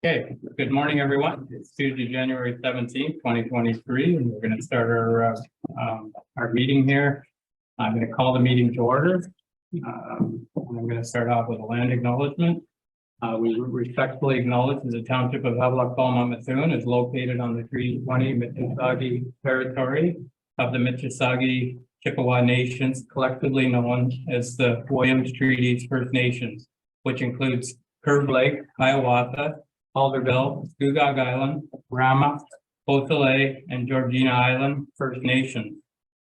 Okay, good morning, everyone. It's Tuesday, January 17th, 2023, and we're going to start our meeting here. I'm going to call the meeting to order. I'm going to start off with a land acknowledgement. We respectfully acknowledge that the Township of Havelock-Belmont-Methuen is located on the 320 Mississauga territory of the Mississauga Chippewa Nations, collectively known as the Williams Treaties First Nations, which includes Curve Lake, Hiawatha, Alderville, Scugog Island, Rama, Beausoleil, and Georgina Island First Nations.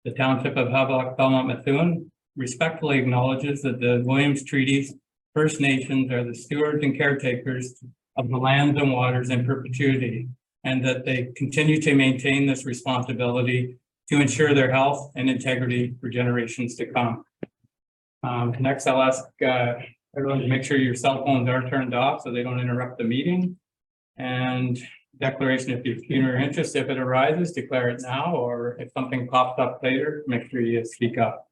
The Township of Havelock-Belmont-Methuen respectfully acknowledges that the Williams Treaties First Nations are the stewards and caretakers of the lands and waters in perpetuity, and that they continue to maintain this responsibility to ensure their health and integrity for generations to come. Next, I'll ask everyone to make sure your cell phones are turned off so they don't interrupt the meeting. And declaration of your future interest, if it arises, declare it now, or if something pops up later, make sure you speak up.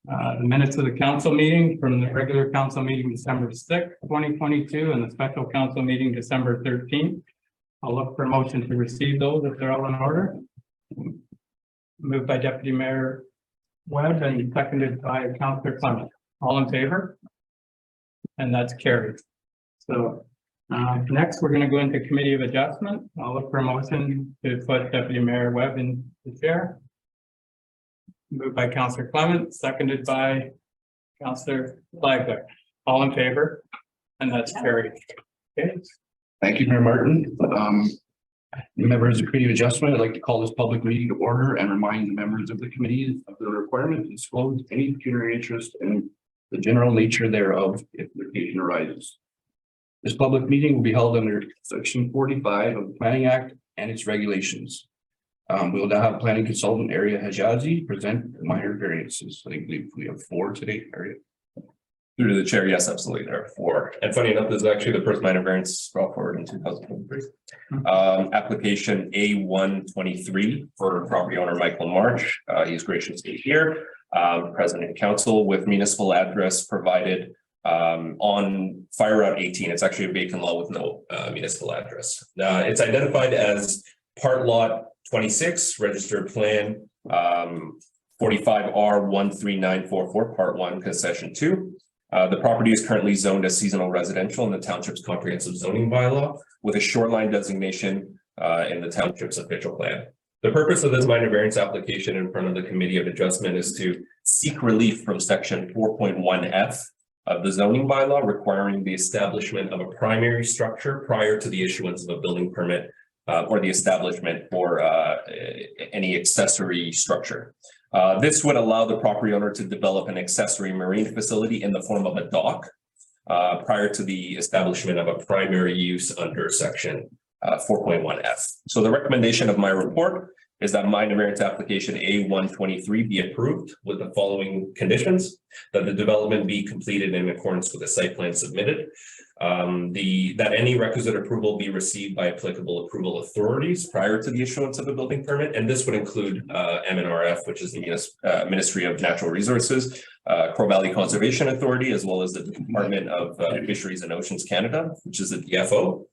The minutes of the council meeting from the regular council meeting December 6th, 2022, and the special council meeting December 13th. I'll look for a motion to receive those if they're all in order. Moved by Deputy Mayor Webb and seconded by Councillor Clement. All in favor? And that's carried. So next, we're going to go into committee of adjustment. I'll look for a motion to put Deputy Mayor Webb in the chair. Moved by Councillor Clement, seconded by Councillor Flagler. All in favor? And that's carried. Okay. Thank you, Mayor Martin. Members of committee of adjustment, I'd like to call this public meeting to order and remind the members of the committee of the requirement to disclose any pecuniary interest and the general nature thereof if the occasion arises. This public meeting will be held under Section 45 of the Planning Act and its regulations. We will now have planning consultant Area Hajazi present the minor variances. I think we have 4 today, Area. Through to the chair, yes, absolutely. There are 4. And funny enough, this is actually the first minor variance brought forward in 2023. Application A123 for property owner Michael March. He's graciously here, President and Council, with municipal address provided on Fire Route 18. It's actually a vacant lot with no municipal address. It's identified as part lot 26, registered plan 45R13944, part 1, concession 2. The property is currently zoned as seasonal residential in the township's comprehensive zoning bylaw with a shoreline designation in the township's official plan. The purpose of this minor variance application in front of the committee of adjustment is to seek relief from section 4.1F of the zoning bylaw, requiring the establishment of a primary structure prior to the issuance of a building permit or the establishment for any accessory structure. This would allow the property owner to develop an accessory marine facility in the form of a dock prior to the establishment of a primary use under section 4.1F. So the recommendation of my report is that minor variance application A123 be approved with the following conditions: that the development be completed in accordance with the site plan submitted, that any requisite approval be received by applicable approval authorities prior to the issuance of a building permit, and this would include MNRF, which is the Ministry of Natural Resources, Crow Valley Conservation Authority, as well as the Department of Fisheries and Oceans Canada, which is the DFO.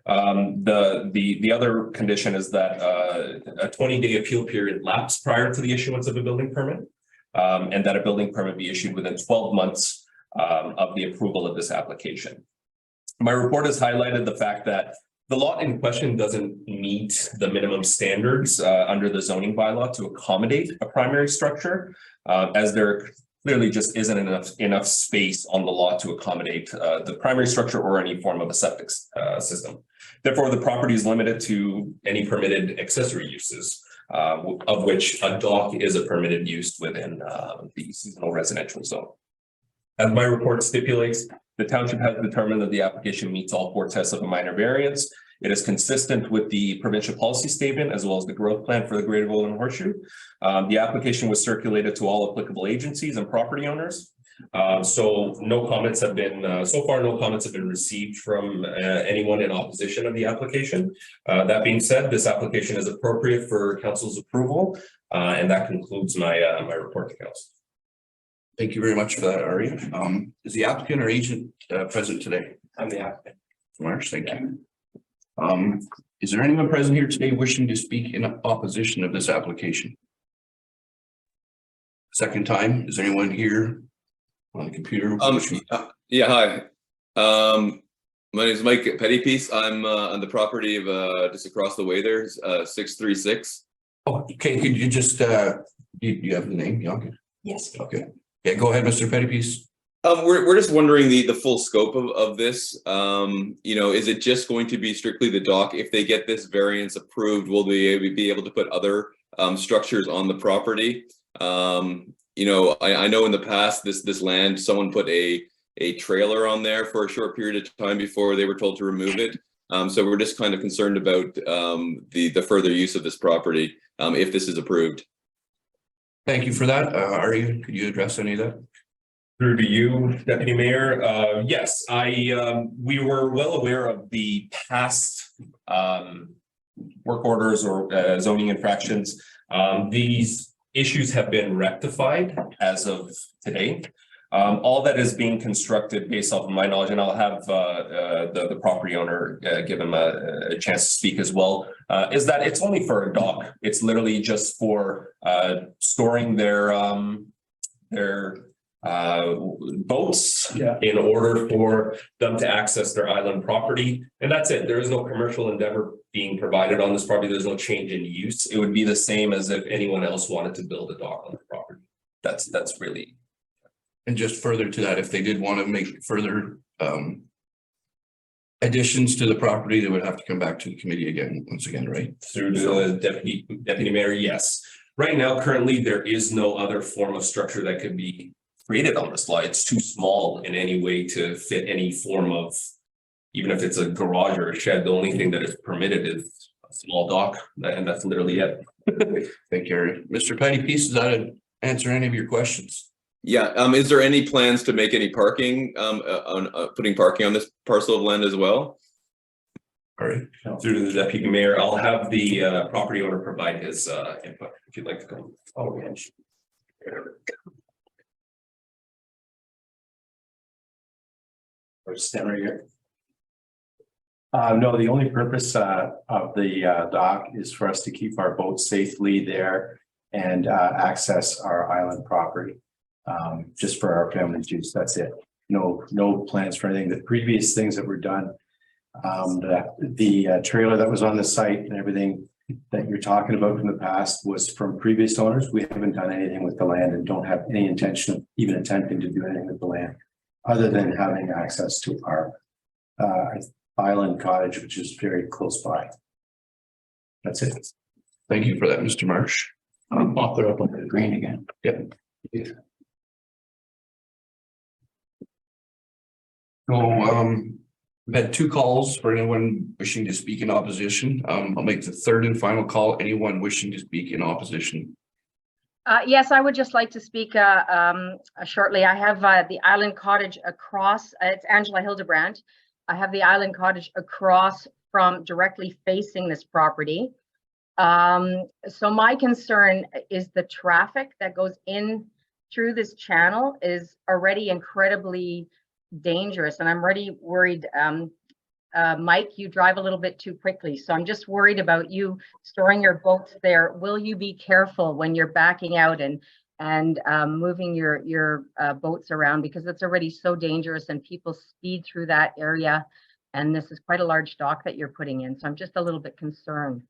The other condition is that a 20-day appeal period lapse prior to the issuance of a building permit, and that a building permit be issued within 12 months of the approval of this application. My report has highlighted the fact that the lot in question doesn't meet the minimum standards under the zoning bylaw to accommodate a primary structure, as there clearly just isn't enough space on the lot to accommodate the primary structure or any form of a septic system. Therefore, the property is limited to any permitted accessory uses, of which a dock is a permitted use within the seasonal residential zone. As my report stipulates, the township has determined that the application meets all 4 tests of a minor variance. It is consistent with the provincial policy statement as well as the growth plan for the Greater Golden Horseshoe. The application was circulated to all applicable agencies and property owners. So no comments have been, so far no comments have been received from anyone in opposition of the application. That being said, this application is appropriate for council's approval, and that concludes my report to council. Thank you very much for that, Ari. Is the applicant or agent present today? I'm the applicant. March, thank you. Is there anyone present here today wishing to speak in opposition of this application? Second time, is anyone here on the computer? Yeah, hi. My name is Mike Pettypiece. I'm on the property of just across the way there, 636. Oh, okay, could you just you have the name? Yeah. Yes. Okay. Yeah, go ahead, Mr. Pettypiece. We're just wondering the full scope of this. You know, is it just going to be strictly the dock? If they get this variance approved, will they be able to put other structures on the property? You know, I know in the past this land, someone put a trailer on there for a short period of time before they were told to remove it. So we're just kind of concerned about the further use of this property if this is approved. Thank you for that. Could you address any of that? Through to you, Deputy Mayor. Yes, we were well aware of the past work orders or zoning infractions. These issues have been rectified as of today. All that is being constructed based off of my knowledge, and I'll have the property owner give him a chance to speak as well, is that it's only for a dock. It's literally just for storing their boats in order for them to access their island property. And that's it. There is no commercial endeavor being provided on this property. There's no change in use. It would be the same as if anyone else wanted to build a dock on the property. That's really. And just further to that, if they did want to make further additions to the property, they would have to come back to the committee again, once again, right? Through to the deputy mayor, yes. Right now, currently, there is no other form of structure that could be created on this lot. It's too small in any way to fit any form of, even if it's a garage or a shed, the only thing that is permitted is a small dock, and that's literally it. Thank you, Mr. Pettypiece. Does that answer any of your questions? Yeah. Is there any plans to make any parking on putting parking on this parcel of land as well? All right. Through to the deputy mayor, I'll have the property owner provide his input if you'd like to come. Oh, yeah. Or stand right here. No, the only purpose of the dock is for us to keep our boats safely there and access our island property. Just for our family's use. That's it. No plans for anything. The previous things that were done, the trailer that was on the site and everything that you're talking about from the past was from previous owners. We haven't done anything with the land and don't have any intention of even attempting to do anything with the land other than having access to our island cottage, which is very close by. That's it. Thank you for that, Mr. Marsh. I'll throw up on the green again. Yep. So we've had 2 calls for anyone wishing to speak in opposition. I'll make the 3rd and final call. Anyone wishing to speak in opposition? Yes, I would just like to speak shortly. I have the Island Cottage across, it's Angela Hildebrand. I have the Island Cottage across from directly facing this property. So my concern is the traffic that goes in through this channel is already incredibly dangerous, and I'm already worried. Mike, you drive a little bit too quickly, so I'm just worried about you storing your boats there. Will you be careful when you're backing out and moving your boats around, because it's already so dangerous and people speed through that area, and this is quite a large dock that you're putting in, so I'm just a little bit concerned.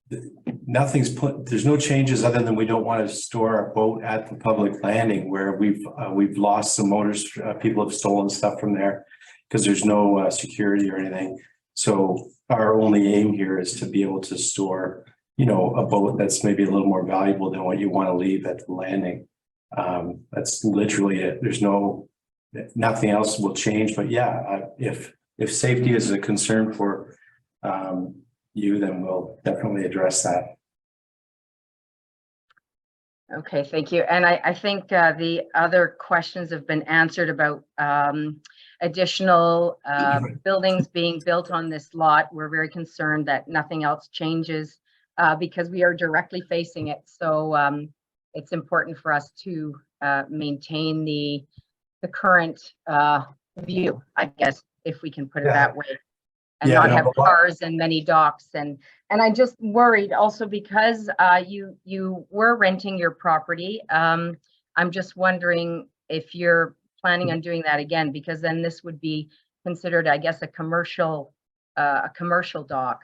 There's no changes other than we don't want to store our boat at the public landing where we've lost some motors. People have stolen stuff from there because there's no security or anything. So our only aim here is to be able to store, a boat that's maybe a little more valuable than what you want to leave at the landing. That's literally it. There's nothing else will change. But yeah, if safety is a concern for you, then we'll definitely address that. Okay, thank you. And I think the other questions have been answered about additional buildings being built on this lot. We're very concerned that nothing else changes because we are directly facing it. So it's important for us to maintain the current view, I guess, if we can put it that way. and Yeah, not no, have but what- cars and many docks. And I just worried also because you were renting your property. I'm just wondering if you're planning on doing that again, because then this would be considered, I guess, a commercial dock.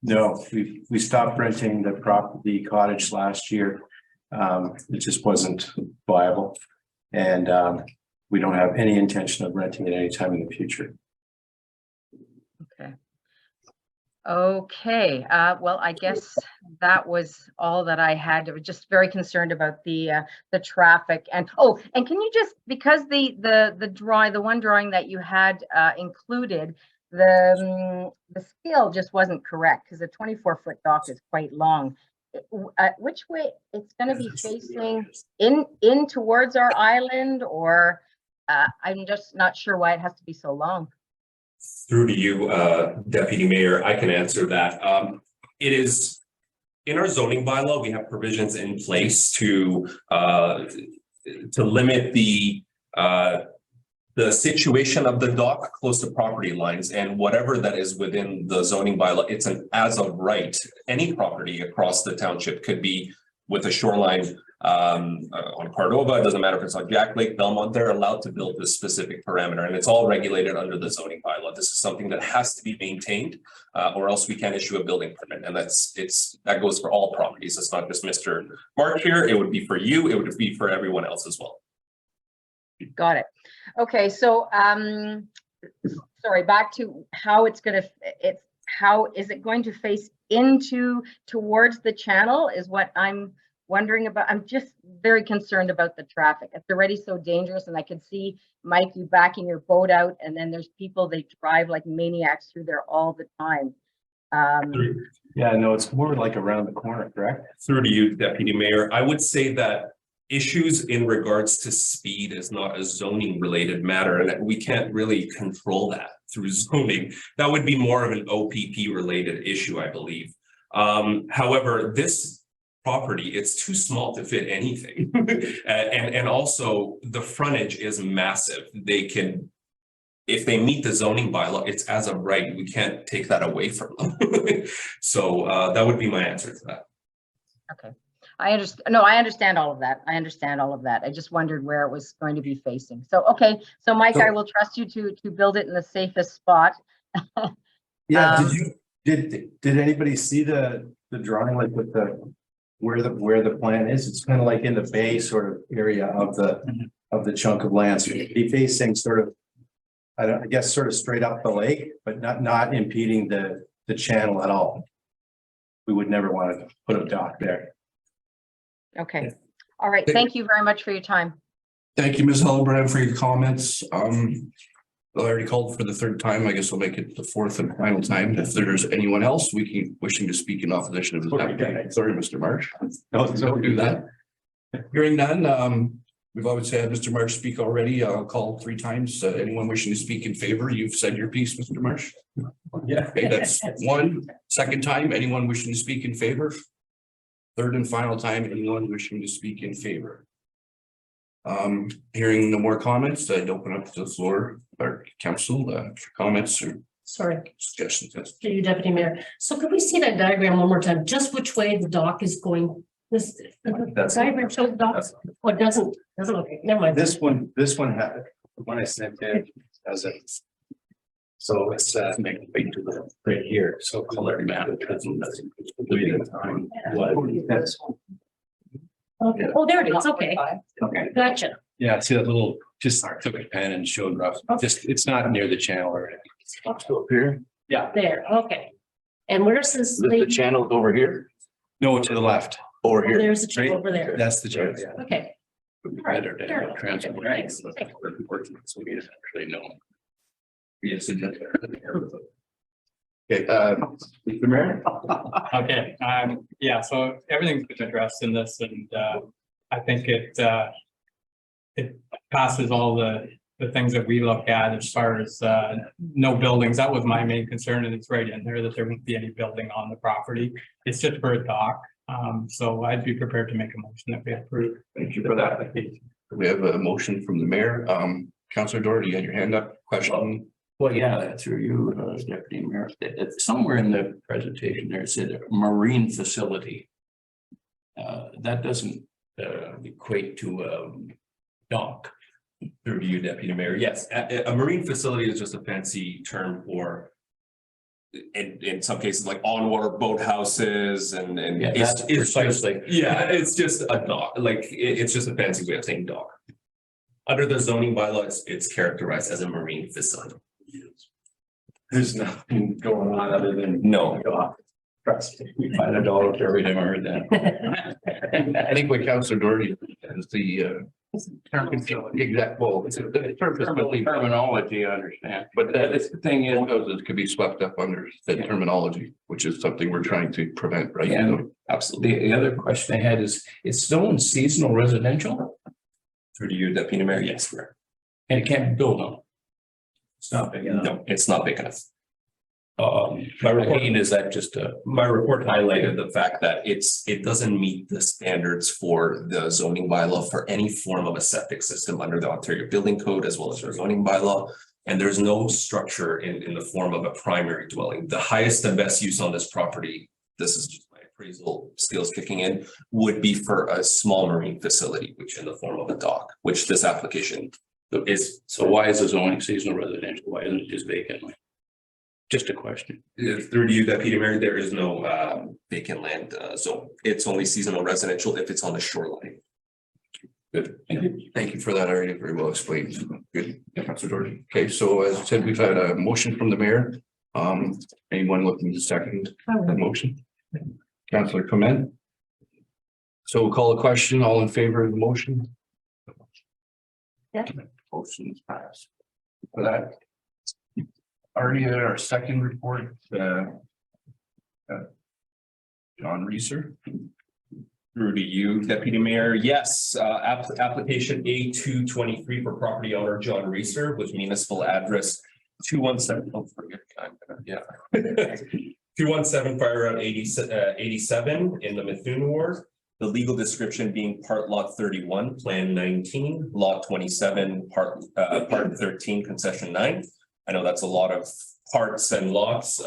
No, we stopped renting the cottage last year. It just wasn't viable. And we don't have any intention of renting it anytime in the future. Okay, well, I guess that was all that I had. I was just very concerned about the traffic. And and can you just, because the one drawing that you had included, the scale just wasn't correct, because a 24-foot dock is quite long. Which way it's going to be facing, in towards our island, or I'm just not sure why it has to be so long. Through to you, Deputy Mayor, I can answer that. It is in our zoning bylaw, we have provisions in place to limit the situation of the dock close to property lines, and whatever that is within the zoning bylaw, it's an as of right. Any property across the township could be with a shoreline on Cordova. It doesn't matter if it's on Jack Lake, Belmont, they're allowed to build this specific parameter, and it's all regulated under the zoning bylaw. This is something that has to be maintained, or else we can't issue a building permit. And that goes for all properties. It's not just Mr. Mark here. It would be for you. It would be for everyone else as well. Got it. Okay, so sorry, back to how it's going to, how is it going to face towards the channel is what I'm wondering about. I'm just very concerned about the traffic. It's already so dangerous, and I can see, Mike, you backing your boat out, and then there's people, they drive like maniacs through there all the time. Yeah, no, it's more like around the corner, correct? Through to you, Deputy Mayor, I would say that issues in regards to speed is not a zoning related matter, and that we can't really control that through zoning. That would be more of an OPP related issue, I believe. However, this property, it's too small to fit anything. and also the frontage is massive. They can, if they meet the zoning bylaw, it's as of right. We can't take that away from them. So that would be my answer to that. Okay. I understand. No, I understand all of that. I understand all of that. I just wondered where it was going to be facing. So, okay. So Mike, I will trust you to build it in the safest spot. Yeah. Did anybody see the drawing, like with where the plan is? It's kind of like in the bay sort of area of the chunk of land. So it'd be facing sort of, I guess, sort of straight up the lake, but not impeding the channel at all. We would never want to put a dock there. Okay. All right. Thank you very much for your time. Thank you, Ms. Hillebrand, for your comments. I already called for the third time. I guess I'll make it the fourth and final time. If there's anyone else wishing to speak in opposition of this application. Sorry, Mr. Marsh. No, don't do that. Hearing none, we've always had Mr. Marsh speak already. I'll call 3 times. Anyone wishing to speak in favor? You've said your piece, Mr. Marsh. Yeah. Okay, that's 1. Second time, anyone wishing to speak in favor? Third and final time, anyone wishing to speak in favor? Hearing no more comments, I'd open up to the floor, our council, for comments or Sorry, suggestions. to you, Deputy Mayor. So could we see that diagram one more time? Just which way the dock is going? This diagram shows the dock. Oh, it doesn't, okay, never mind. This one had, when I sent it as a. So it's make it to the right here. So color map. Okay. Oh, there it is. Okay, Okay. gotcha. Yeah, see that little, just took a pen and showed rough, just, it's not near the channel or anything. Up here. Yeah. There, okay. And where's this? The channel over here. No, to the left. Over Oh, here. there's a channel over there. That's the channel. Yeah. Okay. Better Fair to enough. transport. Thanks. So we actually know. Yes. Okay, Mr. Mayor. Okay, yeah, so everything's been addressed in this, and I think it passes all the things that we look at as far as no buildings. That was my main concern, and it's right in there that there won't be any building on the property. It's just for a dock. So I'd be prepared to make a motion that we approve. Thank you for that. We have a motion from the mayor. Councilor Doherty, you had your hand up. Question. Well, yeah, through you, Deputy Mayor, somewhere in the presentation there it said marine facility. That doesn't equate to dock. Through to you, Deputy Mayor. Yes, a marine facility is just a fancy term for in some cases like on-water boathouses and Yeah, that's precisely. it's just a dock, like it's just a fancy way of saying dock. Under the zoning bylaws, it's characterized as a marine facility. There's nothing going on other than No, trust me, we find $1 every time I heard that. I think what Councilor Doherty is the exact, well, it's a terminology, I understand. But the thing is, it could be swept up under the terminology, which is something we're trying to prevent, right? Yeah. absolutely. The other question I had is, it's zoned seasonal residential Through to you, Deputy Mayor. Yes, correct. and it can't be built on. It's not big enough. No, it's not big enough. My opinion is that just a, My report highlighted the fact that it doesn't meet the standards for the zoning bylaw for any form of a septic system under the Ontario Building Code as well as our zoning bylaw. And there's no structure in the form of a primary dwelling. The highest and best use on this property, this is just my appraisal skills kicking in, would be for a small marine facility, which in the form of a dock, which this application is. So why is the zoning seasonal residential? Why isn't it just vacant? Just a question. Through to you, Deputy Mayor, there is no vacant land zone. It's only seasonal residential if it's on the shoreline. Good. Thank you for that area. Very well explained. Good. Councilor Doherty. Okay, so as I said, we've had a motion from the mayor. Anyone looking to second that motion? Councilor Clement. So we'll call a question. All in favor of the motion? Yeah. Motion is passed. For that. Already at our second report, John Reeser. Through to you, Deputy Mayor. Yes, application A223 for property owner John Reeser with municipal address 217. Oh, forget. Yeah. 217 Fire Route 87 in the Methuen ward. The legal description being part lot 31, plan 19, lot 27, part 13, concession 9. I know that's a lot of parts and lots.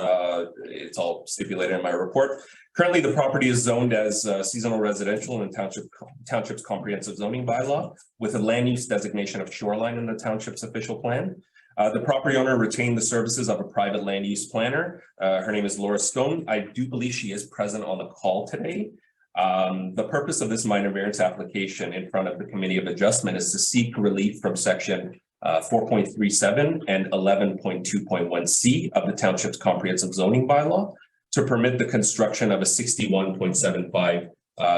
It's all stipulated in my report. Currently, the property is zoned as seasonal residential in the township's comprehensive zoning bylaw with a land use designation of shoreline in the township's official plan. The property owner retained the services of a private land use planner. Her name is Laura Stone. I do believe she is present on the call today. The purpose of this minor variance application in front of the Committee of Adjustment is to seek relief from section 4.37 and 11.2.1C of the township's comprehensive zoning bylaw to permit the construction of a 61.75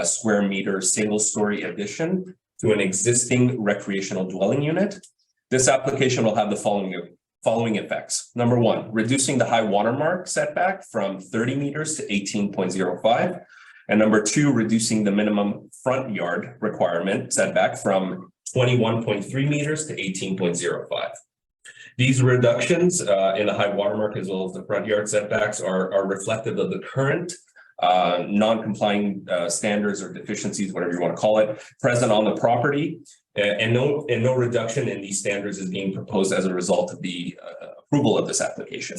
square meter single story addition to an existing recreational dwelling unit. This application will have the following effects. Number one, reducing the high watermark setback from 30 meters to 18.05. And number two, reducing the minimum front yard requirement setback from 21.3 meters to 18.05. These reductions in the high watermark as well as the front yard setbacks are reflective of the current non-complying standards or deficiencies, whatever you want to call it, present on the property, and no reduction in these standards is being proposed as a result of the approval of this application.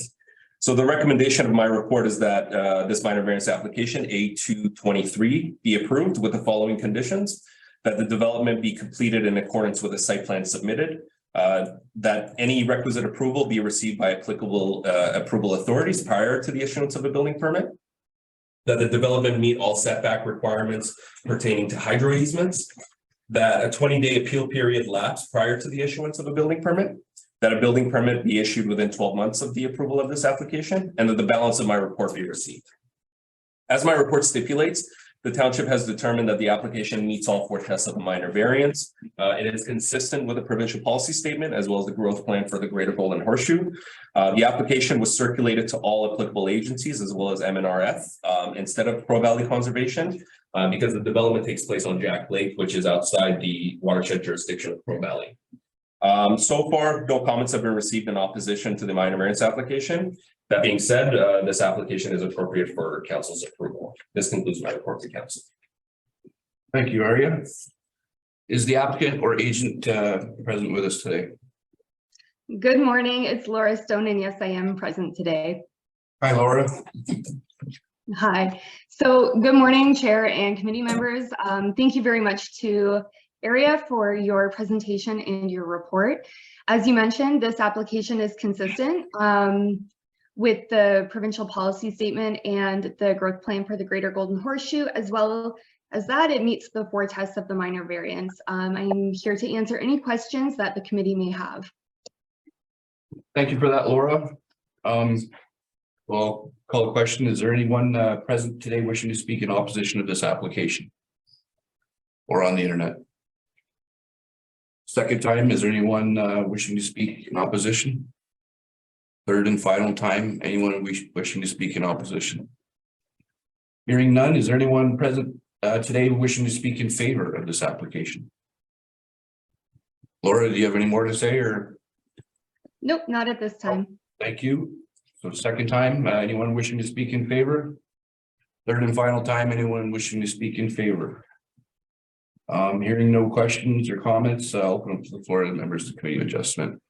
So the recommendation of my report is that this minor variance application A223 be approved with the following conditions: that the development be completed in accordance with the site plan submitted, that any requisite approval be received by applicable approval authorities prior to the issuance of a building permit, that the development meet all setback requirements pertaining to hydro easements, that a 20-day appeal period lapse prior to the issuance of a building permit, that a building permit be issued within 12 months of the approval of this application, and that the balance of my report be received. As my report stipulates, the township has determined that the application meets all four tests of a minor variance. It is consistent with the provincial policy statement as well as the growth plan for the Greater Golden Horseshoe. The application was circulated to all applicable agencies as well as MNRF instead of Pro Valley Conservation because the development takes place on Jack Lake, which is outside the watershed jurisdiction of Pro Valley. So far, no comments have been received in opposition to the minor variance application. That being said, this application is appropriate for council's approval. This concludes my report to council. Thank you, Arya. Is the applicant or agent present with us today? Good morning, it's Laura Stone, and yes, I am present today. Hi, Laura. Hi. So good morning, Chair and committee members. Thank you very much to Area for your presentation and your report. As you mentioned, this application is consistent with the provincial policy statement and the growth plan for the Greater Golden Horseshoe. As well as that, it meets the 4 tests of the minor variance. I'm here to answer any questions that the committee may have. Thank you for that, Laura. Well, call a question. Is there anyone present today wishing to speak in opposition to this application? Or on the internet? Second time, is there anyone wishing to speak in opposition? Third and final time, anyone wishing to speak in opposition? Hearing none, is there anyone present today wishing to speak in favor of this application? Laura, do you have any more to say, or? Nope, not at this time. Thank you. So second time, anyone wishing to speak in favor? Third and final time, anyone wishing to speak in favor? Hearing no questions or comments, I'll open up to the floor to the members of the Committee of Adjustment.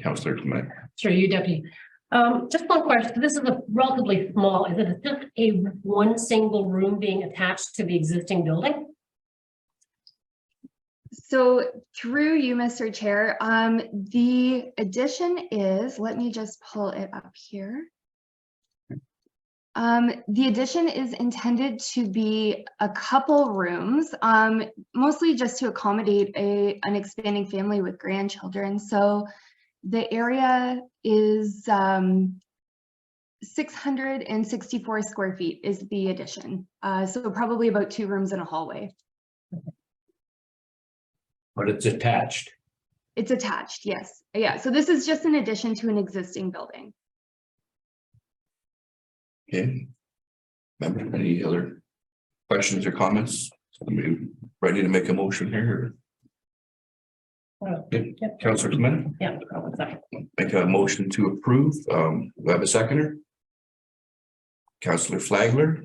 Councillor Clement. Sure, you deputy. Just one question. This is a relatively small, is it just a one single room being attached to the existing building? So through you, Mr. Chair, the addition is, let me just pull it up here. The addition is intended to be a couple rooms, mostly just to accommodate an expanding family with grandchildren. So the area is 664 square feet is the addition. So probably about 2 rooms and a hallway. But it's attached. It's attached, yes. Yeah, so this is just an addition to an existing building. Okay. Member, any other questions or comments? Somebody ready to make a motion here? Okay. Councillor Clement, Yeah. make a motion to approve. We have a seconder. Councillor Flagler.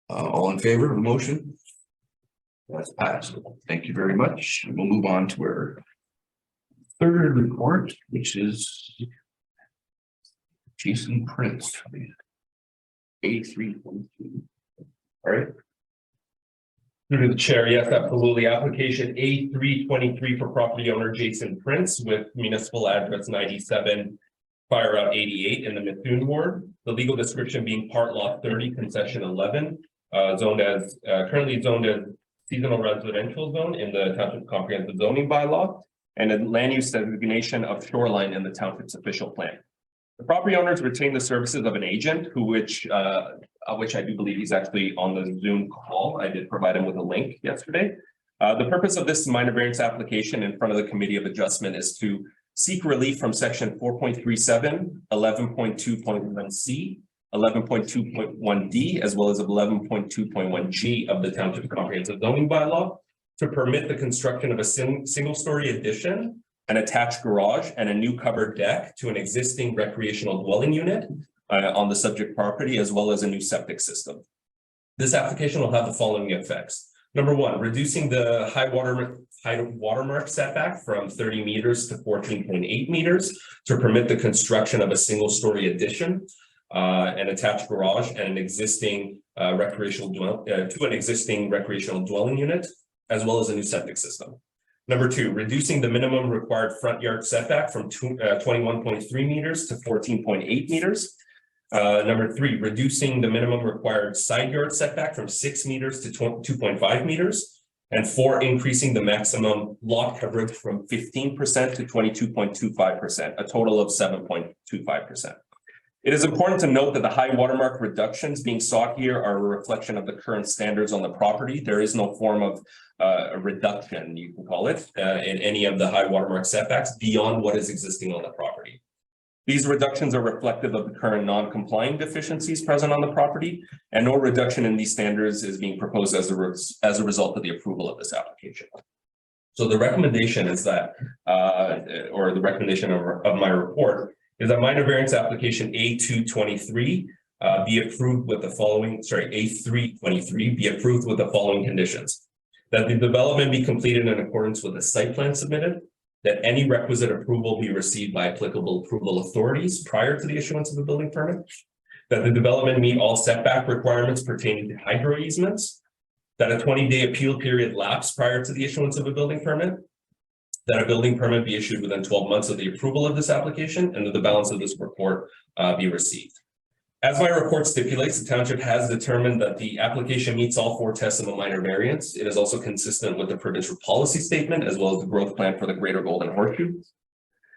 All in favor of the motion? That's passed. Thank you very much. We'll move on to our third report, which is Jason Prince. A322. All right. Through the chair, yes, absolutely. Application A323 for property owner Jason Prince with municipal address 97 Fire Route 88 in the Methuen ward. The legal description being part lot 30, concession 11, currently zoned as seasonal residential zone in the township comprehensive zoning bylaw, and a land use designation of shoreline in the township's official plan. The property owners retain the services of an agent which I do believe he's actually on the Zoom call. I did provide him with a link yesterday. The purpose of this minor variance application in front of the Committee of Adjustment is to seek relief from section 4.37, 11.2.1C, 11.2.1D, as well as 11.2.1G of the Township Comprehensive Zoning Bylaw to permit the construction of a single-story addition, an attached garage, and a new covered deck to an existing recreational dwelling unit on the subject property, as well as a new septic system. This application will have the following effects. Number 1, reducing the high watermark setback from 30 meters to 14.8 meters to permit the construction of a single-story addition, an attached garage, and an existing recreational dwelling unit, as well as a new septic system. Number 2, reducing the minimum required front yard setback from 21.3 meters to 14.8 meters. Number 3, reducing the minimum required side yard setback from 6 meters to 2.5 meters. And 4, increasing the maximum lot coverage from 15% to 22.25%, a total of 7.25%. It is important to note that the high watermark reductions being sought here are a reflection of the current standards on the property. There is no form of a reduction, you can call it, in any of the high watermark setbacks beyond what is existing on the property. These reductions are reflective of the current non-complying deficiencies present on the property, and no reduction in these standards is being proposed as a result of the approval of this application. So the recommendation is that, or the recommendation of my report, is that minor variance application A223 be approved with the following, A323 be approved with the following conditions. That the development be completed in accordance with the site plan submitted, that any requisite approval be received by applicable approval authorities prior to the issuance of a building permit, that the development meet all setback requirements pertaining to hydro easements, that a 20-day appeal period lapse prior to the issuance of a building permit, that a building permit be issued within 12 months of the approval of this application, and that the balance of this report be received. As my report stipulates, the township has determined that the application meets all 4 tests of a minor variance. It is also consistent with the provincial policy statement as well as the growth plan for the Greater Golden Horseshoe.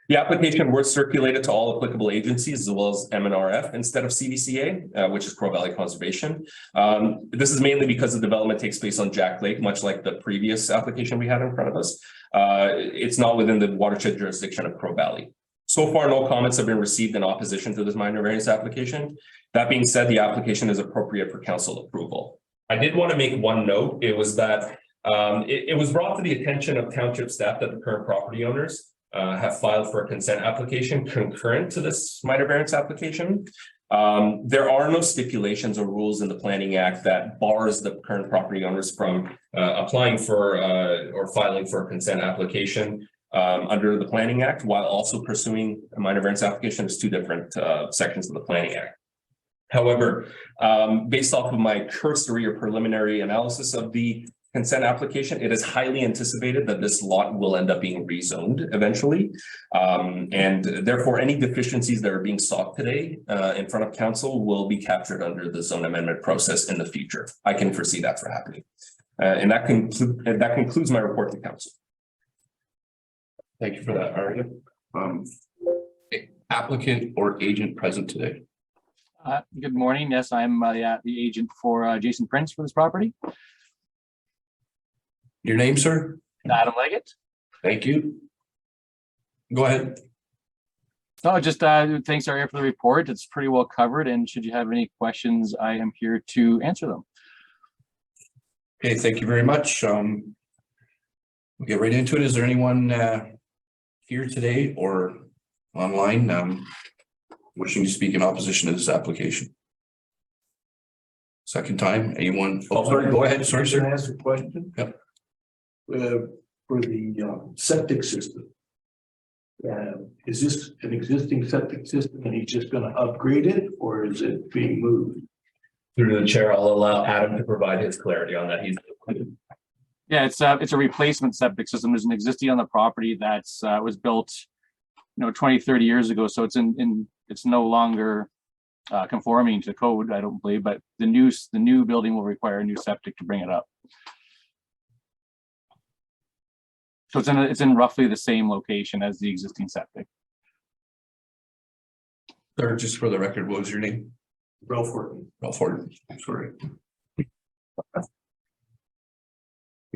The application was circulated to all applicable agencies as well as MNRF instead of CVCA, which is Crow Valley Conservation. This is mainly because the development takes place on Jack Lake, much like the previous application we had in front of us. It's not within the watershed jurisdiction of Crow Valley. So far, no comments have been received in opposition to this minor variance application. That being said, the application is appropriate for council approval. I did want to make one note. It was that it was brought to the attention of township staff that the current property owners have filed for a consent application concurrent to this minor variance application. There are no stipulations or rules in the Planning Act that bars the current property owners from applying for or filing for a consent application under the Planning Act, while also pursuing a minor variance application. Is 2 different sections of the Planning Act. However, based off of my cursory or preliminary analysis of the consent application, it is highly anticipated that this lot will end up being rezoned eventually. And therefore, any deficiencies that are being sought today in front of council will be captured under the zone amendment process in the future. I can foresee that for happening. And that concludes my report to council. Thank you for that, Aria. Applicant or agent present today. Good morning. Yes, I'm the agent for Jason Prince for this property. Your name, sir? Adam Leggett. Thank you. Go ahead. No, just thanks, Aria, for the report. It's pretty well covered. And should you have any questions, I am here to answer them. Okay, thank you very much. We'll get right into it. Is there anyone here today or online wishing to speak in opposition to this application? Second time, anyone? Oh, sorry, go ahead. Sorry, Can I sir. ask a question? Yep. For the septic system. Is this an existing septic system and he's just gonna upgrade it, or is it being moved? Through the chair, I'll allow Adam to provide his clarity on that. Yeah, it's a replacement septic system. There's an existing on the property that's was built, 20, 30 years ago. So it's it's no longer conforming to code, I don't believe, but the new building will require a new septic to bring it up. So it's in roughly the same location as the existing septic. Sir, just for the record, what was your name? Ralph Horton. Ralph Horton. Sorry. Get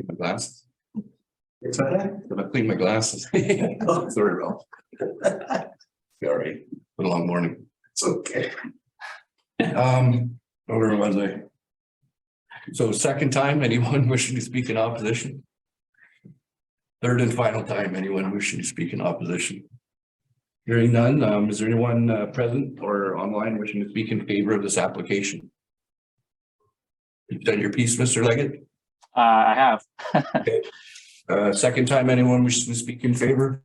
my glasses. It's that? I'm gonna clean my glasses. Oh, sorry, Ralph. All right. Been a long morning. It's okay. Where was I? So second time, anyone wishing to speak in opposition? Third and final time, anyone wishing to speak in opposition? Hearing none, is there anyone present or online wishing to speak in favor of this application? You've done your piece, Mr. Leggett? I have. Second time, anyone wishing to speak in favor?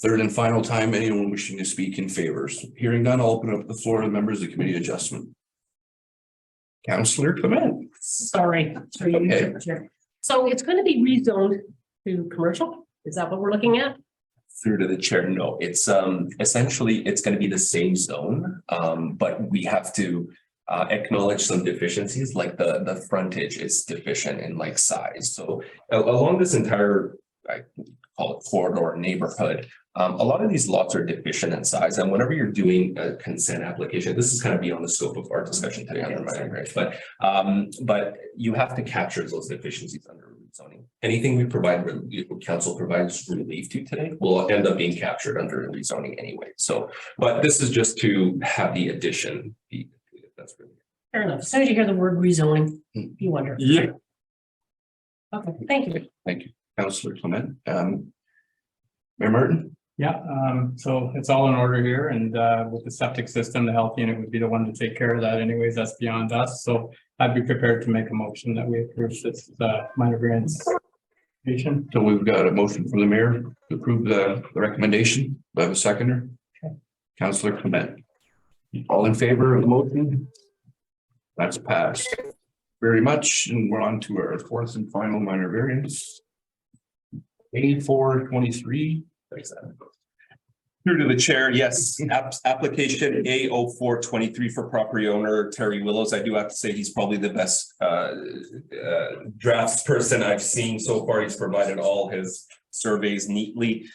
Third and final time, anyone wishing to speak in favor? Hearing none, I'll open up the floor to members of the committee adjustment. Councillor Clement. Sorry. Okay. So it's going to be rezoned to commercial? Is that what we're looking at? Through to the chair, no, it's essentially, it's going to be the same zone, but we have to acknowledge some deficiencies, like the frontage is deficient in like size. So along this entire, I call it corridor neighborhood, a lot of these lots are deficient in size, and whenever you're doing a consent application, this is kind of beyond the scope of our discussion today on the minor variance, but you have to capture those deficiencies under zoning. Anything we provide, council provides relief to today will end up being captured under rezoning anyway. So, but this is just to have the addition be completed. That's really Fair enough. As soon as you hear the word rezoning, you wonder. yeah. Okay, thank you. Thank you, Councillor Clement. Mayor Martin. Yeah, so it's all in order here, and with the septic system, the health unit would be the one to take care of that anyways. That's beyond us. So I'd be prepared to make a motion that we approve this minor variance application. So we've got a motion from the mayor to approve the recommendation. Do I have a seconder? Councillor Clement. All in favor of the motion? That's passed. Very much, and we're on to our fourth and final minor variance. A423. Through to the chair, yes, application A0423 for property owner Terry Willows. I do have to say he's probably the best drafts person I've seen so far. He's provided all his surveys neatly.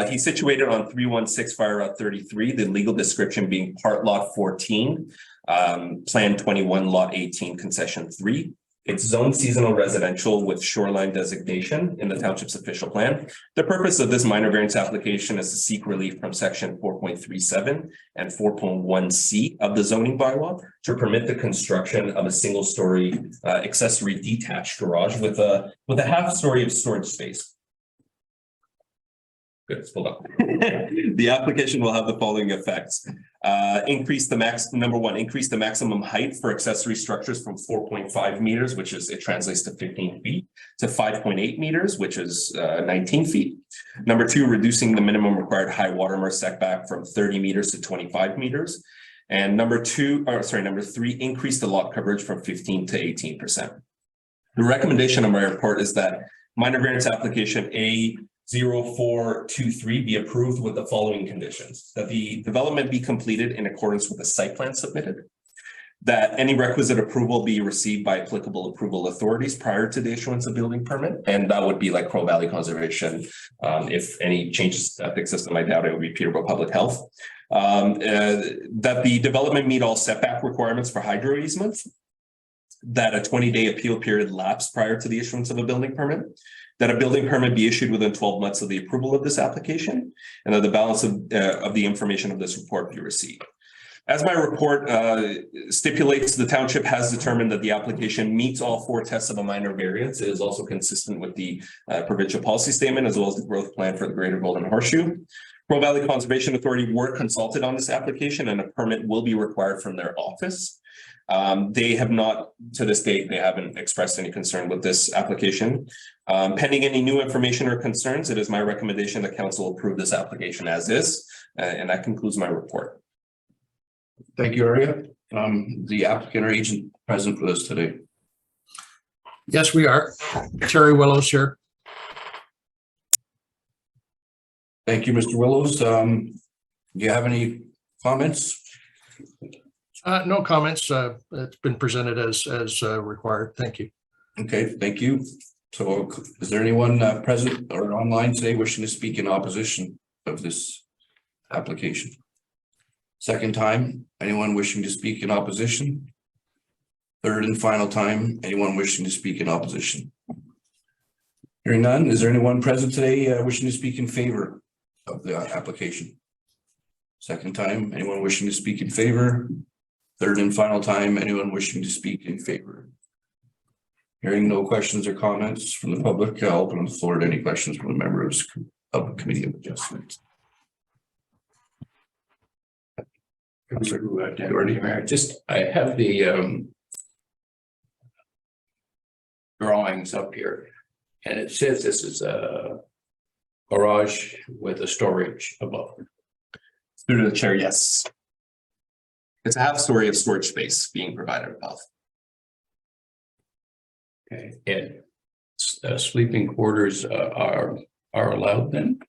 He's situated on 316 Fire Route 33, the legal description being part lot 14, plan 21, lot 18, concession 3. It's zone seasonal residential with shoreline designation in the township's official plan. The purpose of this minor variance application is to seek relief from section 4.37 and 4.1C of the zoning bylaw to permit the construction of a single-story accessory detached garage with a half story of storage space. Good, hold on. The application will have the following effects. Increase the maximum height for accessory structures from 4.5 meters, which is, it translates to 15 feet, to 5.8 meters, which is 19 feet. Number 2, reducing the minimum required high watermark setback from 30 meters to 25 meters. And number 3, increase the lot coverage from 15 to 18%. The recommendation of my report is that minor variance application A0423 be approved with the following conditions: that the development be completed in accordance with the site plan submitted, that any requisite approval be received by applicable approval authorities prior to the issuance of building permit, and that would be like Crow Valley Conservation. If any changes to the septic system, I doubt it would be Peterborough Public Health. That the development meet all setback requirements for hydro easements, that a 20-day appeal period lapse prior to the issuance of a building permit, that a building permit be issued within 12 months of the approval of this application, and that the balance of the information of this report be received. As my report stipulates, the township has determined that the application meets all 4 tests of a minor variance. It is also consistent with the provincial policy statement as well as the growth plan for the Greater Golden Horseshoe. Crow Valley Conservation Authority were consulted on this application, and a permit will be required from their office. They have not, to this date, they haven't expressed any concern with this application. Pending any new information or concerns, it is my recommendation that council approve this application as is, and that concludes my report. Thank you, Aria. The applicant or agent present with us today. Yes, we are. Terry Willows here. Thank you, Mr. Willows. Do you have any comments? No comments. It's been presented as required. Thank you. Okay, thank you. So is there anyone present or online today wishing to speak in opposition of this application? Second time, anyone wishing to speak in opposition? Third and final time, anyone wishing to speak in opposition? Hearing none, is there anyone present today wishing to speak in favor of the application? Second time, anyone wishing to speak in favor? Third and final time, anyone wishing to speak in favor? Hearing no questions or comments from the public, I'll open the floor to any questions from the members of the Committee of Adjustment. I have the drawings up here, and it says this is a garage with a storage above. Through to the chair, yes. It's a half story of storage space being provided above. Okay, and sleeping quarters are allowed then?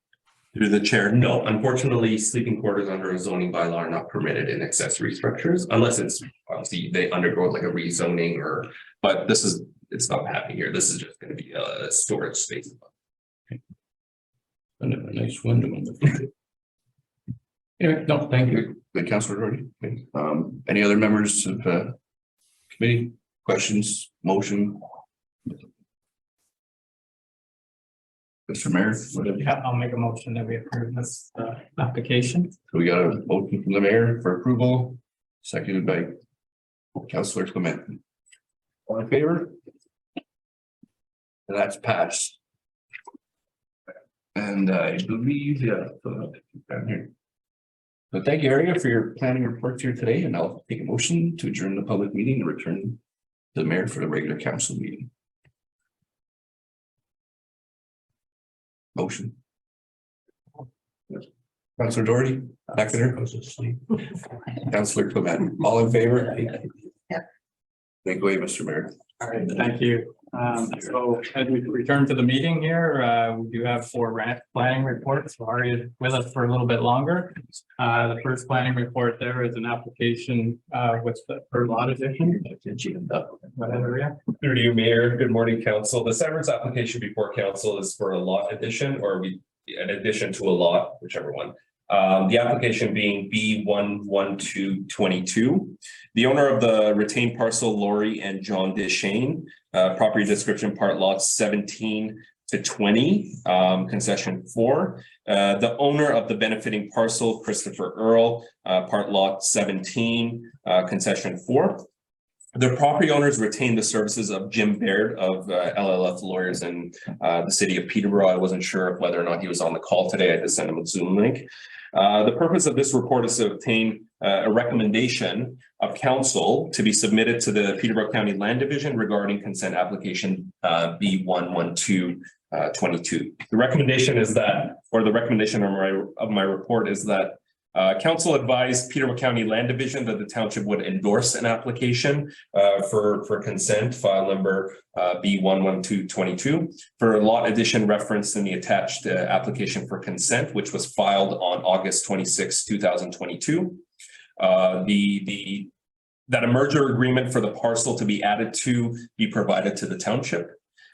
Through the chair, no, unfortunately, sleeping quarters under a zoning bylaw are not permitted in accessory structures unless it's obviously they undergo like a rezoning or, but it's not happening here. This is just going to be a storage space. Okay. And a nice window in the front. Anyway, no, thank you. Good, Councillor Doherty. Okay. Any other members of committee? Questions, motion? Mr. Mayor, whatever. Yeah, I'll make a motion that we approve this application. So we got a motion from the mayor for approval, seconded by Councillor Clement. All in favor? And that's passed. And I believe, yeah. Down here. So thank you, Aria, for your planning reports here today, and I'll take a motion to adjourn the public meeting and return to the mayor for the regular council meeting. Motion. Councillor Doherty, seconder. Councillor Clement, all in favor? Take away, Mr. Mayor. All right, thank you. So as we return to the meeting here, we do have 4 planning reports. Ari is with us for a little bit longer. The first planning report there is an application with the per lot addition. Whatever, yeah. Through to you, Mayor. Good morning, council. The severance application before council is for a lot addition or an addition to a lot, whichever one. The application being B11222. The owner of the retained parcel, Lori and John Deshane, property description part lots 17 to 20, concession 4. The owner of the benefiting parcel, Christopher Earl, part lot 17, concession 4. The property owners retain the services of Jim Baird of LLF Lawyers in the city of Peterborough. I wasn't sure of whether or not he was on the call today. I had to send him a Zoom link. The purpose of this report is to obtain a recommendation of council to be submitted to the Peterborough County Land Division regarding consent application B11222. The recommendation is that, or the recommendation of my report is that council advised Peterborough County Land Division that the township would endorse an application for consent, file number B11222, for a lot addition referenced in the attached application for consent, which was filed on August 26, 2022. That a merger agreement for the parcel to be added to be provided to the township.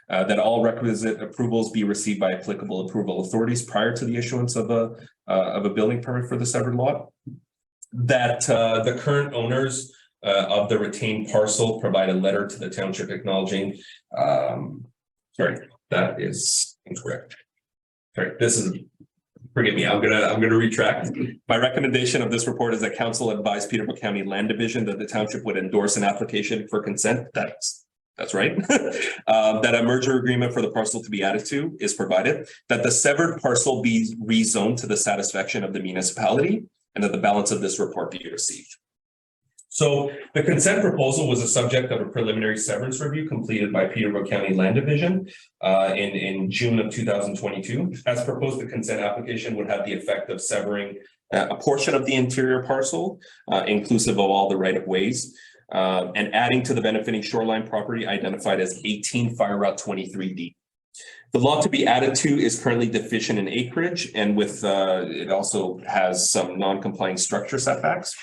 That all requisite approvals be received by applicable approval authorities prior to the issuance of a building permit for the severed lot. That the current owners of the retained parcel provide a letter to the township acknowledging. Sorry, that is incorrect. Sorry, this is. Forgive me, I'm gonna retract. My recommendation of this report is that council advised Peterborough County Land Division that the township would endorse an application for consent. That's right. That a merger agreement for the parcel to be added to is provided, that the severed parcel be rezoned to the satisfaction of the municipality, and that the balance of this report be received. So the consent proposal was a subject of a preliminary severance review completed by Peterborough County Land Division in June of 2022. As proposed, the consent application would have the effect of severing a portion of the interior parcel, inclusive of all the right-of-ways. And adding to the benefiting shoreline property identified as 18 Fire Route 23D. The lot to be added to is currently deficient in acreage, and with it also has some non-compliant structure setbacks.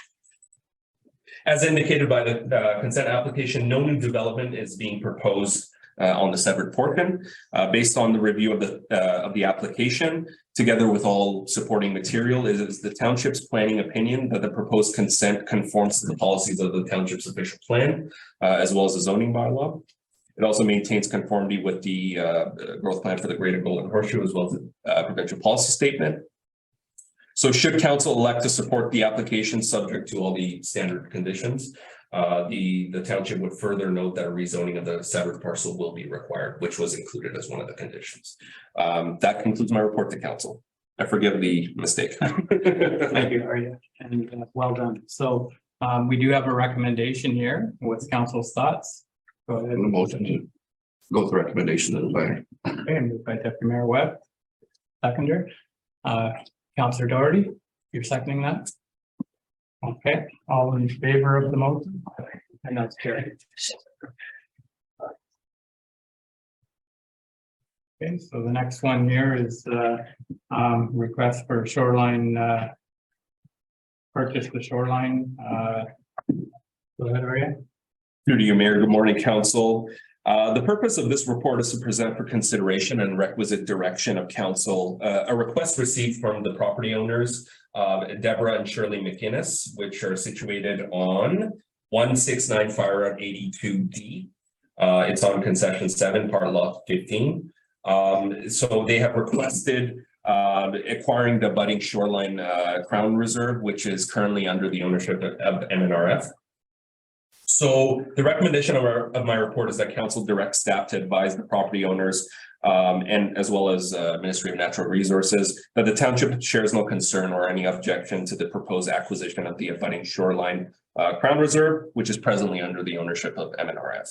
As indicated by the consent application, no new development is being proposed on the severed portion. Based on the review of the application, together with all supporting material, is the township's planning opinion that the proposed consent conforms to the policies of the township's official plan, as well as the zoning bylaw. It also maintains conformity with the growth plan for the Greater Golden Horseshoe, as well as the provincial policy statement. So should council elect to support the application subject to all the standard conditions, the township would further note that a rezoning of the severed parcel will be required, which was included as one of the conditions. That concludes my report to council. I forgive the mistake. Thank you, Arya, and well done. So we do have a recommendation here. What's council's thoughts? Go ahead. And a motion to go with the recommendation of the planner. Okay, moved by Deputy Mayor Webb. Seconder. Councillor Doherty, you're seconding that? Okay, all in favor of the motion? And that's carried. Okay, so the next one here is request for shoreline purchase the shoreline. Go ahead, Arya. Through to you, Mayor. Good morning, council. The purpose of this report is to present for consideration and requisite direction of council a request received from the property owners, Deborah and Shirley McInnes, which are situated on 169 Fire Route 82D. It's on concession 7, part lot 15. So they have requested acquiring the budding shoreline Crown Reserve, which is currently under the ownership of MNRF. So the recommendation of my report is that council direct staff to advise the property owners and as well as Ministry of Natural Resources that the township shares no concern or any objection to the proposed acquisition of the abutting shoreline Crown Reserve, which is presently under the ownership of MNRF.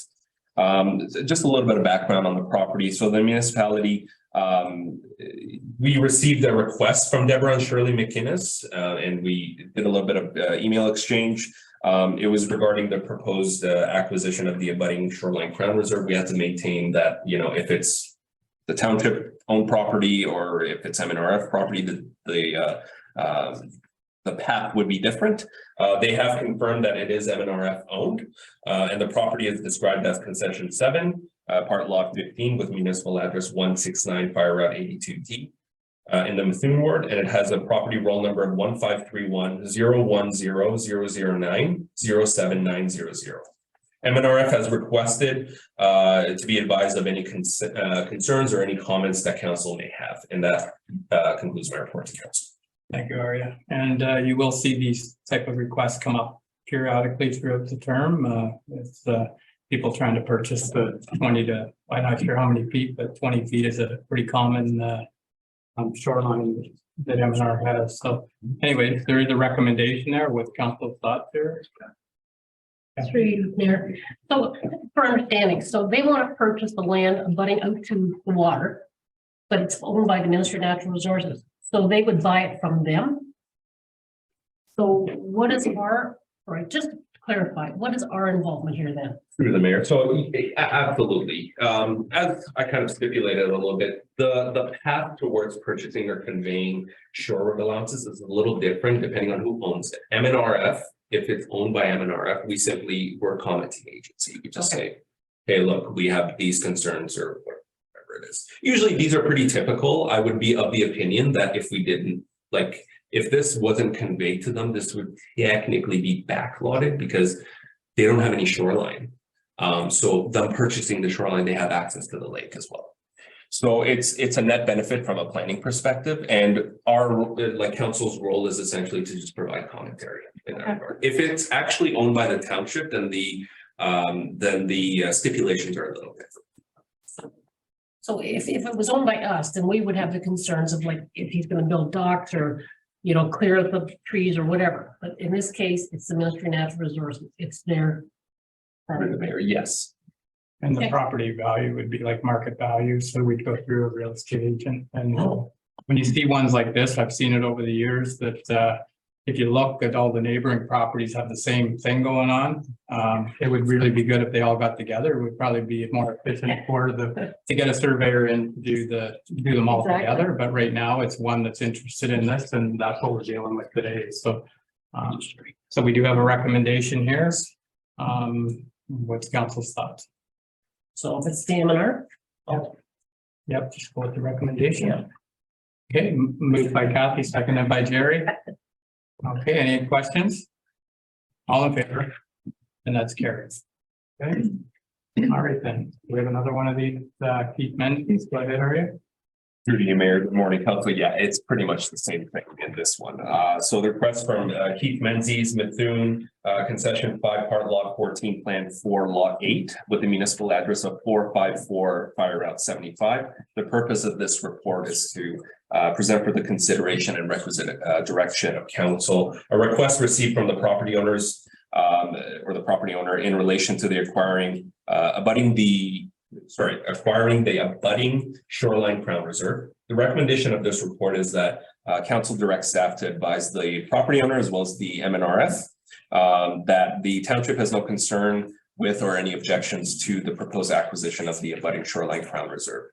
Just a little bit of background on the property. So the municipality We received a request from Deborah and Shirley McInnes, and we did a little bit of email exchange. It was regarding the proposed acquisition of the abutting shoreline crown reserve. We had to maintain that, you know, if it's the township owned property or if it's MNRF property, the path would be different. They have confirmed that it is MNRF owned, and the property is described as concession 7, part lot 15 with municipal address 169 Fire Route 82D in the Methuen ward, and it has a property roll number of 15310100090790790. MNRF has requested to be advised of any concerns or any comments that council may have, and that concludes my report to council. Thank you, Arya. And you will see these type of requests come up periodically throughout the term. It's people trying to purchase the 20 to, I'm not sure how many feet, but 20 feet is a pretty common shoreline that MNR has. So anyway, there is a recommendation there with council's thoughts there. Through there. So for understanding, so they want to purchase the land abutting out to the water, but it's owned by the Ministry of Natural Resources. So they would buy it from them. So what is our, right, just to clarify, what is our involvement here then? Through the mayor. So absolutely. As I kind of stipulated a little bit, the path towards purchasing or conveying shore allowances is a little different depending on who owns it. MNRF, if it's owned by MNRF, we're a commenting agency. You could just say, hey, look, we have these concerns or whatever it is. Usually these are pretty typical. I would be of the opinion that if we didn't, like, if this wasn't conveyed to them, this would technically be backlotted because they don't have any shoreline. So them purchasing the shoreline, they have access to the lake as well. So it's a net benefit from a planning perspective, and our like council's role is essentially to just provide commentary in that regard. If it's actually owned by the township, then the stipulations are a little different. So if it was owned by us, then we would have the concerns of like if he's going to build docks or, you know, clear up the trees or whatever. But in this case, it's the Ministry of Natural Resources. It's their Through the mayor, yes. And the Okay. property value would be like market value, so we'd go through a real estate agent. And when you see ones like this, I've seen it over the years that if you look at all the neighboring properties have the same thing going on. It would really be good if they all got together. It would probably be more efficient to get a surveyor in to do them all Exactly. together. But right now it's one that's interested in this, and that's what we're dealing with today. So so we do have a recommendation here. What's council's thoughts? so if it's the MNR. Yep, just go with the recommendation. Okay, moved by Kathy, seconded by Jerry. Okay, any questions? All in favor? And that's carried. Okay. All right then, we have another one of these, Keith Menzies, go ahead, Arya. Through to you, Mayor. Good morning, Council. Yeah, it's pretty much the same thing in this one. So the request from Keith Menzies, Methuen, concession 5 part lot 14, plan 4 lot 8 with the municipal address of 454 Fire Route 75. The purpose of this report is to present for the consideration and requisite direction of council a request received from the property owners or the property owner in relation to the acquiring the abutting shoreline crown reserve. The recommendation of this report is that council directs staff to advise the property owner as well as the MNRF that the township has no concern with or any objections to the proposed acquisition of the abutting shoreline crown reserve.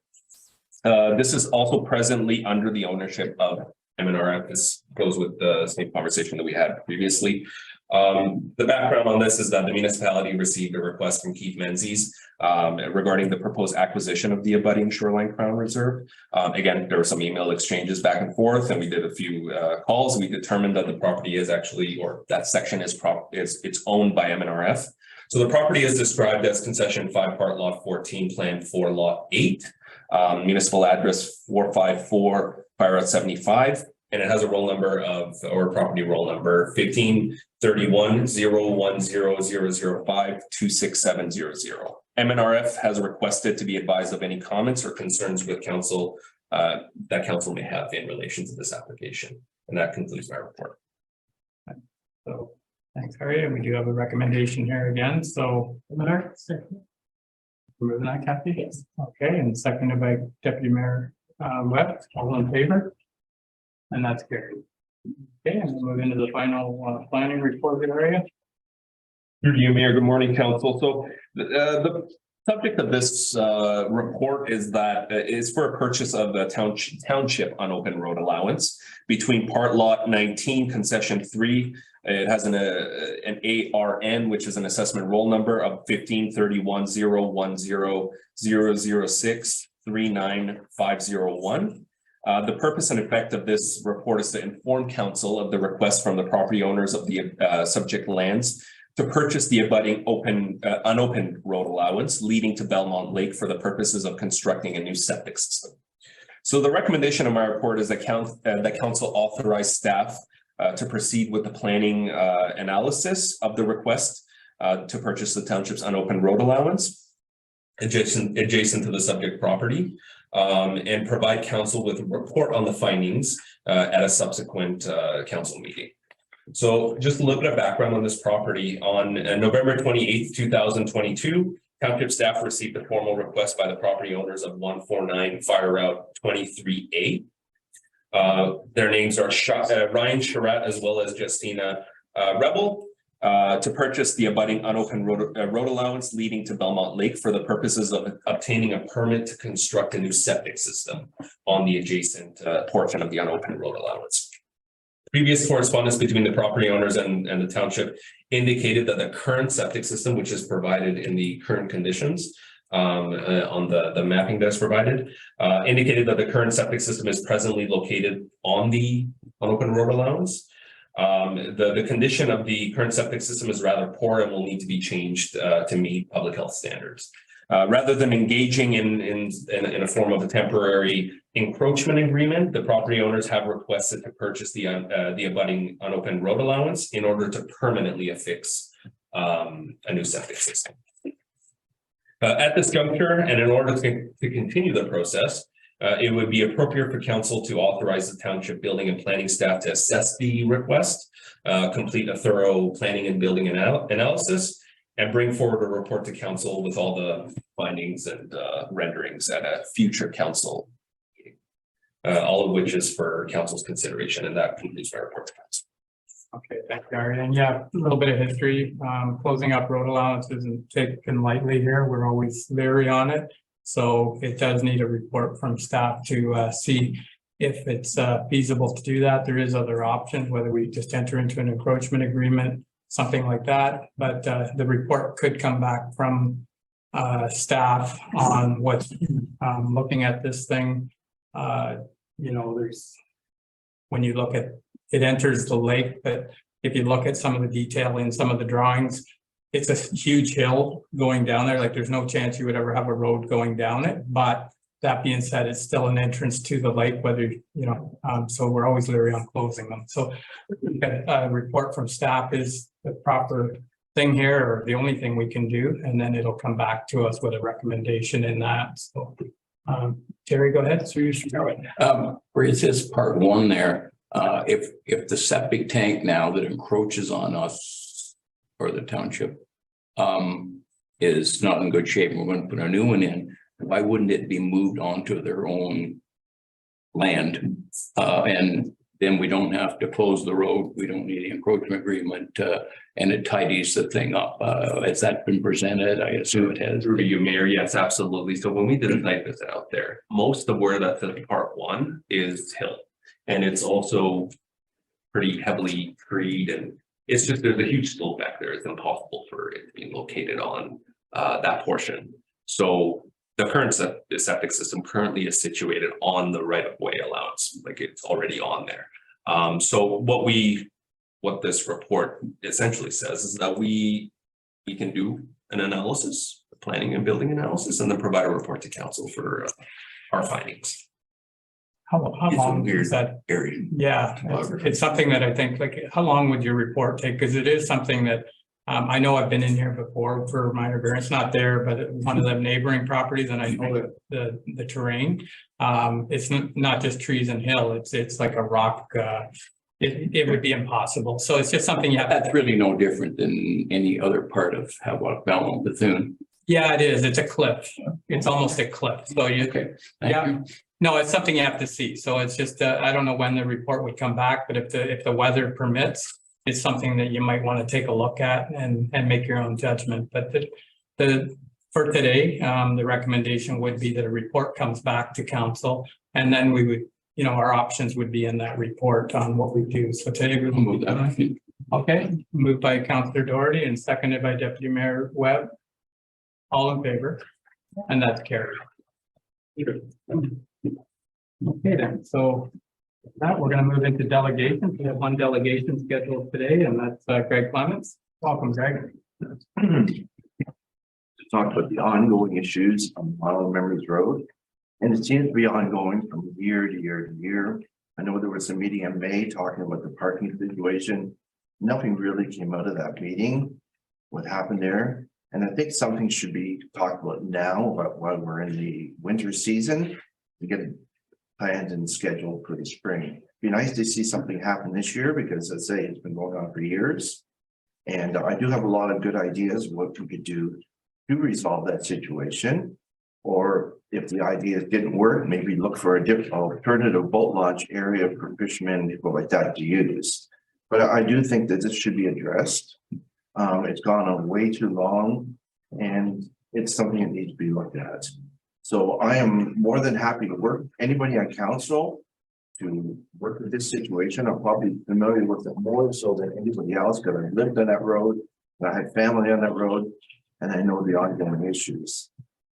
This is also presently under the ownership of MNRF. This goes with the same conversation that we had previously. The background on this is that the municipality received a request from Keith Menzies regarding the proposed acquisition of the abutting shoreline crown reserve. Again, there were some email exchanges back and forth, and we did a few calls. We determined that the property is actually, or that section is it's owned by MNRF. So the property is described as concession 5 part lot 14, plan 4 lot 8, municipal address 454 Fire Route 75. And it has a roll number or property roll number 1531-010-005-26700. MNRF has requested to be advised of any comments or concerns with council that council may have in relation to this application. And that concludes my report. So thanks, Harry. And we do have a recommendation here again. So MNR. we're moving on, Kathy? Yes. Okay, and seconded by Deputy Mayor Webb, all in favor? And that's carried. Okay, and we'll move into the final planning report area. Through you, Mayor. Good morning, council. So the subject of this report is that is for a purchase of the township unopened road allowance between part lot 19 concession 3. It has an ARN, which is an assessment roll number of 1531-010-006-39501. The purpose and effect of this report is to inform council of the request from the property owners of the subject lands to purchase the abutting unopened road allowance leading to Belmont Lake for the purposes of constructing a new septic system. So the recommendation of my report is that council authorize staff to proceed with the planning analysis of the request to purchase the township's unopened road allowance adjacent to the subject property, and provide council with a report on the findings at a subsequent council meeting. So just a little bit of background on this property. On November 28th, 2022, township staff received a formal request by the property owners of 149 Fire Route 23A. Their names are Ryan Charette as well as Justina Rebel, to purchase the abutting unopened road allowance leading to Belmont Lake for the purposes of obtaining a permit to construct a new septic system on the adjacent portion of the unopened road allowance. Previous correspondence between the property owners and the township indicated that the current septic system, which is provided in the current conditions on the mapping that's provided, indicated that the current septic system is presently located on the unopened road allowance. The condition of the current septic system is rather poor and will need to be changed to meet public health standards. Rather than engaging in a form of a temporary encroachment agreement, the property owners have requested to purchase the abutting unopened road allowance in order to permanently affix a new septic system. At this juncture, and in order to continue the process, it would be appropriate for council to authorize the township building and planning staff to assess the request, complete a thorough planning and building analysis, and bring forward a report to council with all the findings and renderings at a future council meeting. All of which is for council's consideration, and that concludes my report to council. Okay, thanks, Gary. And yeah, a little bit of history. Closing up road allowance isn't taken lightly here. We're always leery on it. So it does need a report from staff to see if it's feasible to do that. There is other options, whether we just enter into an encroachment agreement, something like that. But the report could come back from staff on what's looking at this thing. You know, there's, when you look at, it enters the lake, but if you look at some of the detail in some of the drawings, it's a huge hill going down there. Like there's no chance you would ever have a road going down it. But that being said, it's still an entrance to the lake, whether, you know, so we're always leery on closing them. So a report from staff is the proper thing here, or the only thing we can do, and then it'll come back to us with a recommendation in that. So Terry, go ahead. So you should go ahead. Where it says part 1 there, if the septic tank now that encroaches on us or the township is not in good shape, we're going to put a new one in, why wouldn't it be moved onto their own land? And then we don't have to close the road. We don't need the encroachment agreement, and it tidies the thing up. Has that been presented? I assume it has. Through you, Mayor. Yes, absolutely. So when we did a site visit out there, most of where that's in part 1 is hill, and it's also pretty heavily treed, and it's just, there's a huge slope back there. It's impossible for it to be located on that portion. So the current septic system currently is situated on the right of way allowance, like it's already on there. So what this report essentially says is that we can do an analysis, a planning and building analysis, and then provide a report to council for our findings. How long is that area? Yeah, it's something that I think, like, how long would your report take? Because it is something that I know I've been in here before for minor variance, not there, but one of the neighboring properties, and I know the terrain. It's not just trees and hill. It's like a rock. It would be impossible. So it's just something you have. That's really no different than any other part of Havelock-Belmont-Methuen. Yeah, it is. It's a cliff. It's almost a cliff. So you, Okay. yeah. No, it's something you have to see. So it's just, I don't know when the report would come back, but if the weather permits, it's something that you might want to take a look at and make your own judgment. But for today, the recommendation would be that a report comes back to council, and then we would, our options would be in that report on what we do. So today we will move that. Okay, moved by Councillor Doherty and seconded by Deputy Mayor Webb. All in favor? And that's carried. Okay then, so with that we're going to move into delegations. We have one delegation scheduled today, and that's Greg Clements. Welcome, Greg. To talk about the ongoing issues on Mile Memories Road. And it seems to be ongoing from year to year to year. I know there was a meeting in May talking about the parking situation. Nothing really came out of that meeting. What happened there? And I think something should be talked about now, while we're in the winter season, to get planned and scheduled for the spring. Be nice to see something happen this year, because I say it's been going on for years. And I do have a lot of good ideas what we could do to resolve that situation. Or if the ideas didn't work, maybe look for a different alternative boat launch area for fishermen and people like that to use. But I do think that this should be addressed. It's gone on way too long, and it's something that needs to be looked at. So I am more than happy to work with anybody on council to work with this situation. I'm probably familiar with it more so than anybody else, because I lived on that road, I had family on that road, and I know the ongoing issues.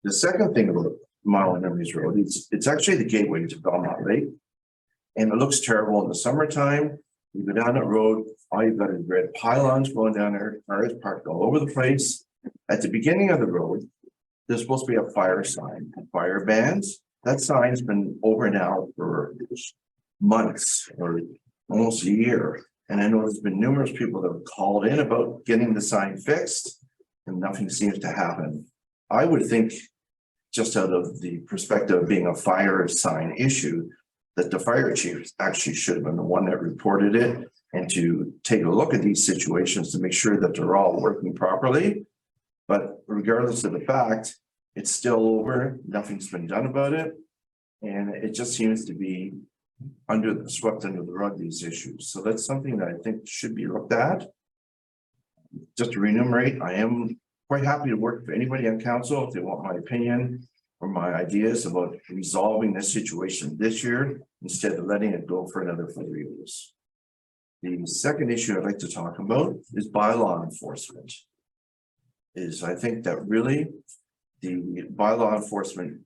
The second thing about Mile Memories Road, it's actually the gateway to Belmont Lake, and it looks terrible in the summertime. You go down that road, all you've got is red pylons going down there, cars parked all over the place. At the beginning of the road, there's supposed to be a fire sign, fire bans. That sign's been over now for months or almost a year. And I know there's been numerous people that have called in about getting the sign fixed, and nothing seems to happen. I would think, just out of the perspective of being a fire sign issue, that the fire chief actually should have been the one that reported it, and to take a look at these situations to make sure that they're all working properly. But regardless of the fact, it's still over, nothing's been done about it. And it just seems to be swept under the rug, these issues. So that's something that I think should be looked at. Just to remunerate, I am quite happy to work for anybody on council if they want my opinion or my ideas about resolving this situation this year instead of letting it go for another 4 years. The second issue I'd like to talk about is bylaw enforcement. I think that really the bylaw enforcement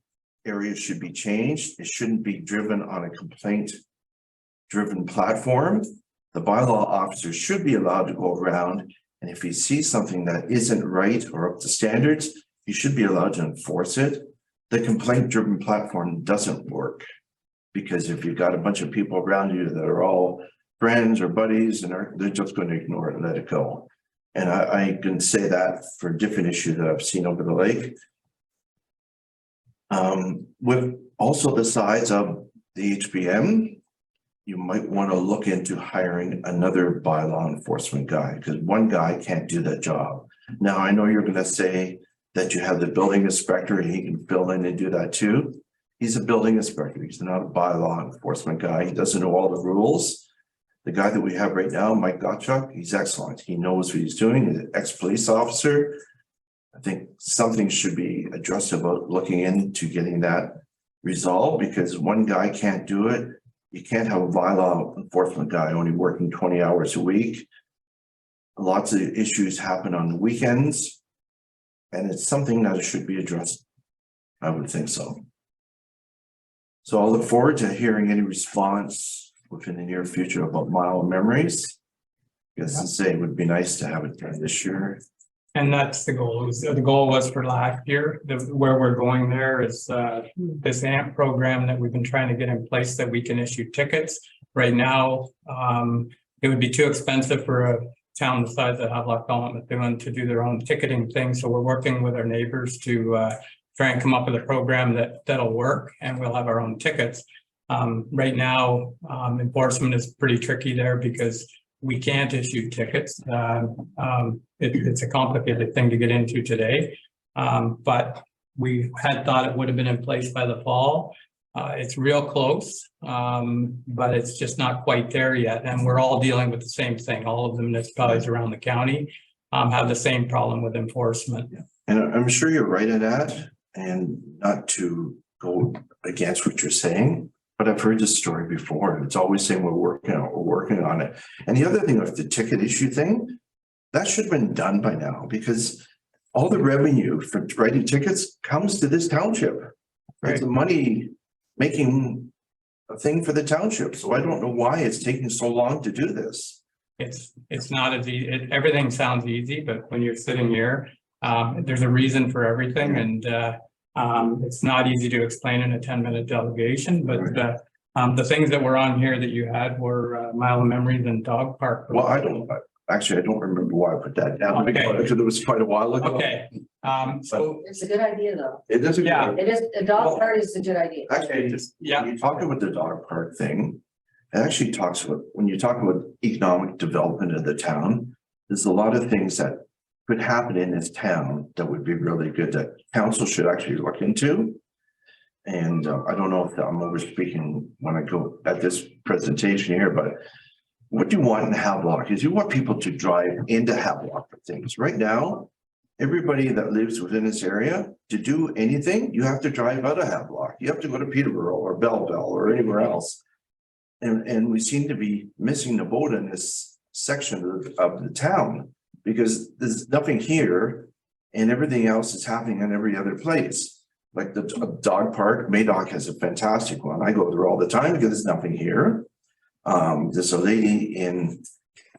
area should be changed. It shouldn't be driven on a complaint-driven platform. The bylaw officer should be allowed to go around, and if he sees something that isn't right or up to standards, he should be allowed to enforce it. The complaint-driven platform doesn't work, because if you've got a bunch of people around you that are all friends or buddies, and they're just going to ignore it and let it go. And I can say that for different issues that I've seen over the lake. With also the size of the HBM, you might want to look into hiring another bylaw enforcement guy, because one guy can't do that job. Now, I know you're going to say that you have the building inspector and he can fill in and do that too. He's a building inspector. He's not a bylaw enforcement guy. He doesn't know all the rules. The guy that we have right now, Mike Gottschalk, he's excellent. He knows what he's doing. He's an ex-police officer. I think something should be addressed about looking into getting that resolved, because one guy can't do it. You can't have a bylaw enforcement guy only working 20 hours a week. Lots of issues happen on the weekends, and it's something that should be addressed. I would think so. So I'll look forward to hearing any response within the near future about Mile Memories. Because to say it would be nice to have it done this year. And that's the goal. The goal was for last year. Where we're going there is this AMP program that we've been trying to get in place, that we can issue tickets. Right now, it would be too expensive for a town the size of Havelock-Belmont-Methuen to do their own ticketing thing. So we're working with our neighbors to try and come up with a program that'll work, and we'll have our own tickets. Right now, enforcement is pretty tricky there because we can't issue tickets. It's a complicated thing to get into today, but we had thought it would have been in place by the fall. It's real close, but it's just not quite there yet. And we're all dealing with the same thing. All of the municipalities around the county have the same problem with enforcement. And I'm sure you're right in that, and not to go against what you're saying, but I've heard this story before. It's always saying we're working on it. And the other thing with the ticket issue thing, that should have been done by now, because all the revenue for writing tickets comes to this township. It's a money making a thing for the township. So I don't know why it's taking so long to do this. It's not as easy. Everything sounds easy, but when you're sitting here, there's a reason for everything, and it's not easy to explain in a 10-minute delegation. But the things that were on here that you had were Mile of Memories and Dog Park. Well, I don't remember why I put that down, Okay. because it was quite a while ago. Okay, so It's a good idea, though. It doesn't. Yeah. It is, a dog park is a good idea. Actually, yeah. when you talk about the dog park thing, it actually talks about, when you talk about economic development of the town, there's a lot of things that could happen in this town that would be really good that council should actually look into. And I don't know if I'm over speaking when I go at this presentation here, but what you want in Havelock is you want people to drive into Havelock for things. Right now, everybody that lives within this area, to do anything, you have to drive out of Havelock. You have to go to Peterborough or Belleville or anywhere else. And we seem to be missing the boat in this section of the town, because there's nothing here and everything else is happening in every other place. Like the dog park, Madoc has a fantastic one. I go there all the time because there's nothing here. There's a lady in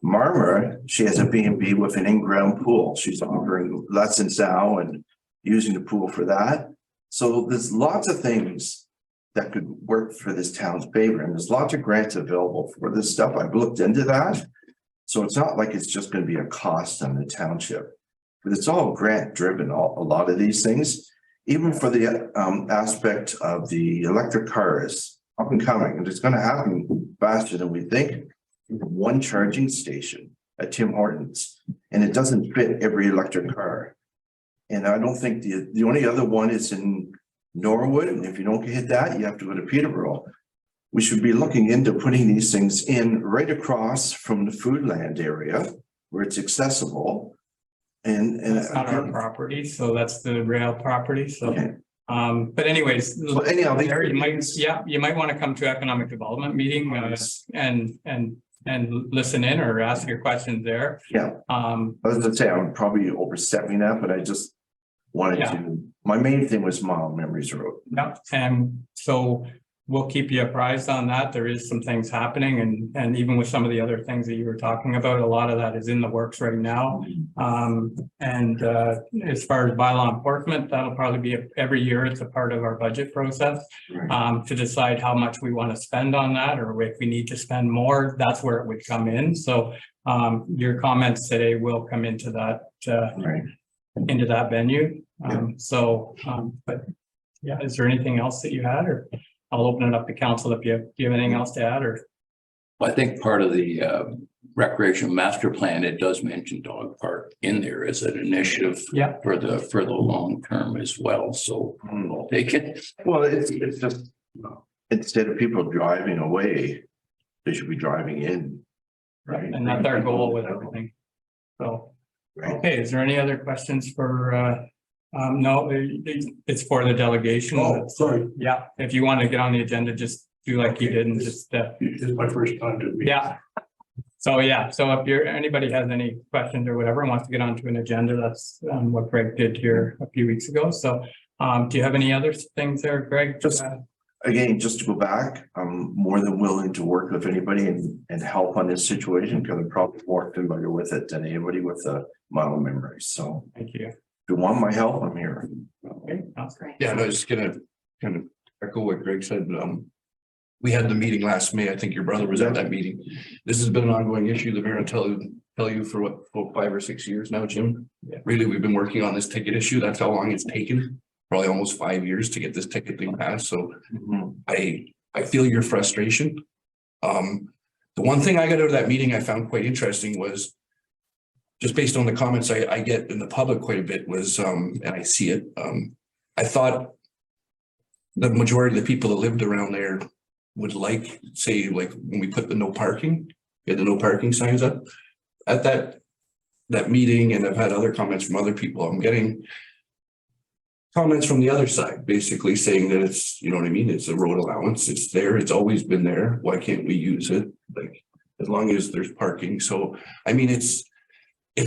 Marmara, she has a B&B with an in-ground pool. She's offering lessons now and using the pool for that. So there's lots of things that could work for this town's favor, and there's lots of grants available for this stuff. I've looked into that. So it's not like it's just going to be a cost on the township, but it's all grant driven, a lot of these things, even for the aspect of the electric cars up and coming, and it's going to happen faster than we think. One charging station at Tim Hortons, and it doesn't fit every electric car. And I don't think the only other one is in Norwood, and if you don't hit that, you have to go to Peterborough. We should be looking into putting these things in right across from the Foodland area where it's accessible. And that's not our property, so that's the rail property. So, okay. But anyways, So anyhow, there you might want to come to economic development meeting and listen in or ask your questions there. Yeah. I was gonna say I'm probably overstepping that, but I just wanted to. My main thing was Mile Memories Road. Yeah, and so we'll keep you apprised on that. There is some things happening, and even with some of the other things that you were talking about, a lot of that is in the works right now. And as far as bylaw enforcement, that'll probably be every year. It's a part of our budget process to decide how much we want to spend on that, or if we need to spend more. That's where it would come in. So your comments today will come into that into that venue. But yeah, is there anything else that you had, or I'll open it up to council if you have anything else to add, or. I think part of the recreational master plan, it does mention dog park in there as an initiative for the long term as well. So they can. Well, it's just instead of people driving away, they should be driving in. Right. And that's our goal with everything. So, okay, is there any other questions for no, it's for the delegation. Oh, sorry. Yeah, if you want to get on the agenda, just do like you did and just It's my first time to be. So if anybody has any questions or whatever and wants to get onto an agenda, that's what Greg did here a few weeks ago. So do you have any other things there, Greg? Just again, just to go back, I'm more than willing to work with anybody and help on this situation, because I'm probably more familiar with it than anybody with the Mile Memories. So thank you. If you want my help, I'm here. Okay, that's great. Yeah, and I was just gonna kind of echo what Greg said. We had the meeting last May. I think your brother was at that meeting. This has been an ongoing issue. The mayor tell you for what, 5 or 6 years now, Jim. Yeah. Really, we've been working on this ticket issue. That's how long it's taken. Probably almost 5 years to get this ticket thing passed. So I feel your frustration. The one thing I got out of that meeting I found quite interesting was, just based on the comments I get in the public quite a bit, was and I see it. I thought the majority of the people that lived around there would like, say, like when we put the no parking, we had the no parking signs up at that meeting, and I've had other comments from other people. I'm getting comments from the other side, basically saying that it's, you know what I mean? It's a road allowance. It's there. It's always been there. Why can't we use it? Like, as long as there's parking. So, I mean, it's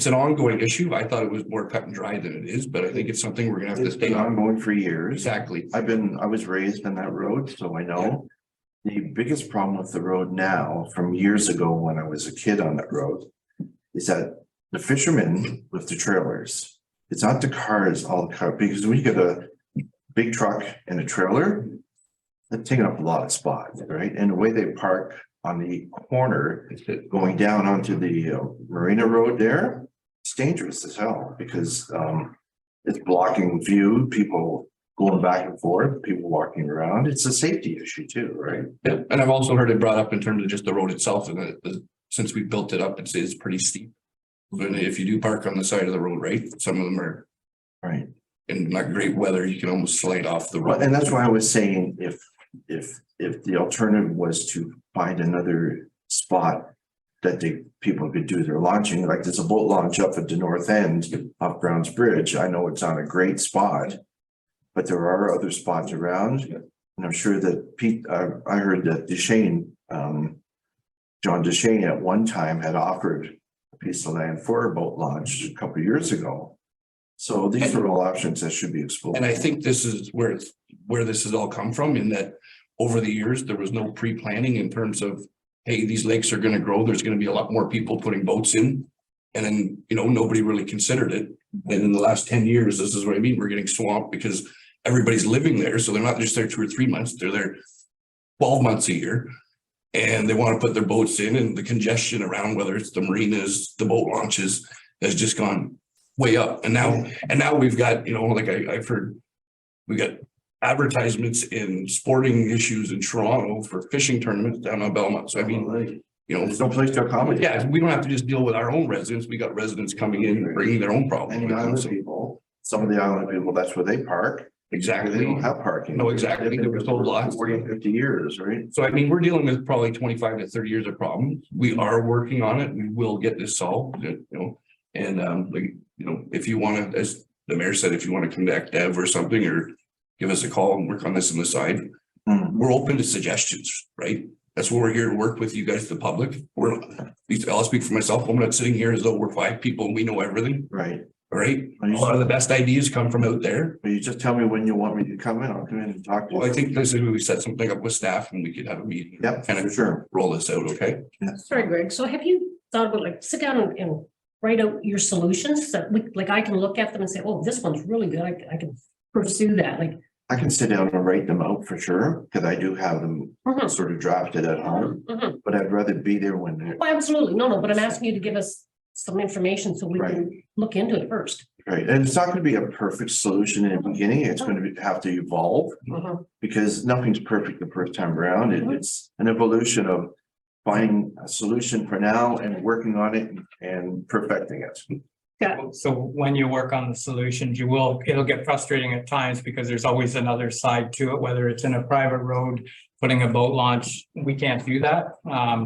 an ongoing issue. I thought it was more cut and dry than it is, but I think it's something we're gonna have to It's stay been on. ongoing for years. Exactly. I was raised on that road, so I know. The biggest problem with the road now, from years ago when I was a kid on that road, is that the fishermen with the trailers, it's not the cars, all the cars, because when you get a big truck and a trailer, they're taking up a lot of spots, right? And the way they park on the corner, going down onto the Marina Road there, it's dangerous as hell because it's blocking view, people going back and forth, people walking around. It's a safety issue too, right? Yeah, and I've also heard it brought up in terms of just the road itself, and that since we built it up, it's pretty steep. But if you do park on the side of the road, right, some of them are Right. in not great weather, you can almost slide off the Well, road. and that's why I was saying if the alternative was to find another spot that people could do their launching, like there's a boat launch up at the north end of Browns Bridge. I know it's on a great spot, but there are other spots around. And I'm sure that Pete, I heard that John Duchesne at one time had offered a piece of land for a boat launch a couple of years ago. So these are all options that should be explored. And I think this is where this has all come from, in that over the years, there was no pre-planning in terms of, hey, these lakes are gonna grow, there's gonna be a lot more people putting boats in. And then, you know, nobody really considered it. And in the last 10 years, this is what I mean, we're getting swamped because everybody's living there. So they're not just there 2 or 3 months, they're there 12 months a year. And they want to put their boats in, and the congestion around, whether it's the marinas, the boat launches, has just gone way up. And now we've got, you know, like I've heard, we got advertisements in sporting issues in Toronto for fishing tournaments down on Belmont. So I mean, you know, There's no place to accommodate. yeah, we don't have to just deal with our own residents. We got residents coming in and bringing their own problems. And with the them. island So people, some of the island people, that's where they park. They exactly. don't have parking. No, exactly. There was no lots. 40, 50 years, right? So I mean, we're dealing with probably 25 to 30 years of problems. We are working on it. We will get this solved, you know. And like, you know, if you want to, as the mayor said, if you want to connect Dev or something, or give us a call and work on this on the side, we're open to suggestions, right? That's what we're here to work with you guys, the public. I'll speak for myself. I'm not sitting here as though we're 5 people and we know everything. Right. All right. A lot of the best ideas come from out there. But you just tell me when you want me to come in. I'll come in and talk to you. Well, I think this is, we set something up with staff and we could have a meeting. Yep, Kind for of sure. roll this out, okay? Sorry, Greg. So have you thought about like sit down and write out your solutions that we, like I can look at them and say, oh, this one's really good. I can pursue that. Like, I can sit down and write them out for sure, because I do have them sort of drafted at home, but I'd rather be there when they're well, absolutely. No, but I'm asking you to give us some information so we can look into it first. right. And it's not going to be a perfect solution in the beginning. It's going to have to evolve because nothing's perfect the first time around. It's an evolution of finding a solution for now and working on it and perfecting it. So when you work on the solutions, it'll get frustrating at times because there's always another side to it, whether it's in a private road, putting a boat launch, we can't do that.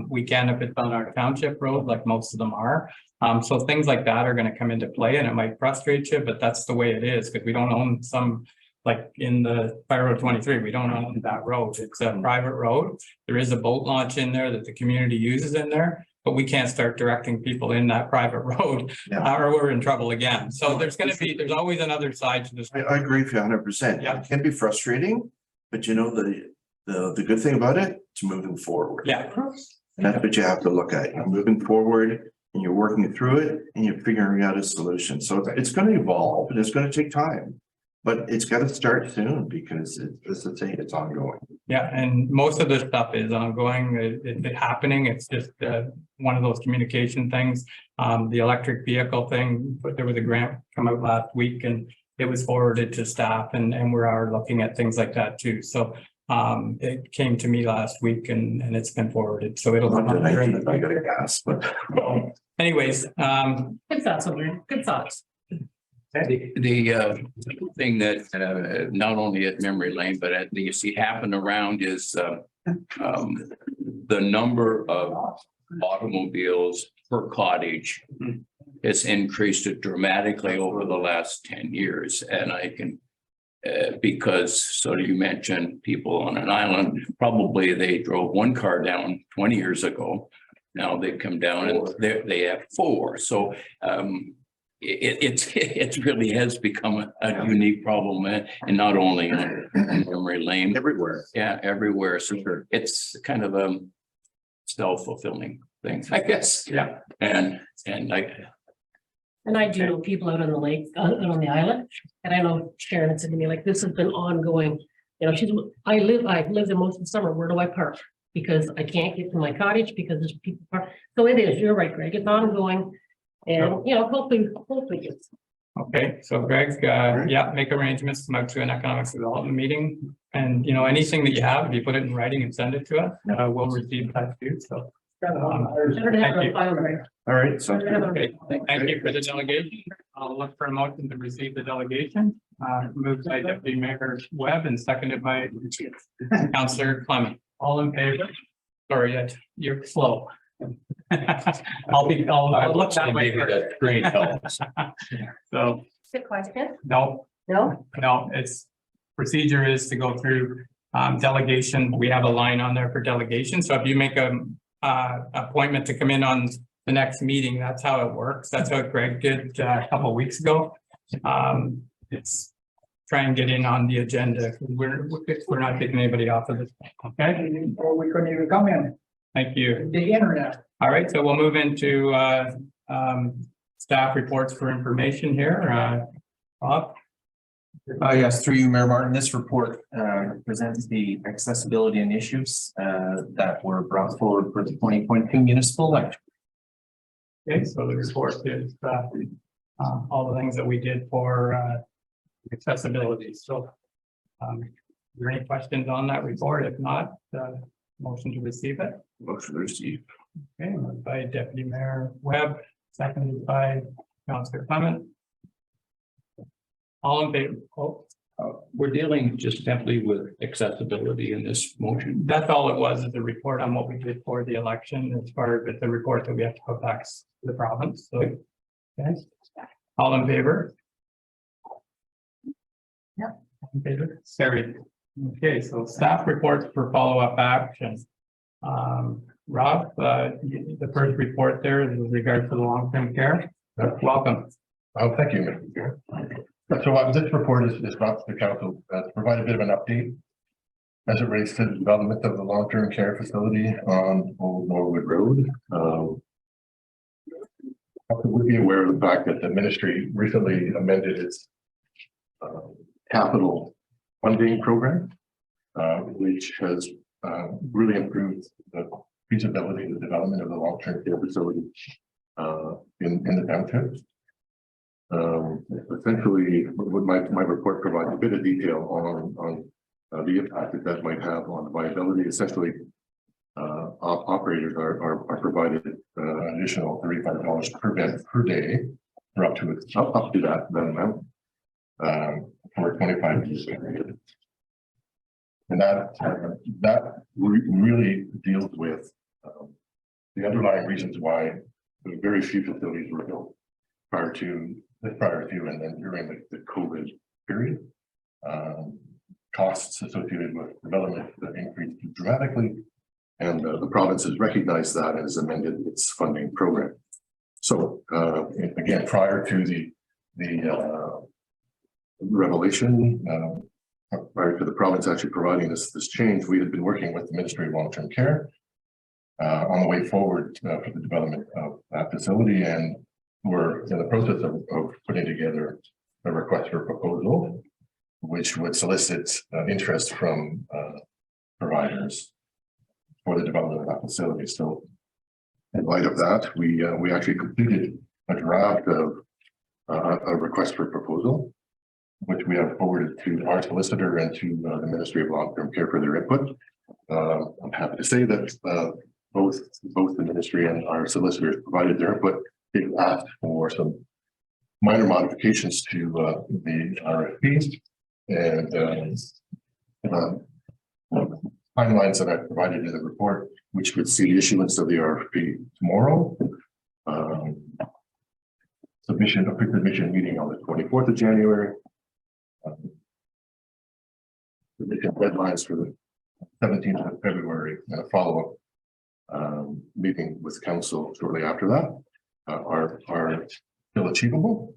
We can if it's on our township road, like most of them are. So things like that are gonna come into play and it might frustrate you, but that's the way it is, because we don't own some, like in the Fire Road 23, we don't own that road. It's a private road. There is a boat launch in there that the community uses in there, but we can't start directing people in that private road or we're in trouble again. So there's there's always another side to this. I agree with you 100%. Yeah. It can be frustrating, but you know, the good thing about it, it's moving forward. Yeah. And that's what you have to look at. You're moving forward and you're working through it and you're figuring out a solution. So it's going to evolve and it's going to take time, but it's got to start soon because as I say, it's ongoing. Yeah, and most of this stuff is ongoing. It's happening. It's just one of those communication things. The electric vehicle thing, but there was a grant come out last week and it was forwarded to staff and we are looking at things like that too. So it came to me last week and it's been forwarded. So it'll come up during the I got a gas, but anyways, Good thoughts, over. Good thoughts. The thing that not only at Memory Lane, but at you see happen around is the number of automobiles per cottage has increased dramatically over the last 10 years. And I can, because so you mentioned people on an island, probably they drove one car down 20 years ago. Now they come down and they have 4. So it really has become a unique problem, and not only in Memory Lane. Everywhere. Yeah, everywhere. So it's kind of a self-fulfilling thing, I guess. Yeah. And I do know people out on the lake, out on the island, and I know Sharon said to me, like, this has been ongoing. You know, I've lived there most of the summer. Where do I park? Because I can't get to my cottage because there's people park. So it is, you're right, Greg, it's ongoing. And, you know, hopefully it's. Okay, so Greg, yeah, make arrangements to come out to an economic development meeting. And, you know, anything that you have, if you put it in writing and send it to us, we'll receive that too, so. Thank you. All right, so. Okay, thank you for the delegation. I'll look for a motion to receive the delegation. Moved by Deputy Mayor Webb and seconded by Councillor Clement. All in favor? Sorry, you're slow. I'll look that way. great help. So, Good question. no, it's procedure is to go through delegation. We have a line on there for delegation. So if you make a appointment to come in on the next meeting, that's how it works. That's what Greg did a couple of weeks ago. It's try and get in on the agenda. We're not taking anybody off of this. Okay. Or we couldn't even come in, Thank you. the internet. All right, so we'll move into staff reports for information here. Bob? Yes, through you, Mayor Martin, this report presents the accessibility and issues that were brought forward for the 2022 municipal election. Okay, so the report is all the things that we did for accessibility. So are there any questions on that report? If not, motion to receive it. Motion to receive. Okay, moved by Deputy Mayor Webb, seconded by Councillor Clement. All in favor? Oh, We're dealing just simply with accessibility in this motion. that's all it was, is a report on what we did for the election as far as the report that we have to go back to the province. So, okay, all in favor? Yeah. In favor, carried. Okay, so staff reports for follow-up action. Rob, the first report there is with regard to the long-term care. Welcome. Oh, thank you, Mr. Chair. So this report is brought to the council to provide a bit of an update as it relates to the development of the long-term care facility on Old Norwood Road. You would be aware of the fact that the ministry recently amended its capital funding program, which has really improved the feasibility of the development of the long-term care facility in the township. Essentially, my report provides a bit of detail on the impact that might have on viability. Essentially, operators are provided additional $35 per bed per day, or up to that amount for a 25 years period. And that really deals with the underlying reasons why very few facilities were built prior to and then during the COVID period. Costs associated with development that increased dramatically, and the province has recognized that and has amended its funding program. So again, prior to the revelation, prior to the province actually providing this change, we had been working with the Ministry of Long-Term Care on the way forward for the development of that facility, and we're in the process of putting together a request for proposal, which would solicit interest from providers for the development of that facility. So in light of that, we actually completed a draft of a request for proposal, which we have forwarded to our solicitor and to the Ministry of Long-Term Care for their input. I'm happy to say that both the ministry and our solicitors provided their input. They've asked for some minor modifications to the RFP and timelines that I provided in the report, which would see the issuance of the RFP tomorrow. Submission, a pre-submission meeting on the 24th of January. Submission deadlines for the 17th of February and a follow-up meeting with council shortly after that are still achievable.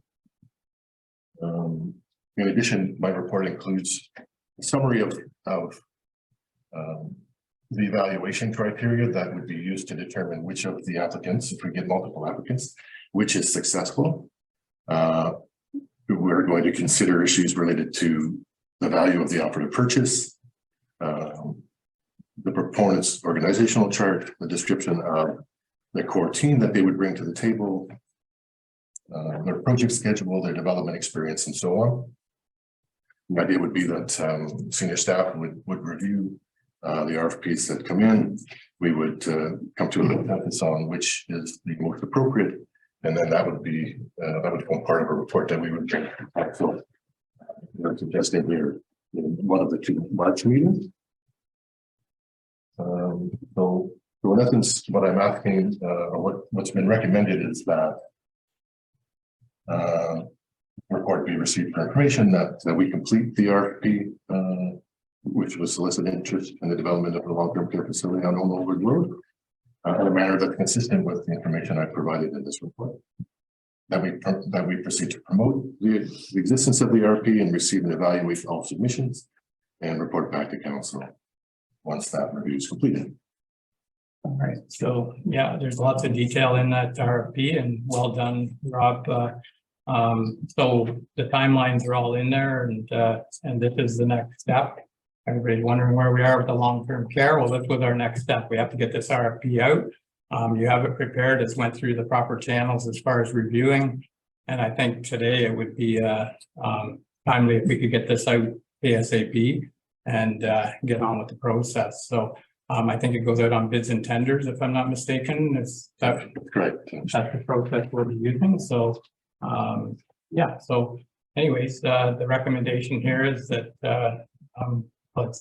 In addition, my report includes a summary of the evaluation criteria that would be used to determine which of the applicants, if we get multiple applicants, which is successful. We're going to consider issues related to the value of the offer to purchase, the proponent's organizational chart, the description of the core team that they would bring to the table, their project schedule, their development experience, and so on. The idea would be that senior staff would review the RFPs that come in. We would come to a consensus on which is the most appropriate, and then that would form part of a report that we would bring. So I'm suggesting here in one of the two March meetings. So in essence, what I'm asking, or what's been recommended is that report be received for information, that we complete the RFP, which was solicited interest in the development of the long-term care facility on Old Old Road, in a manner that's consistent with the information I provided in this report. That we proceed to promote the existence of the RFP and receive and evaluate all submissions and report back to council once that review is completed. All right, so yeah, there's lots of detail in that RFP, and well done, Rob. So the timelines are all in there, and this is the next step. Everybody's wondering where we are with the long-term care. Well, that's with our next step. We have to get this RFP out. You have it prepared. It's went through the proper channels as far as reviewing. And I think today it would be timely if we could get this out ASAP and get on with the process. So I think it goes out on bids and tenders, if I'm not mistaken. That's correct. That's the process we'll be using. So yeah, so anyways, the recommendation here is that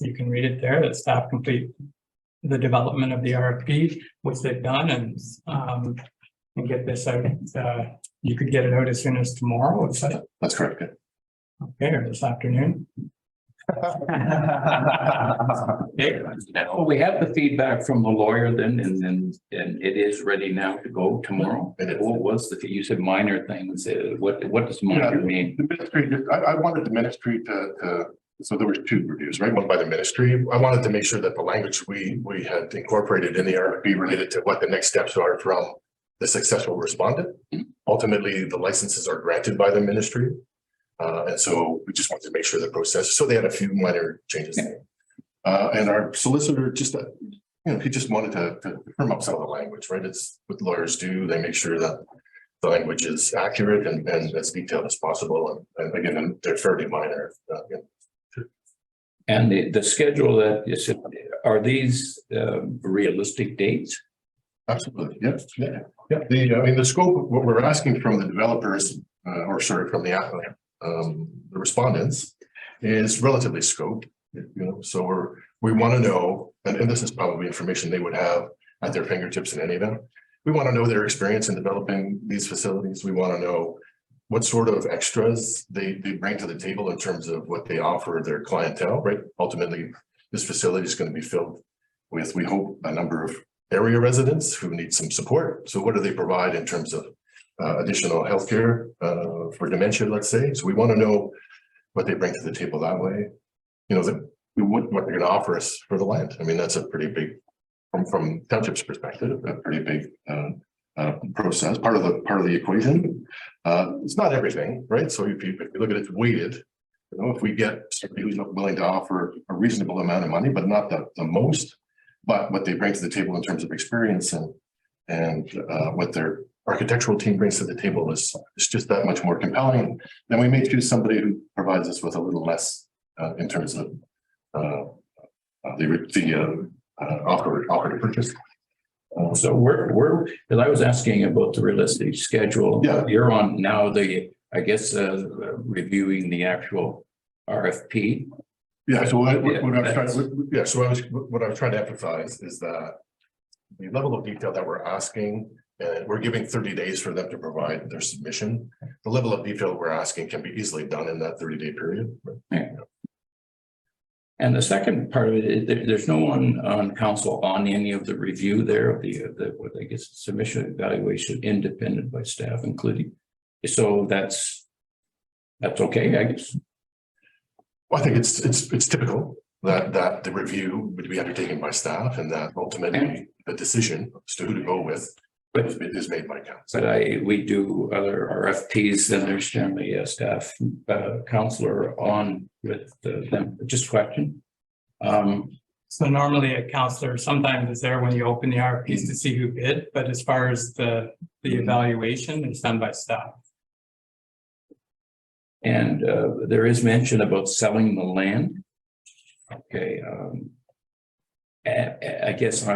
you can read it there, that staff complete the development of the RFP, which they've done, and get this out. You could get it out as soon as tomorrow. That's correct. Okay, or this afternoon. Well, we have the feedback from the lawyer then, and it is ready now to go tomorrow. What was you said minor things? What does minor mean? The ministry, I wanted the ministry to so there were two reviews, right? One by the ministry. I wanted to make sure that the language we had incorporated in the RFP related to what the next steps are from the successful respondent. Ultimately, the licenses are granted by the ministry. And so we just wanted to make sure the process, so they had a few minor changes. And our solicitor just, he just wanted to firm up some of the language, right? It's what lawyers do. They make sure that the language is accurate and as detailed as possible. And again, they're fairly minor. And the schedule are these realistic dates? Absolutely. Yep. Yeah. The scope of what we're asking from the developers, from the respondents, is relatively scoped. So we want to know, and this is probably information they would have at their fingertips in any event. We want to know their experience in developing these facilities. We want to know what sort of extras they bring to the table in terms of what they offer their clientele, right? Ultimately, this facility is going to be filled with, we hope, a number of area residents who need some support. So what do they provide in terms of additional healthcare for dementia, let's say? So we want to know what they bring to the table that way. What they're going to offer us for the land. I mean, that's a pretty big, from Township's perspective, a pretty big process, part of the equation. It's not everything, right? So if you look at it weighted, if we get somebody who's not willing to offer a reasonable amount of money, but not the most, but what they bring to the table in terms of experience and what their architectural team brings to the table is just that much more compelling, then we may choose somebody who provides us with a little less in terms of the offer to purchase. So we're because I was asking about the realistic schedule. Yeah. You're on now the I guess, reviewing the actual RFP. Yeah, so what I was that's- trying, what I was trying to emphasize is that the level of detail that we're asking, and we're giving 30 days for them to provide their submission. The level of detail we're asking can be easily done in that 30-day period. And the second part of it, there's no one on council on any of the review there of the what I guess submission evaluation independent by staff including. So that's okay, I guess. Well, I think it's typical that the review would be undertaken by staff and that ultimately the decision as to who to go with is made by council. But we do other RFPs and there's generally a staff counselor on with them. Just a question. So normally a counselor sometimes is there when you open the RFPs to see who bid, but as far as the evaluation, it's done by staff. And there is mention about selling the land. Okay. I guess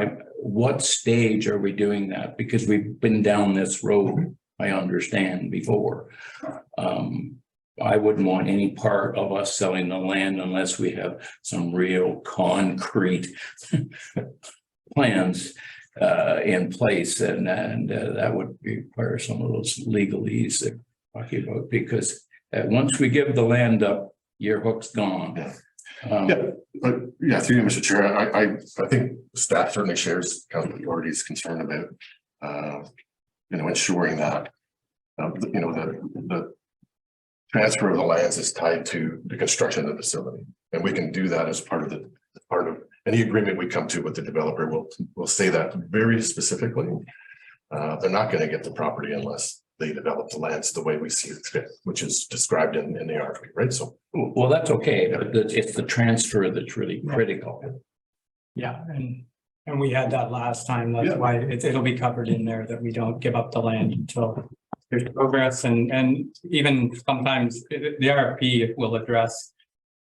what stage are we doing that? Because we've been down this road, I understand before. I wouldn't want any part of us selling the land unless we have some real concrete plans in place, and that would require some of those legalese that we're talking about, because once we give the land up, your hook's gone. Through you, Mr. Chair, I think staff certainly shares Councilor Doherty's concern about ensuring that the transfer of the lands is tied to the construction of the facility, and we can do that as part of any agreement we come to with the developer. We'll say that very specifically. They're not going to get the property unless they develop the lands the way we see it fit, which is described in the RFP, right? So, well, that's okay, but it's the transfer that's really critical. Yeah, and we had that last time. That's why it'll be covered in there that we don't give up the land until there's progress, and even sometimes the RFP will address,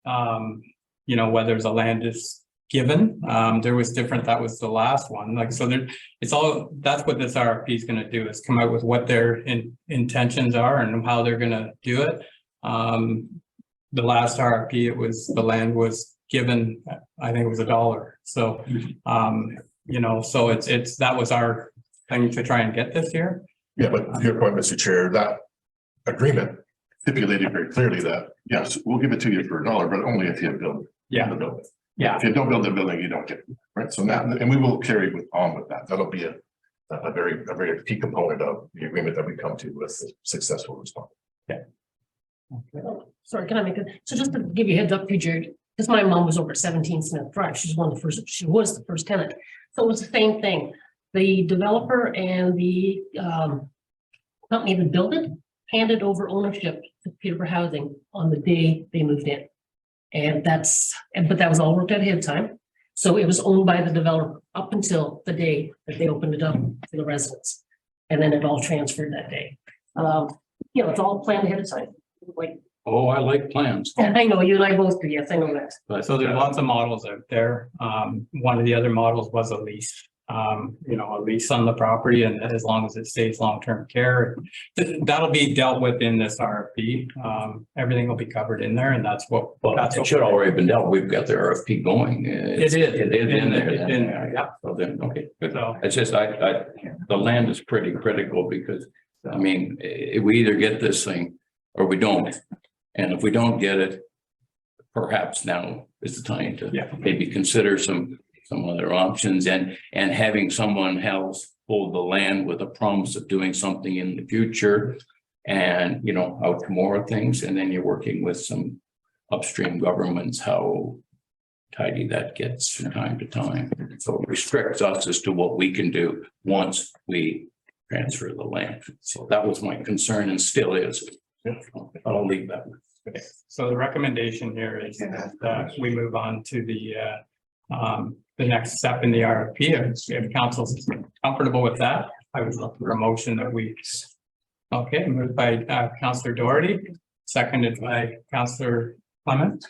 whether the land is given. There was different, that was the last one. Like, so there, it's all, that's what this RFP is going to do, is come out with what their intentions are and how they're going to do it. The last RFP, it was, the land was given, I think it was $1. So, so it's, that was our thing to try and get this year. Yeah, but to your point, Mr. Chair, that agreement stipulated very clearly that, yes, we'll give it to you for $1, but only if you build the building. Yeah. If you don't build the building, you don't get it, right? So now, and we will carry on with that. That'll be a very key component of the agreement that we come to with the successful response. Yeah. Okay. Sorry, can I make it? So just to give you a heads up, Jared, because my mom was over 17 Smith Drive. She was the first tenant. So it was the same thing. The developer and the company that built it handed over ownership to Peterborough Housing on the day they moved in. And but that was all worked out ahead of time. So it was owned by the developer up until the day that they opened it up to the residents. And then it all transferred that day. It's all planned ahead of time. Like, oh, I like plans. I know you and I both do. Yes, I know that. But so there's lots of models out there. One of the other models was a lease. A lease on the property, and as long as it stays long-term care, that'll be dealt with in this RFP. Everything will be covered in there, and that's what. It should already been dealt. We've got the RFP going. It is in there. It's in there. Yeah. So then, okay. Good. So It's just the land is pretty critical because we either get this thing or we don't, and if we don't get it, perhaps now is the time to maybe consider some other options, and having someone else hold the land with a promise of doing something in the future, and out to more things, and then you're working with some upstream governments, how tidy that gets from time to time. So it restricts us as to what we can do once we transfer the land. So that was my concern and still is. I'll leave that. okay. So the recommendation here is that we move on to the next step in the RFP. If council's comfortable with that, I would look for a motion that we. Okay, moved by Councillor Doherty, seconded by Councillor Clement.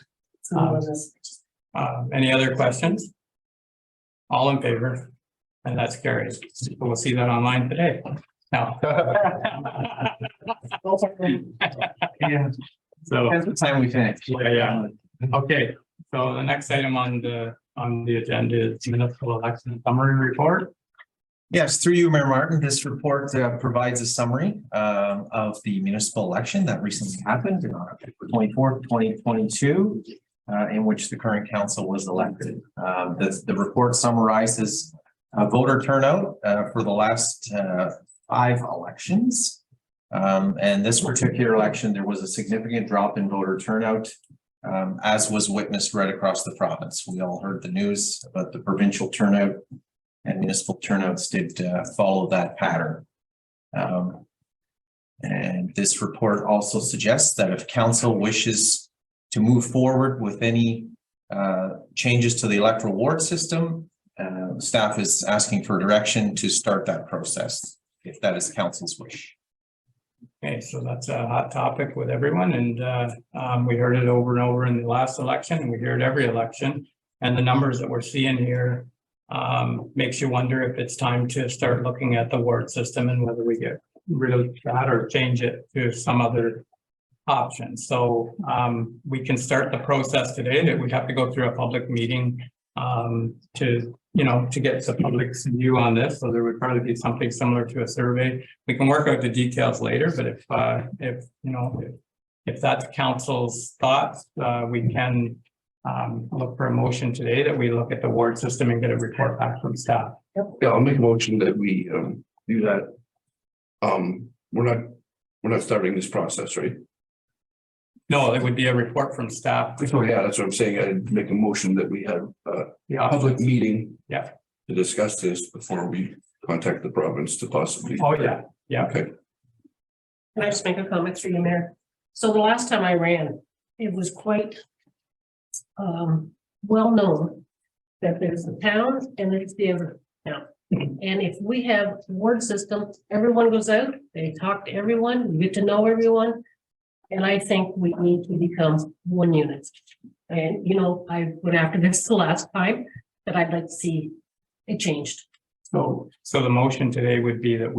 Any other questions? All in favor? And that's carried. We'll see that online today. No. Yeah, So, that's what time we finish. yeah. Okay, so the next item on the agenda is municipal election summary report. Yes, through you, Mayor Martin, this report provides a summary of the municipal election that recently happened on October 24th, 2022, in which the current council was elected. The report summarizes voter turnout for the last 5 elections. And this particular election, there was a significant drop in voter turnout, as was witnessed right across the province. We all heard the news about the provincial turnout, and municipal turnouts did follow that pattern. And this report also suggests that if council wishes to move forward with any changes to the electoral ward system, staff is asking for direction to start that process, if that is council's wish. Okay, so that's a hot topic with everyone, and we heard it over and over in the last election, and we hear it every election. And the numbers that we're seeing here makes you wonder if it's time to start looking at the ward system and whether we get rid of that or change it to some other option. So we can start the process today. That we have to go through a public meeting to get the public's view on this. So there would probably be something similar to a survey. We can work out the details later, but if that's council's thoughts, we can look for a motion today that we look at the ward system and get a report back from staff. Yeah, I'll make a motion that we do that. We're not starting this process, right? No, it would be a report from staff. So yeah, that's what I'm saying. I'd make a motion that we have a public meeting. Yeah. To discuss this before we contact the province to possibly. Oh, yeah, yeah. Okay. Can I just make a comment through you, Mayor? So the last time I ran, it was quite well known that there's the town and there's the other town. And if we have ward system, everyone goes out, they talk to everyone, we get to know everyone. And I think we need to become one unit. And, I went after this the last time, but I'd like to see it changed. So the motion today would be that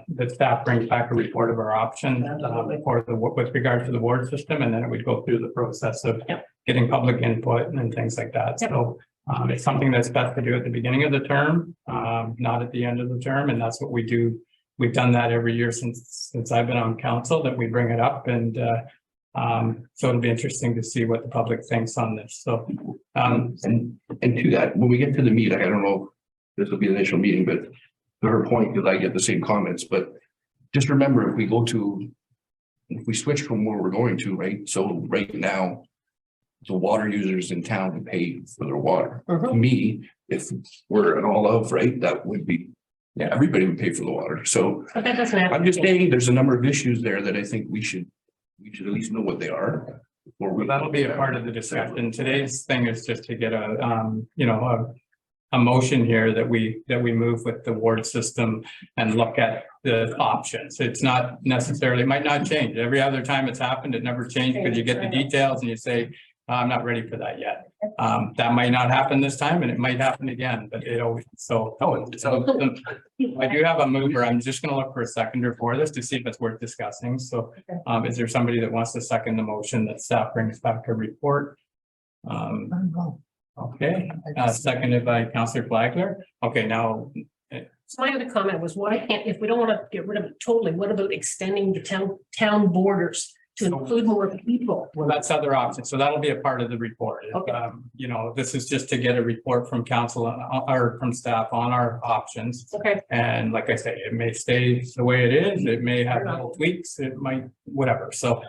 that staff brings back a report of our options with regard to the ward system, and then it would go through the process of getting public input and things like that. So it's something that's best to do at the beginning of the term, not at the end of the term, and that's what we do. We've done that every year since I've been on council, that we bring it up, and so it'll be interesting to see what the public thinks on this. So and to that, when we get to the meeting, I don't know, this will be the initial meeting, but to her point, because I get the same comments, but just remember, if we switch from where we're going to, right? So right now, the water users in town pay for their water. To me, if we're an all of, right, that would be, everybody would pay for the water. So But that doesn't happen. I'm just saying there's a number of issues there that I think we should at least know what they are. that'll be a part of the discussion. Today's thing is just to get a motion here that we move with the ward system and look at the options. It's not necessarily, it might not change. Every other time it's happened, it never changed, because you get the details and you say, I'm not ready for that yet. That might not happen this time, and it might happen again, but it always, I do have a mover. I'm just gonna look for a seconder for this to see if it's worth discussing. So is there somebody that wants to second the motion that staff brings back a report? Okay, seconded by Councillor Flagler. Okay, now. So my other comment was, why can't, if we don't want to get rid of it totally, what about extending the town borders to include more people? Well, that's other options. So that'll be a part of the report. Okay. This is just to get a report from council or from staff on our options. Okay. And like I say, it may stay the way it is. It may have little tweaks. It might, whatever. So,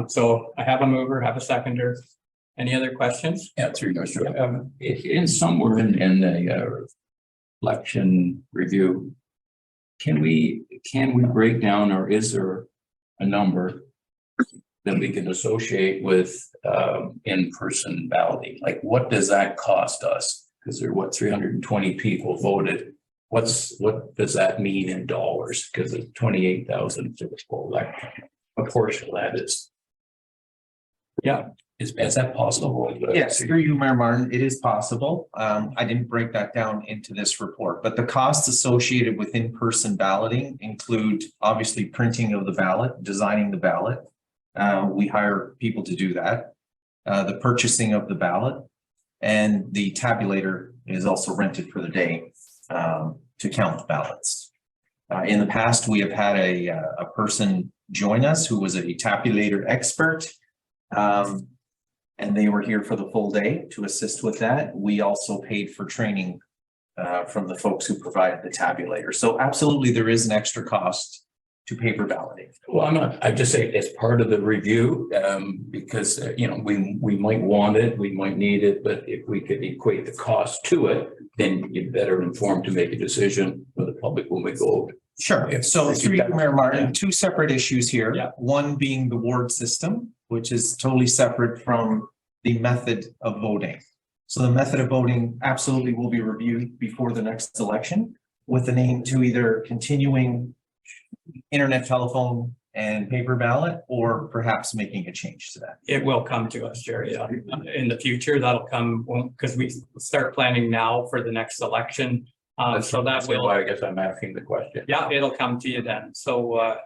so I have a mover, have a seconder. Any other questions? Yeah, through you, in somewhere in the election review, can we break down, or is there a number that we can associate with in-person balloting? Like, what does that cost us? Because there are 320 people voted. What does that mean in dollars? Because it's 28,000 for the full election. A portion of that is. Yeah. Is that possible? Yes, through you, Mayor Martin, it is possible. I didn't break that down into this report, but the costs associated with in-person balloting include obviously printing of the ballot, designing the ballot. We hire people to do that. The purchasing of the ballot, and the tabulator is also rented for the day to count ballots. In the past, we have had a person join us who was a tabulator expert. And they were here for the full day to assist with that. We also paid for training from the folks who provided the tabulator. So absolutely, there is an extra cost to paper balloting. Well, I just say it's part of the review, because, you know, we might want it, we might need it, but if we could equate the cost to it, then you're better informed to make a decision for the public when we go. Sure. So through you, Mayor Martin, two separate issues here. One being the ward system, which is totally separate from the method of voting. So the method of voting absolutely will be reviewed before the next election with an aim to either continuing internet, telephone, and paper ballot, or perhaps making a change to that. It will come to us, Jerry, in the future. That'll come because we start planning now for the next election. So that will, I guess I'm asking the question. Yeah, it'll come to you then. So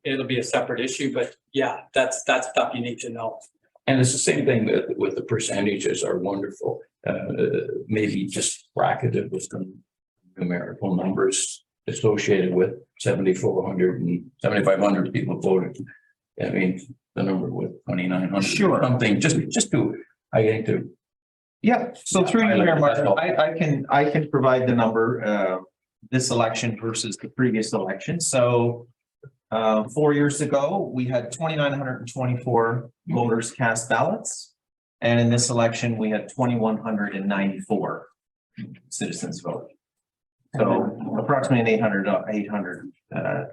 it'll be a separate issue, but yeah, that's stuff you need to know. And it's the same thing that with the percentages are wonderful. Maybe just bracketed with some numerical numbers associated with 7,400 and 7,500 people voted. I mean, the number with 2,900. Sure. Something just to, I think to. Yeah, so through you, Mayor Martin, I can provide the number this election versus the previous election. So 4 years ago, we had 2,924 voters cast ballots. And in this election, we had 2,194 citizens vote. So approximately an 800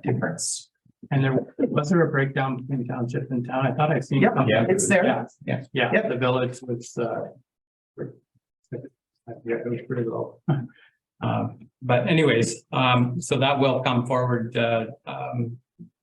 difference. And was there a breakdown between township and town? I thought I'd seen. Yep, it's there. Yeah, the village was yeah, it was pretty low. But anyways, so that will come forward.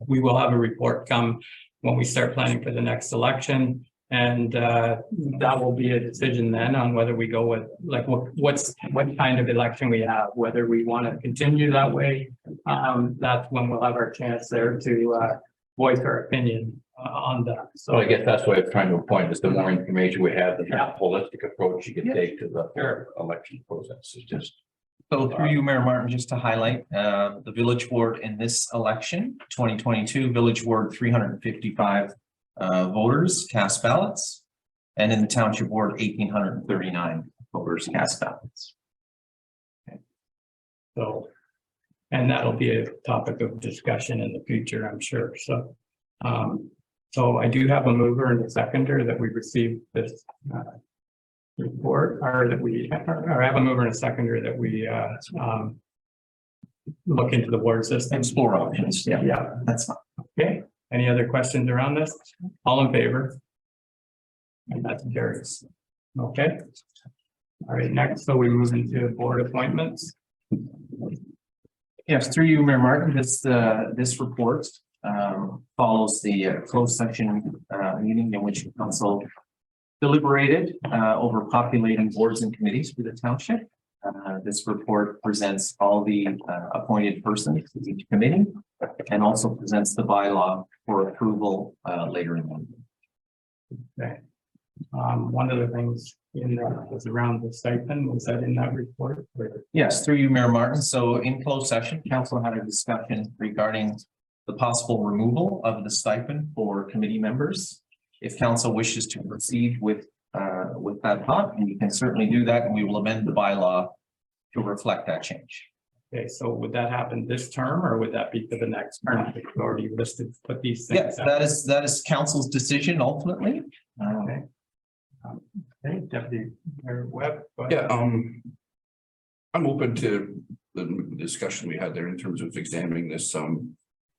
We will have a report come when we start planning for the next election. And that will be a decision then on whether we go with like what kind of election we have, whether we want to continue that way. That's when we'll have our chance there to voice our opinion on that. So I guess that's what I'm trying to point is the more information we have, the more holistic approach you can take to the election process. Is just. So through you, Mayor Martin, just to highlight the village ward in this election, 2022 village ward 355 voters cast ballots, and in the township ward 1,839 voters cast ballots. Okay. So, and that'll be a topic of discussion in the future, I'm sure. So, so I do have a mover and a seconder that we received this report, or that we, or I have a mover and a seconder that we look into the ward system. Explore options. Yeah, that's fine. Okay. Any other questions around this? All in favor? And that's carries. Okay. All right, next, so we move into board appointments. Yes, through you, Mayor Martin, this report follows the closed session meeting in which the council deliberated over populating boards and committees for the township. This report presents all the appointed persons to each committee and also presents the bylaw for approval later in the meeting. Okay. One of the things in there was around the stipend. Was that in that report? Yes, through you, Mayor Martin. So in closed session, council had a discussion regarding the possible removal of the stipend for committee members. If council wishes to proceed with that thought, and you can certainly do that, and we will amend the bylaw to reflect that change. Okay, so would that happen this term, or would that be for the next term? We've already listed, put these things. Yes, that is council's decision ultimately. Okay. Okay, Deputy Mayor Webb. Yeah, I'm open to the discussion we had there in terms of examining this.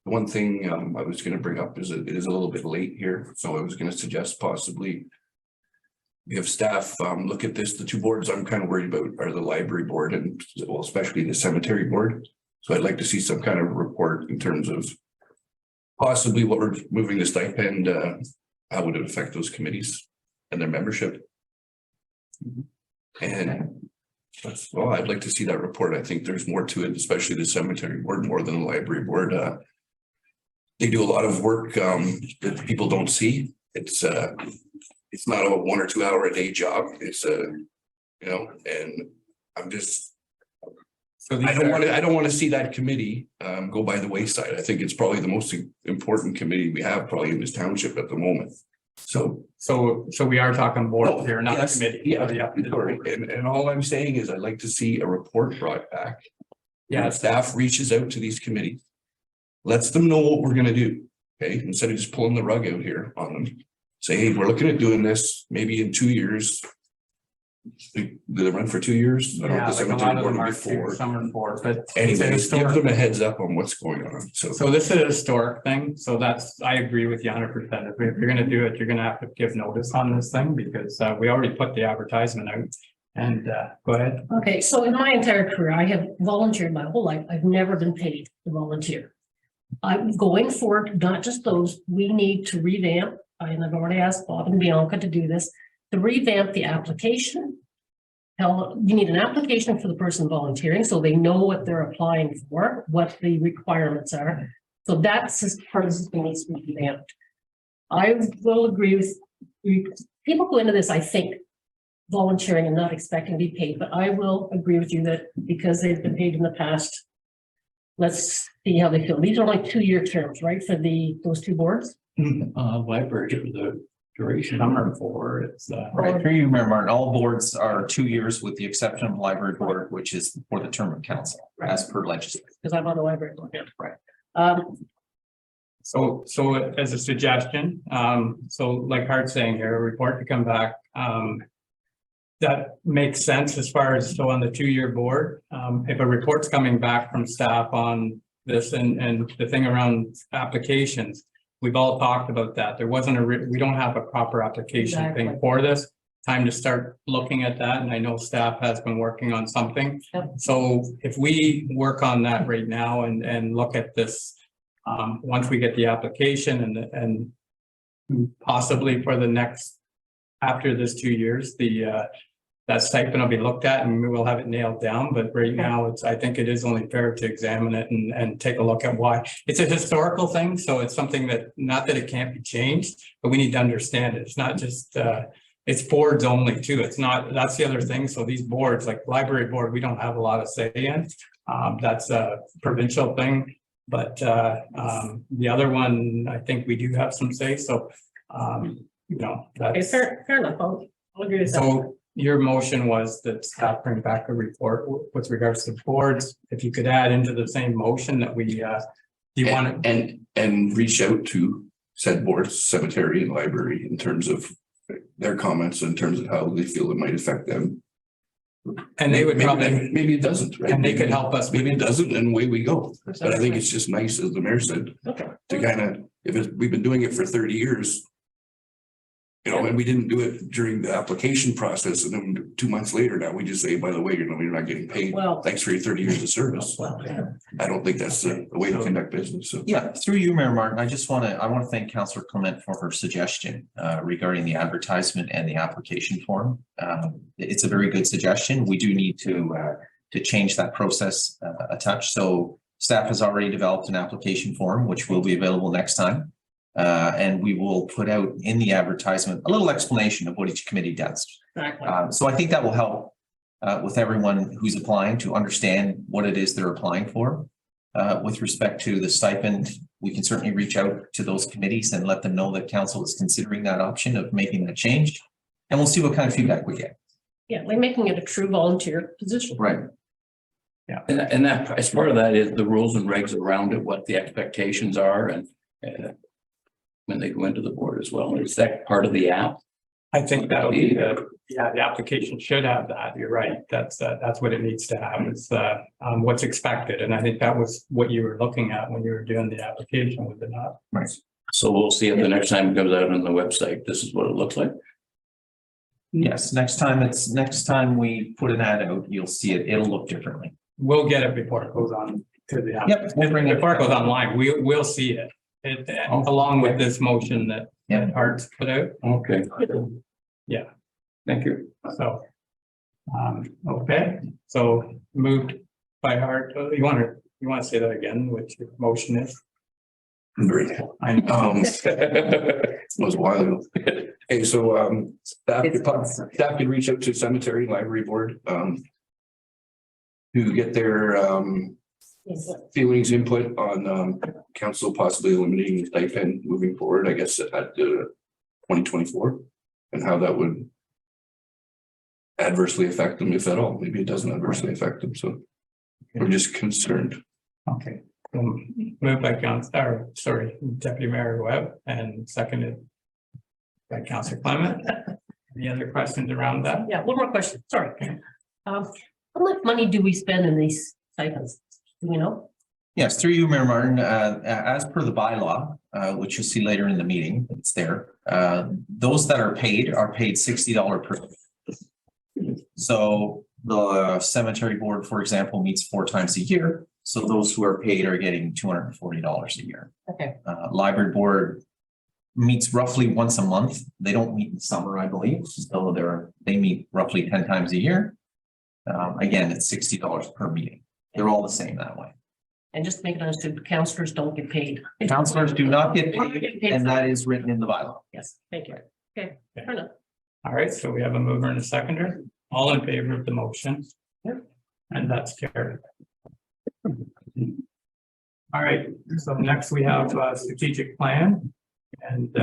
One thing I was going to bring up is it is a little bit late here, so I was going to suggest possibly we have staff look at this. The two boards I'm kind of worried about are the library board and, well, especially the cemetery board. So I'd like to see some kind of report in terms of possibly what we're moving the stipend, how would it affect those committees? and their membership. And well, I'd like to see that report. I think there's more to it, especially the cemetery board, more than the library board. They do a lot of work that people don't see. It's not a 1 or 2 hour a day job. It's and I'm just, So I don't want to see that committee go by the wayside. I think it's probably the most important committee we have probably in this township at the moment. So we are talking board here, not yes, committee. yeah, Yeah. and all I'm saying is I'd like to see a report brought back. Yeah. Staff reaches out to these committees, lets them know what we're gonna do, okay, instead of just pulling the rug out here on them. Say, hey, we're looking at doing this, maybe in 2 years. Did they run for 2 years? I don't know Yeah, if the like a cemetery lot of board them will are be 4. some are 4, but. Anyways, give them a heads up on what's going on, so. So this is a historic thing, so I agree with you 100%. If you're gonna do it, you're gonna have to give notice on this thing because we already put the advertisement out. And go ahead. Okay, so in my entire career, I have volunteered my whole life. I've never been paid to volunteer. I'm going forward, not just those, we need to revamp, and I've already asked Bob and Bianca to do this, to revamp the application. You need an application for the person volunteering, so they know what they're applying for, what the requirements are. So that's as part of this thing needs to be revamped. I will agree with people go into this, I think, volunteering and not expecting to be paid, but I will agree with you that because they've been paid in the past, let's see how they feel. These are like 2-year terms, right, for those 2 boards? Library for the duration. Some are 4, it's Right, through you, Mayor Martin, all boards are 2 years with the exception of the library board, which is for the term of council, as per legislation. Because I'm on the library board, yeah, right. So as a suggestion, so like Hart's saying here, a report to come back, that makes sense as far as still on the 2-year board. If a report's coming back from staff on this and the thing around applications, we've all talked about that. There wasn't we don't have a proper application thing for this. Time to start looking at that. And I know staff has been working on something. Yep. So if we work on that right now and look at this, once we get the application and possibly for the next, after this 2 years, that stipend will be looked at and we will have it nailed down. But right now, I think it is only fair to examine it and take a look at why. It's a historical thing, so it's something that, not that it can't be changed, but we need to understand it. It's not just, it's boards only too. It's not, that's the other thing. So these boards, like library board, we don't have a lot of say in. That's a provincial thing. But the other one, I think we do have some say. So, that's. Fair enough. I'll agree with that. So your motion was that staff bring back a report with regards to boards. If you could add into the same motion that we, do you want to? And reach out to said boards, cemetery and library in terms of their comments, in terms of how they feel it might affect them. And they would probably, maybe it doesn't, right? and they could help us. Maybe it doesn't, and away we go. But I think it's just nice, as the mayor said, to kind of, we've been doing it for 30 years. And we didn't do it during the application process, and then 2 months later, now we just say, by the way, you're not getting paid. Well, thanks for your 30 years of service. I don't think that's the way to conduct business. So. Yeah, through you, Mayor Martin, I want to thank Councillor Clement for her suggestion regarding the advertisement and the application form. It's a very good suggestion. We do need to change that process a touch. So staff has already developed an application form, which will be available next time. And we will put out in the advertisement a little explanation of what each committee does. Exactly. So I think that will help with everyone who's applying to understand what it is they're applying for. With respect to the stipend, we can certainly reach out to those committees and let them know that council is considering that option of making that change. And we'll see what kind of feedback we get. Yeah, like making it a true volunteer position. Right. Yeah, and that as part of that is the rules and regs around it, what the expectations are, and when they go into the board as well. Is that part of the app? I think that'll be the application should have that. You're right. That's what it needs to have. It's what's expected. And I think that was what you were looking at when you were doing the application, was it not? Right. So we'll see if the next time it comes out on the website, this is what it looks like. Yes, next time we put an ad out, you'll see it. It'll look differently. We'll get it before it goes on to the app. Yep, we'll bring it Before it goes online, we'll see it. Along with this motion that Hart's put out. Okay. Yeah, thank you. So, okay, so moved by Hart. You want to say that again, what your motion is? I know. It was a while ago. Okay, so staff can reach out to cemetery library board to get their feelings, input on council possibly eliminating stipend moving forward, I guess, at 2024, and how that would adversely affect them, if at all. Maybe it doesn't adversely affect them, so we're just concerned. Okay, moved by Deputy Mayor Webb and seconded by Councillor Clement. Any other questions around that? Yeah, one more question, sorry. How much money do we spend in these stipends? Do you know? Yes, through you, Mayor Martin, as per the bylaw, which you'll see later in the meeting, it's there. Those that are paid $60 per. So the cemetery board, for example, meets 4 times a year. So those who are paid are getting $240 a year. Okay. Library board meets roughly once a month. They don't meet in summer, I believe. So they meet roughly 10 times a year. Again, it's $60 per meeting. They're all the same that way. And just to make it understood, councillors don't get paid. Councillors do not get paid, and that is written in the bylaw. Yes, thank you. Okay, fair enough. All right, so we have a mover and a seconder. All in favor of the motion? And that's carried. All right, so next we have a strategic plan. And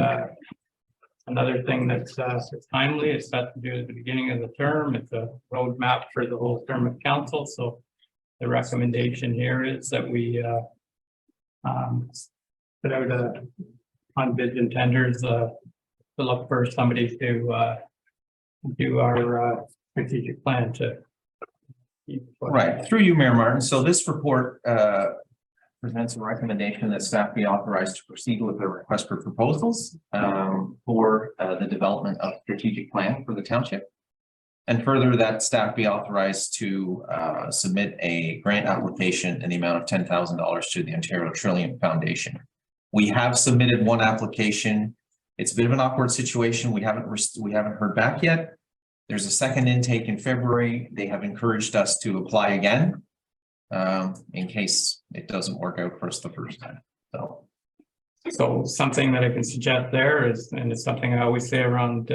another thing that's timely, it's got to do at the beginning of the term. It's a roadmap for the whole term of council. So the recommendation here is that we put out on bids and tenders to look for somebody to do our strategic plan to. Right, through you, Mayor Martin. So this report presents a recommendation that staff be authorized to proceed with a request for proposals for the development of strategic plan for the township. And further, that staff be authorized to submit a grant application in the amount of $10,000 to the Ontario Trillium Foundation. We have submitted one application. It's a bit of an awkward situation. We haven't heard back yet. There's a second intake in February. They have encouraged us to apply again in case it doesn't work out for us the first time. So something that I can suggest there is, and it's something I always say around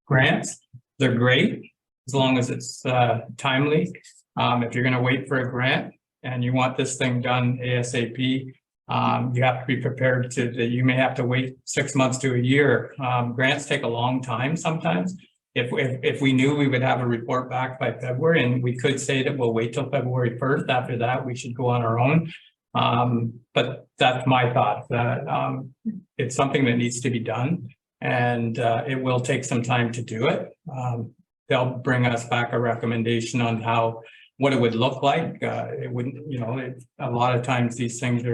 grants, they're great as long as it's timely. If you're going to wait for a grant and you want this thing done ASAP, you have to be prepared that you may have to wait 6 months to a year. Grants take a long time sometimes. If we knew we would have a report back by February, and we could say that we'll wait till February 1st, after that, we should go on our own. But that's my thought, that it's something that needs to be done, and it will take some time to do it. They'll bring us back a recommendation on what it would look like. It wouldn't, a lot of times these things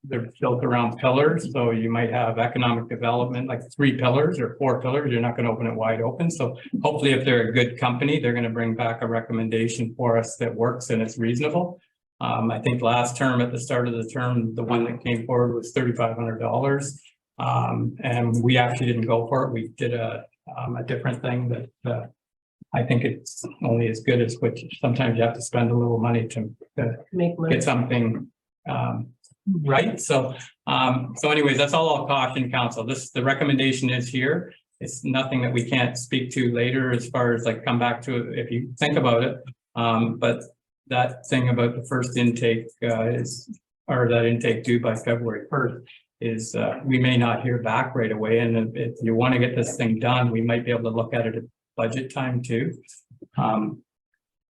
they're built around pillars. So you might have economic development, like 3 pillars or 4 pillars. You're not going to open it wide open. So hopefully if they're a good company, they're going to bring back a recommendation for us that works and it's reasonable. I think last term, at the start of the term, the one that came forward was $3,500. And we actually didn't go for it. We did a different thing that I think it's only as good as, which sometimes you have to spend a little money to Make money. get something right. So anyways, that's all I'll caution council. The recommendation is here. It's nothing that we can't speak to later as far as come back to it if you think about it. But that thing about the first intake that intake due by February 1st is we may not hear back right away. And if you want to get this thing done, we might be able to look at it at budget time too.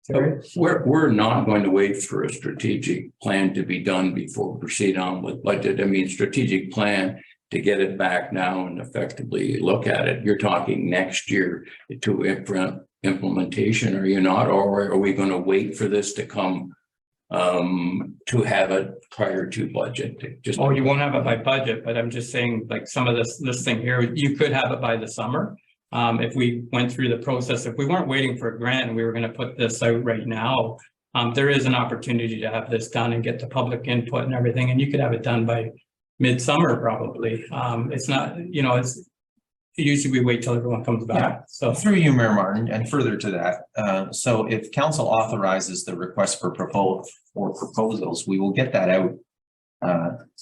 We're not going to wait for a strategic plan to be done before we proceed on with budget. I mean, strategic plan to get it back now and effectively look at it. You're talking next year to implementation, are you not? Or are we going to wait for this to come to have it prior to budget? You won't have it by budget, but I'm just saying, some of this thing here, you could have it by the summer. If we went through the process, if we weren't waiting for a grant and we were going to put this out right now, there is an opportunity to have this done and get the public input and everything, and you could have it done by midsummer probably. It's not, usually we wait till everyone comes Yeah. back, so. Through you, Mayor Martin, and further to that, so if council authorizes the request for proposals, we will get that out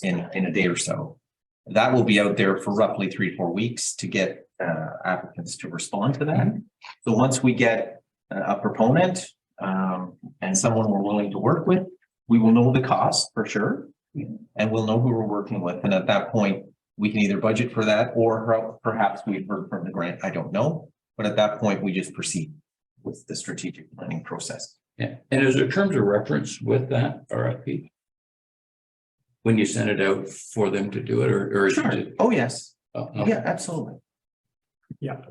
in a day or so. That will be out there for roughly 3-4 weeks to get applicants to respond to that. So once we get a proponent and someone we're willing to work with, we will know the cost for sure. And we'll know who we're working with. And at that point, we can either budget for that or perhaps we've heard from the grant. I don't know. But at that point, we just proceed with the strategic planning process. Yeah, and is there terms of reference with that RFP? When you send it out for them to do it, or is it? Oh, yes. Oh, no. Yeah, absolutely. Yeah.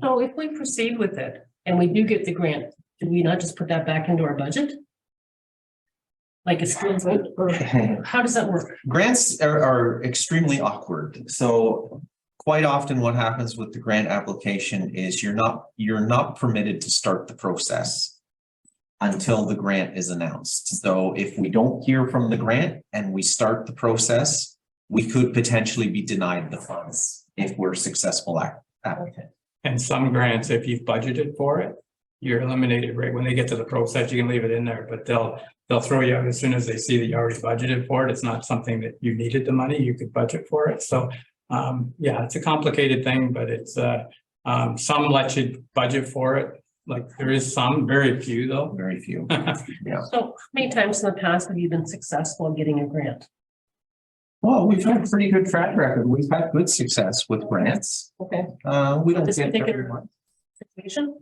So if we proceed with it and we do get the grant, do we not just put that back into our budget? Like it's still, or how does that work? Grants are extremely awkward. So quite often what happens with the grant application is you're not permitted to start the process until the grant is announced. So if we don't hear from the grant and we start the process, we could potentially be denied the funds if we're successful applicant. And some grants, if you've budgeted for it, you're eliminated right when they get to the process. You can leave it in there, but they'll throw you out as soon as they see that you already budgeted for it. It's not something that you needed the money, you could budget for it. So yeah, it's a complicated thing, but it's some let you budget for it. Like there is some, very few though. Very few. Yeah. So how many times in the past have you been successful in getting a grant? Well, we've had a pretty good track record. We've had good success with grants. Okay. We don't This get particular everyone. situation?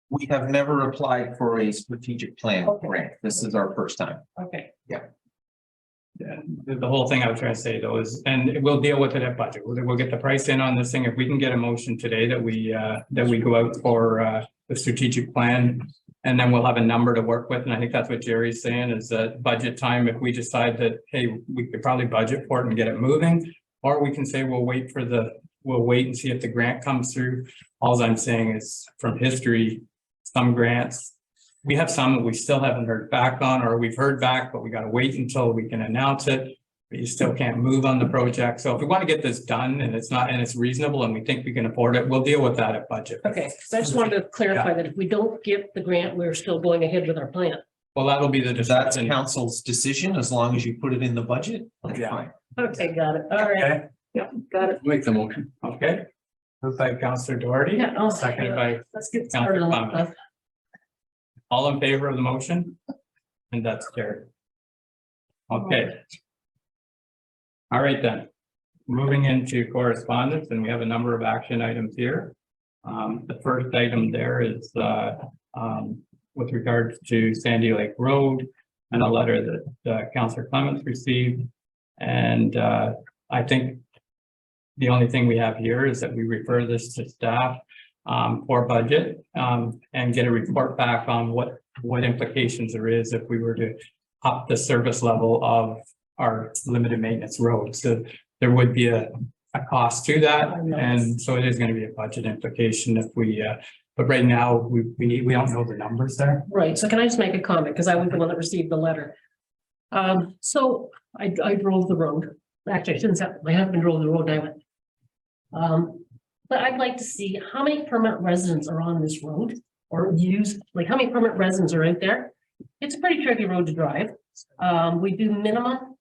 We have never applied for a strategic plan grant. This is our first time. Okay. Yeah, the whole thing I was trying to say though is, and we'll deal with it at budget. We'll get the price in on this thing. If we can get a motion today that we go out for the strategic plan, and then we'll have a number to work with. And I think that's what Jerry's saying is that budget time, if we decide that, hey, we could probably budget for it and get it moving, or we can say we'll wait and see if the grant comes through. All I'm saying is from history, some grants, we have some that we still haven't heard back on, or we've heard back, but we got to wait until we can announce it. But you still can't move on the project. So if we want to get this done and it's reasonable and we think we can afford it, we'll deal with that at budget. Okay, so I just wanted to clarify that if we don't get the grant, we're still going ahead with our plan. Well, that'll be the That's discussion. council's decision, as long as you put it in the budget. Yeah. Fine. Okay, got it. All right. Okay, Yeah, got it. Make the motion. okay. Moved by Councillor Doherty, Yeah, I'll seconded by, let's get started on that stuff. all in favor of the motion? And that's carried. Okay. All right then, moving into correspondence, and we have a number of action items here. The first item there is with regards to Sandy Lake Road and a letter that Councillor Clements received. And I think the only thing we have here is that we refer this to staff for budget and get a report back on what implications there is if we were to up the service level of our limited maintenance roads. So there would be a cost to that. And so it is going to be a budget implication if we, but right now we don't know the numbers there. Right, so can I just make a comment? Because I was the one that received the letter. So I drove the road. Actually, I shouldn't say, my husband drove the road and I went. But I'd like to see how many permanent residents are on this road or use, like how many permanent residents are out there? It's a pretty tricky road to drive. We do minimum,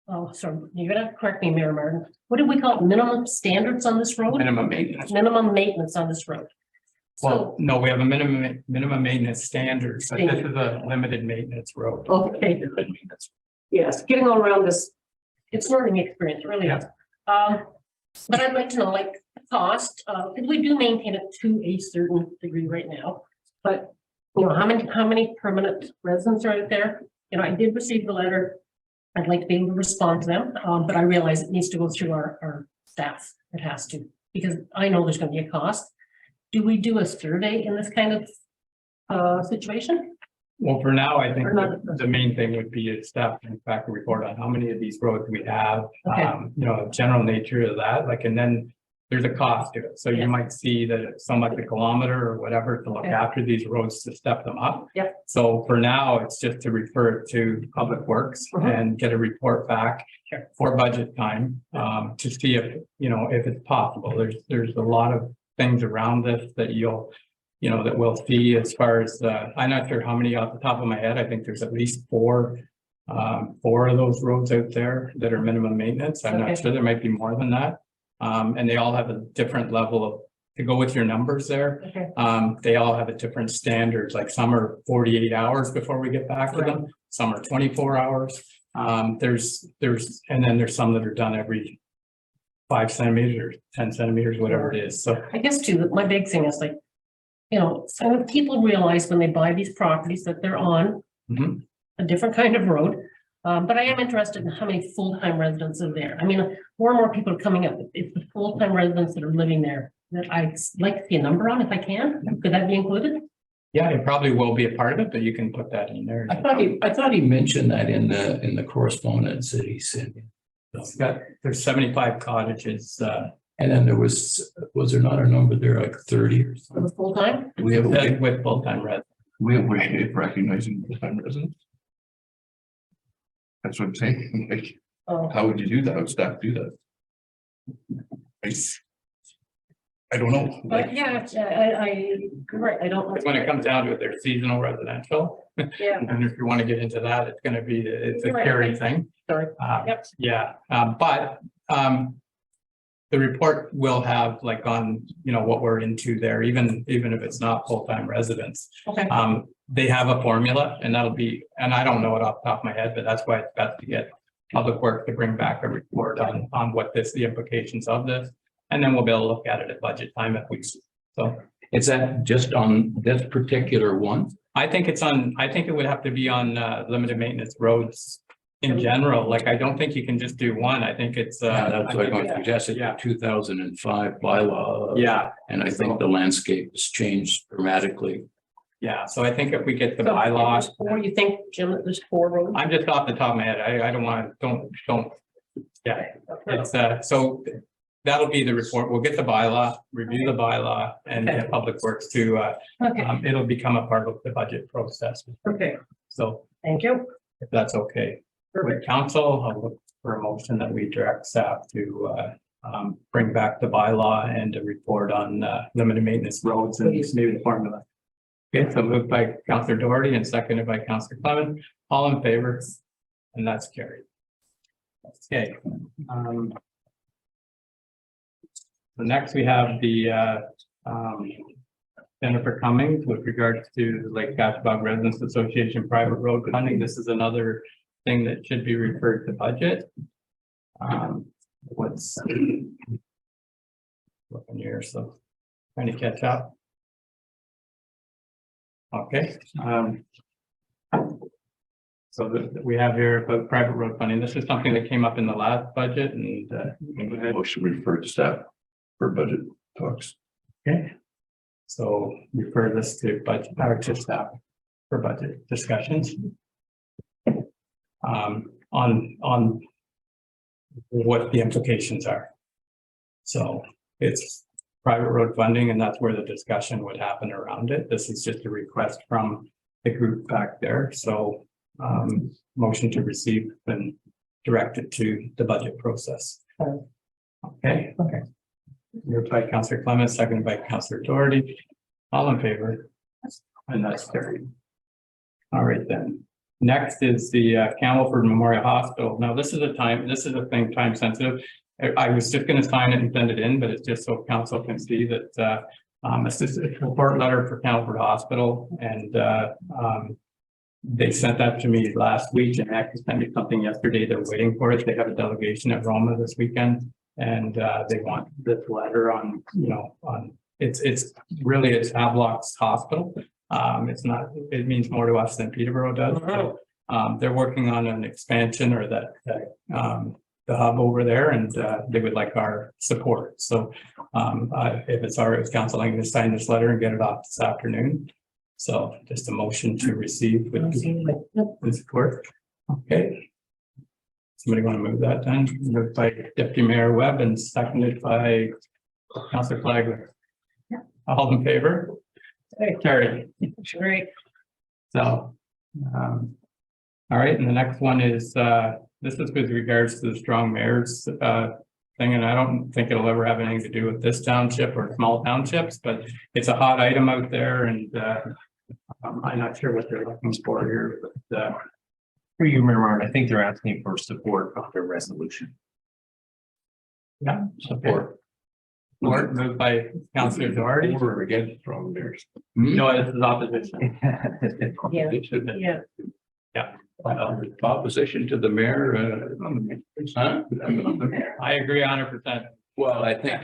oh, sorry, you're gonna correct me, Mayor Martin. What do we call it? Minimum standards on this road? Minimum maintenance. Minimum maintenance on this road. Well, no, we have a minimum maintenance standard, but this is a limited maintenance road. Okay. Yes, getting all around this, it's learning experience, it really is. But I'd like to know, like, the cost, because we do maintain it to a certain degree right now. But, you know, how many permanent residents are out there? You know, I did receive the letter. I'd like to be able to respond to them, but I realize it needs to go through our staff. It has to, because I know there's gonna be a cost. Do we do a survey in this kind of situation? Well, for now, I think the main thing would be a staff in fact report on how many of these roads we have, Okay. you know, general nature of that, like, and then there's a cost to it. So Yeah. you might see that it's so much a kilometer or whatever to look Okay. after these roads to step them up. Yep. So for now, it's just to refer it to Public Works and get a report back for budget time, to see if, if it's possible. There's a lot of things around this that that we'll see as far as, I'm not sure how many off the top of my head. I think there's at least four of those roads out there that are minimum maintenance. I'm not Okay. sure, there might be more than that. And they all have a different level of, to go with your numbers there. Okay. They all have a different standards, like some are 48 hours before we get back to them, some are 24 hours. There's, and then there's some that are done every 5 centimeters, 10 centimeters, whatever it is. So I guess too, my big thing is like, so people realize when they buy these properties that they're on Mhm. a different kind of road. But I am interested in how many full-time residents are there. I mean, more and more people are coming up. It's the full-time residents that are living there that I'd like to see a number on if I can. Could that be included? yeah, it probably will be a part of it, but you can put that in there. I thought he mentioned that in the correspondence that he sent. There's 75 cottages, And then there was there not a number there, like 30 or For something? the full-time? We have a way with full-time residents. of recognizing full-time residents. That's what I'm saying. Like, Oh, how would you do that? How would staff do that? I don't know. but yeah, you're right. I don't. When it comes down to it, they're seasonal residential. Yeah, And if you want to get into that, it's going to be, it's a Right. scary thing. sorry. Yep. Yeah, but the report will have like on, what we're into there, even if it's not full-time residents. Okay. They have a formula and that'll be, and I don't know it off the top of my head, but that's why it's best to get Public Works to bring back a report on what the implications of this. And then we'll be able to look at it at budget time if we, so. Is that just on this particular one? I think it would have to be on limited maintenance roads in general. Like, I don't think you can just do one. I think it's That's what I'm going to suggest. It's Yeah. a 2005 bylaw. yeah, And I think the landscape has changed dramatically. yeah. So I think if we get the So, bylaws, Or you think, Jim, that there's 4 roads? I'm just off the top of my head. I don't want to, don't. Yeah, it's so that'll be the report. We'll get the bylaw, review the bylaw and get Public Works to, Okay, it'll become a part of the budget process. okay, So thank you. if that's okay. With council, I'll look for a motion that we direct staff to bring back the bylaw and a report on limited maintenance roads and maybe the formula. Okay, so moved by Councillor Doherty and seconded by Councillor Clement. All in favor? And that's carried. Okay. So next we have the Jennifer Cummings with regards to the Lake Cashbog Residents Association private road funding. This is another thing that should be referred to budget. What's looking here, so trying to catch up. Okay. So we have here about private road funding. This is something that came up in the last budget and Motion referred to staff for budget talks. okay. So refer this to budget or to staff for budget discussions. On what the implications are. So it's private road funding and that's where the discussion would happen around it. This is just a request from the group back there. So motion to receive and direct it to the budget process. Okay. Moved by Councillor Clement, seconded by Councillor Doherty. All in favor? And that's carried. All right then. Next is the Campbellford Memorial Hospital. Now, this is a thing time sensitive. I was just going to sign it and send it in, but it's just so council can see that it's just a report letter for Campbellford Hospital. And they sent that to me last week and actually sent me something yesterday. They're waiting for it. They have a delegation at Roma this weekend. And they want this letter on, it's Havelock's hospital. It's not, it means more to us than Peterborough does. So they're working on an expansion or the hub over there and they would like our support. So if it's all right with council, I'm going to sign this letter and get it off this afternoon. So just a motion to receive with the support. Okay. Somebody want to move that then? Moved by Deputy Mayor Webb and seconded by Councillor Flagler. All in favor? Carried. Great. So, all right, and the next one is, this is with regards to the strong mayors, thing, and I don't think it'll ever have anything to do with this township or small townships, but it's a hot item out there, and, I'm not sure what they're looking for here, but, For you, Mayor Martin, I think they're asking for support of their resolution. yeah, Support. support moved by Councillor Doherty. Or against strong mayors. No, this is opposition. Yeah. Yeah. Opposition to the mayor, huh? I agree 100%. Well, I think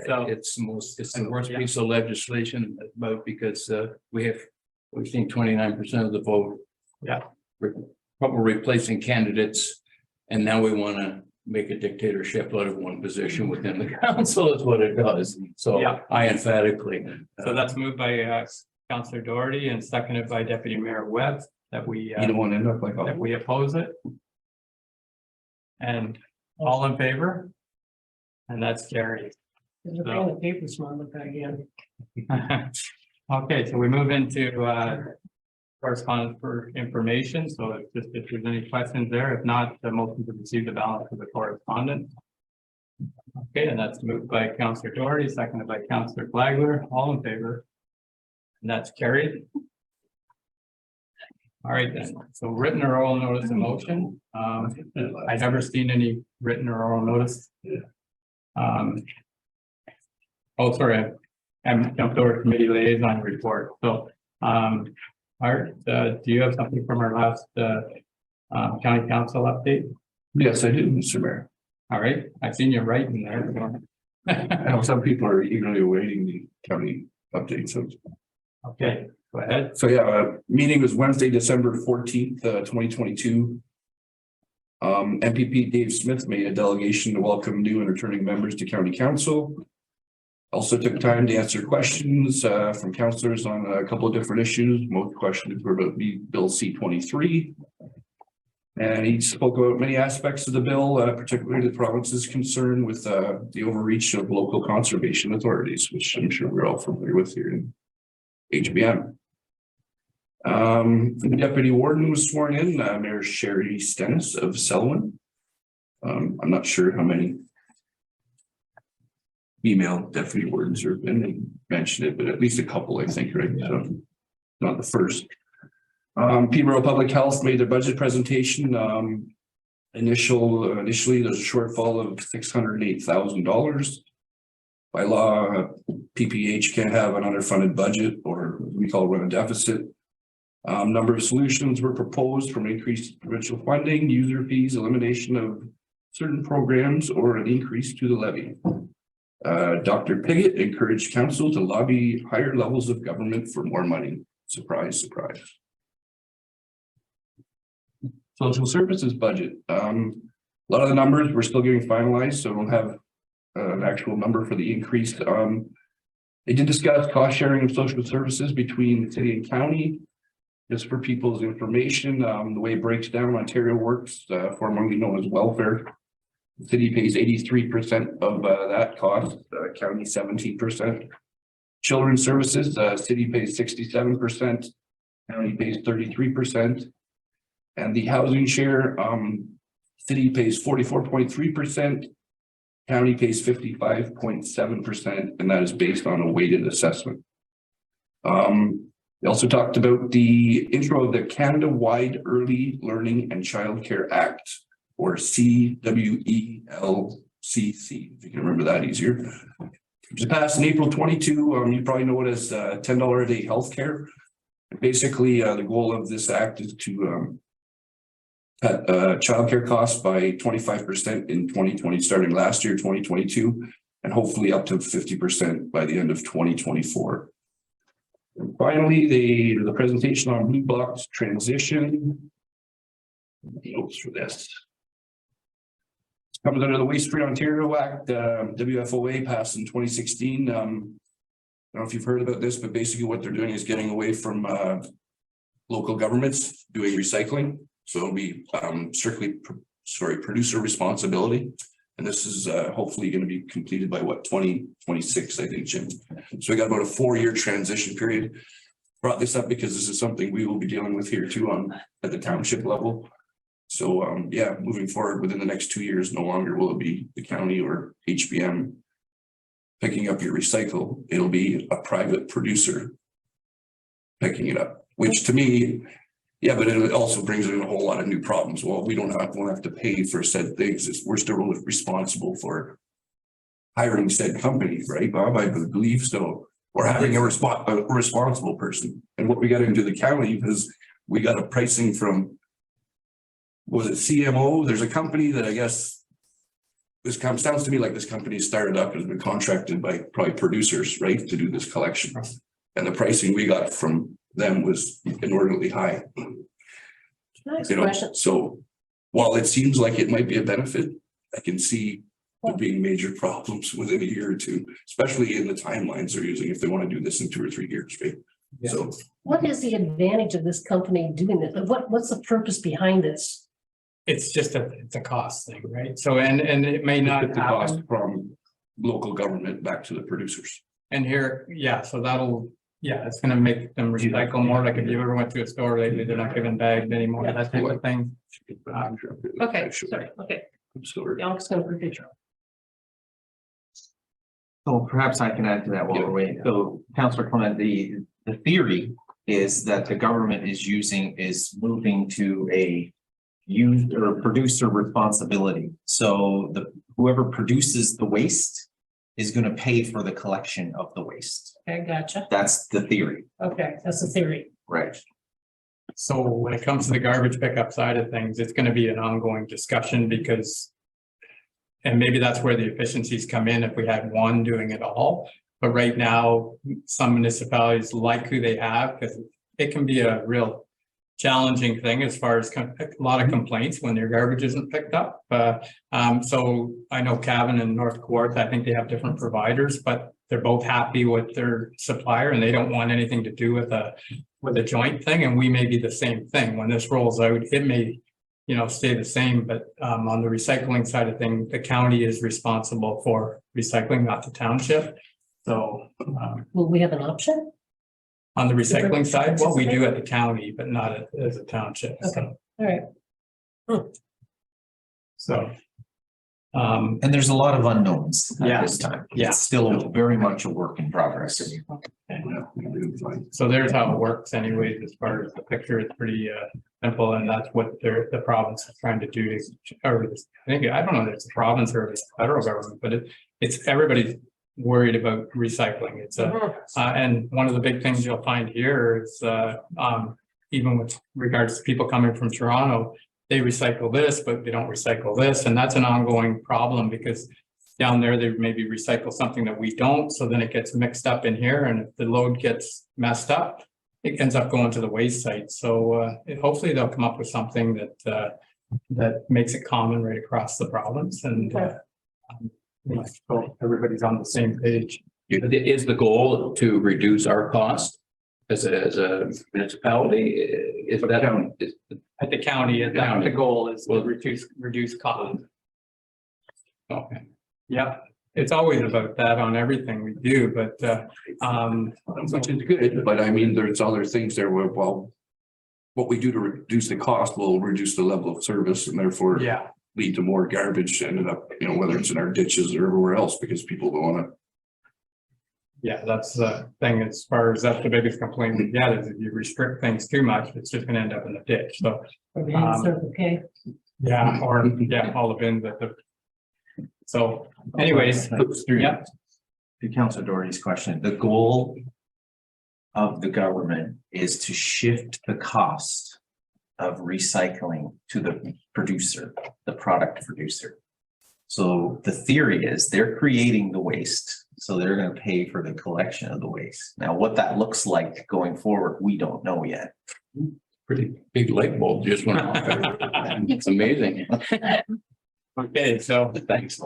So- it's the worst piece of legislation about because we've seen 29% of the vote. Yeah. Probably replacing candidates, and now we want to make a dictatorship out of one position within the council is what it does. So Yeah. I emphatically. So that's moved by Councillor Doherty and seconded by Deputy Mayor Webb that we You don't want to end up like. that we oppose it. And all in favor? And that's carried. There's a pen and paper smart look again. Okay, so we move into correspondence for information. So if there's any questions there, if not, the motion to receive the balance of the correspondence. Okay, and that's moved by Councillor Doherty, seconded by Councillor Flagler, all in favor. And that's carried. All right then, so written or oral notice of motion. I've never seen any written or oral notice. Oh, sorry, I'm jumped over to committee liaison report. So, Art, do you have something from our last county council update? Yes, I do, Mr. Mayor. All right, I've seen you writing there. I know some people are eagerly awaiting the county updates. So, Okay, go ahead. so yeah, meeting was Wednesday, December 14th, 2022. MPP Dave Smith made a delegation to welcome new and returning members to county council. Also took time to answer questions from councillors on a couple of different issues. Most questions were about Bill C-23. And he spoke about many aspects of the bill, particularly the province's concern with the overreach of local conservation authorities, which I'm sure we're all familiar with here in HBM. The deputy warden was sworn in, Mayor Sherry Stennis of Selwyn. I'm not sure how many female deputy wardens there have been, they mentioned it, but at least a couple, I think, right? So not the first. Peterborough Public Health made their budget presentation. Initially, there's a shortfall of $608,000. By law, PPH can't have an underfunded budget, or we call run a deficit. Number of solutions were proposed, from increased provincial funding, user fees, elimination of certain programs, or an increase to the levy. Dr. Piggott encouraged council to lobby higher levels of government for more money. Surprise, surprise. Social services budget. A lot of the numbers we're still getting finalized, so I don't have an actual number for the increase. They did discuss cost sharing of social services between the city and county. Just for people's information, the way it breaks down, Ontario works, formerly known as welfare. The city pays 83% of that cost, county 17%. Children's services, city pays 67%, county pays 33%. And the housing share, city pays 44.3%, county pays 55.7%, and that is based on a weighted assessment. We also talked about the intro of the Canada-wide Early Learning and Childcare Act, or CWELCC, if you can remember that easier. It was passed in April 22. You probably know it as $10 a day healthcare. Basically, the goal of this act is to cut childcare costs by 25% in 2020, starting last year, 2022, and hopefully up to 50% by the end of 2024. And finally, the presentation on Blue Box transition. Notes for this. Comes under the Waste Free Ontario Act, WFOA passed in 2016. I don't know if you've heard about this, but basically what they're doing is getting away from local governments doing recycling. So it'll be strictly producer responsibility. And this is hopefully going to be completed by what, 2026, I think, Jim. So we got about a 4-year transition period. Brought this up because this is something we will be dealing with here too at the township level. So yeah, moving forward within the next 2 years, no longer will it be the county or HBM picking up your recycle. It'll be a private producer picking it up, which to me, yeah, but it also brings in a whole lot of new problems. Well, we won't have to pay for said things. We're still responsible for hiring said companies, right, Bob? I believe so. Or having a responsible person. And what we got into the county is we got a pricing from, was it CMO? There's a company that I guess sounds to me like this company started up and has been contracted by probably producers, right, to do this collection. And the pricing we got from them was inordinately high. Nice You know, question. so while it seems like it might be a benefit, I can see there being major problems within a year or two, especially in the timelines they're using if they want to do this in 2 or 3 years, right? Yeah. So What is the advantage of this company doing this? What's the purpose behind this? It's just it's a cost thing, right? So, and it may not the cost happen. from local government back to the producers. And here, yeah, so it's gonna make them recycle more. Like if you ever went to a store lately, they're not giving bags anymore, that type of thing. Okay, sorry, okay. I'm sorry. Alex gonna repeat. So perhaps I can add to that while we're waiting. So Councillor Clement, the theory is that the government is moving to a used or producer responsibility. So whoever produces the waste is going to pay for the collection of the waste. Okay, gotcha. That's the theory. Okay, that's the theory. Right. So when it comes to the garbage pickup side of things, it's gonna be an ongoing discussion because. And maybe that's where the efficiencies come in if we had one doing it all. But right now, some municipalities like who they have, because it can be a real challenging thing as far as a lot of complaints when their garbage isn't picked up. So I know Cavan and North Court, I think they have different providers, but they're both happy with their supplier and they don't want anything to do with a joint thing. And we may be the same thing. When this rolls out, it may, stay the same, but on the recycling side of things, the county is responsible for recycling, not the township. So Will we have an option? on the recycling side, well, we do at the county, but not as a township. Okay, all right. So. And there's a lot of unknowns at this time. Yeah. It's still very much a work in progress. So there's how it works anyways, as far as the picture, it's pretty simple, and that's what the province is trying to do. I don't know if it's the province or it's the federal government, but it's everybody's worried about recycling. It's and one of the big things you'll find here is even with regards to people coming from Toronto, they recycle this, but they don't recycle this, and that's an ongoing problem because down there, they maybe recycle something that we don't, so then it gets mixed up in here, and if the load gets messed up, it ends up going to the waste site. So hopefully they'll come up with something that makes it common right across the province, and so everybody's on the same page. Is the goal to reduce our cost as a municipality? Is that At the county, the goal is to reduce cost. Okay. Yeah, it's always about that on everything we do, but which is good, but I mean, there's other things there where, well, what we do to reduce the cost will reduce the level of service and therefore lead to more garbage ended up, whether it's in our ditches or everywhere else, because people don't want to. Yeah, that's the thing, as far as that's the biggest complaint we get is if you restrict things too much, it's just gonna end up in the ditch, so. Okay. Yeah, or all the bins at the. So anyways, To Councilor Doherty's question, the goal of the government is to shift the cost of recycling to the producer, the product producer. So the theory is they're creating the waste, so they're going to pay for the collection of the waste. Now, what that looks like going forward, we don't know yet. pretty big light bulb just went off? It's amazing. okay, so Thanks.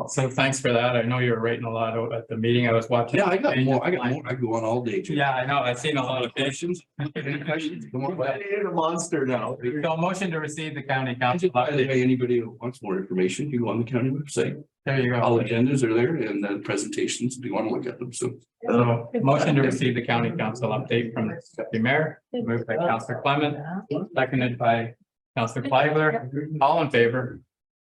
So thanks for that. I know you were writing a lot out at the meeting. I was watching. Yeah, I got more, I go on all day. Jim. Yeah, I know. I've seen a lot of patients. Any questions? Come on, bud. You're a monster now. So motion to receive the county council By the update. way, anybody who wants more information, you go on the county website. There you All go. agendas are there and the presentations, if you want to look at them, so. So motion to receive the county council update from the deputy mayor, moved by Councillor Clement, seconded by Councillor Kleibler. All in favor?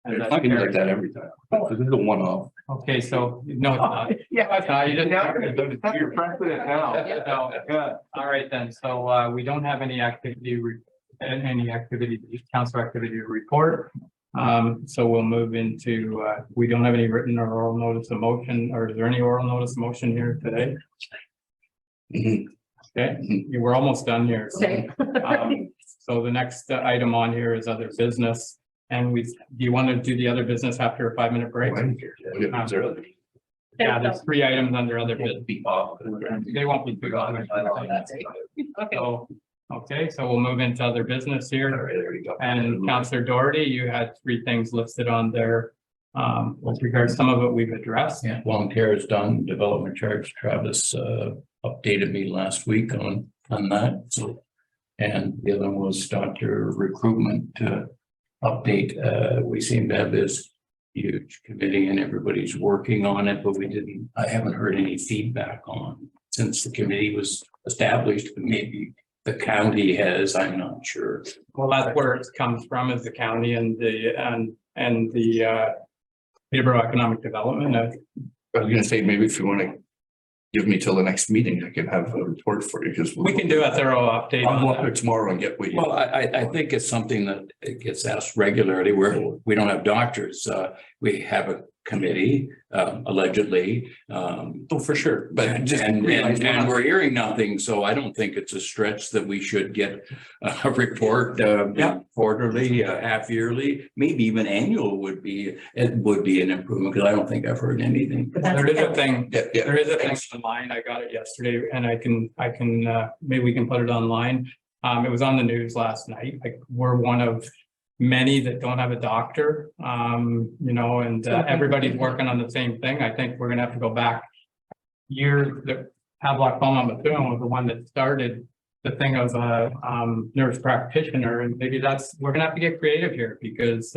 And It's that's not gonna be like carried. that every time. This is a one-off. Okay, so, no, it's not. Yeah. It's not. You just. You're precedent now. So, Yeah. all right then, so we don't have any activity, council activity to report. So we'll move into, we don't have any written or oral notice of motion, or is there any oral notice of motion here today? Mhm. Okay, we're almost done here. Okay. So the next item on here is other business. And do you want to do the other business after a 5-minute break? Yeah, there's 3 items under other business. They won't be big on. So, okay, so we'll move into other business here. There you go. And Councillor Doherty, you had 3 things listed on there. With regards, some of it we've addressed. Yeah, long care is done, development charge, Travis updated me last week on that, so. And the other one was doctor recruitment update. We seem to have this huge committee and everybody's working on it, but I haven't heard any feedback on since the committee was established. Maybe the county has, I'm not sure. Well, that's where it comes from, is the county and the Peterborough Economic Development. I was gonna say, maybe if you want to give me till the next meeting, I can have a report for you, because We can do a thorough update I'll go on up that. there tomorrow and get what you. Well, I think it's something that it gets asked regularly where we don't have doctors. We have a committee, allegedly. Oh, for sure, but just. And we're hearing nothing, so I don't think it's a stretch that we should get a report, quarterly, half yearly, maybe even annual would be an improvement, because I don't think I've heard anything. There is a thing, Yeah, yeah. there is a thing online. I got it yesterday and I can, maybe we can put it online. It was on the news last night. Like, we're one of many that don't have a doctor, and everybody's working on the same thing. I think we're gonna have to go back. The Havelock-Belmont-Methuen was the one that started the thing of a nurse practitioner, and maybe we're gonna have to get creative here, because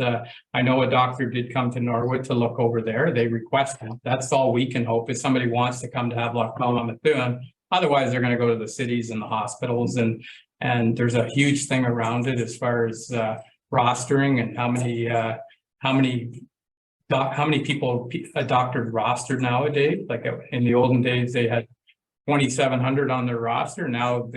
I know a doctor did come to Norwood to look over there. They requested. That's all we can hope, if somebody wants to come to Havelock-Belmont-Methuen. Otherwise, they're gonna go to the cities and the hospitals, and there's a huge thing around it as far as rostering and how many people a doctor rostered nowadays. Like in the olden days, they had 2,700 on their roster. Now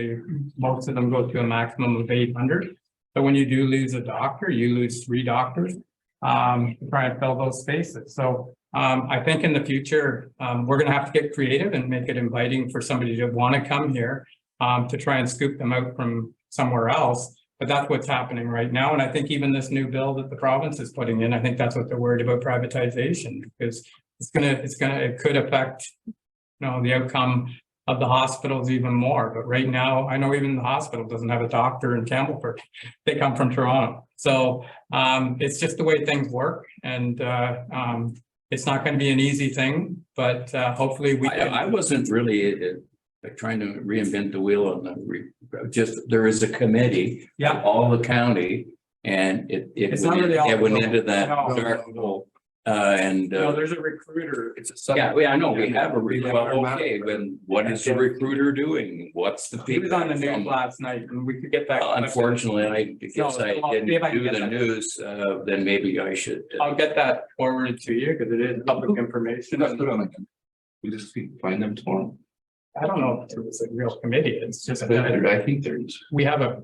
most of them go to a maximum of 800. So when you do lose a doctor, you lose 3 doctors to try and fill those spaces. So I think in the future, we're going to have to get creative and make it inviting for somebody to want to come here to try and scoop them out from somewhere else. But that's what's happening right now. And I think even this new bill that the province is putting in, I think that's what they're worried about, privatization, because it could affect, the outcome of the hospitals even more. But right now, I know even the hospital doesn't have a doctor in Campbellford. They come from Toronto. So it's just the way things work. And it's not going to be an easy thing, but hopefully we can. I wasn't really trying to reinvent the wheel on there is a committee. Yeah. All the county, and It's not really all- it went into that No. dark hole. And there's a recruiter. It's a. I know we have a recruiter. Okay, but what is the recruiter doing? What's the He was on the news feedback from- last night, and we could get that. Unfortunately, I guess I see if didn't I can do get the that. news, then maybe I should. I'll get that forwarded to you, because it is public information. We just find them tomorrow. I don't know if it was a real committee. It's just, I think there is. we have it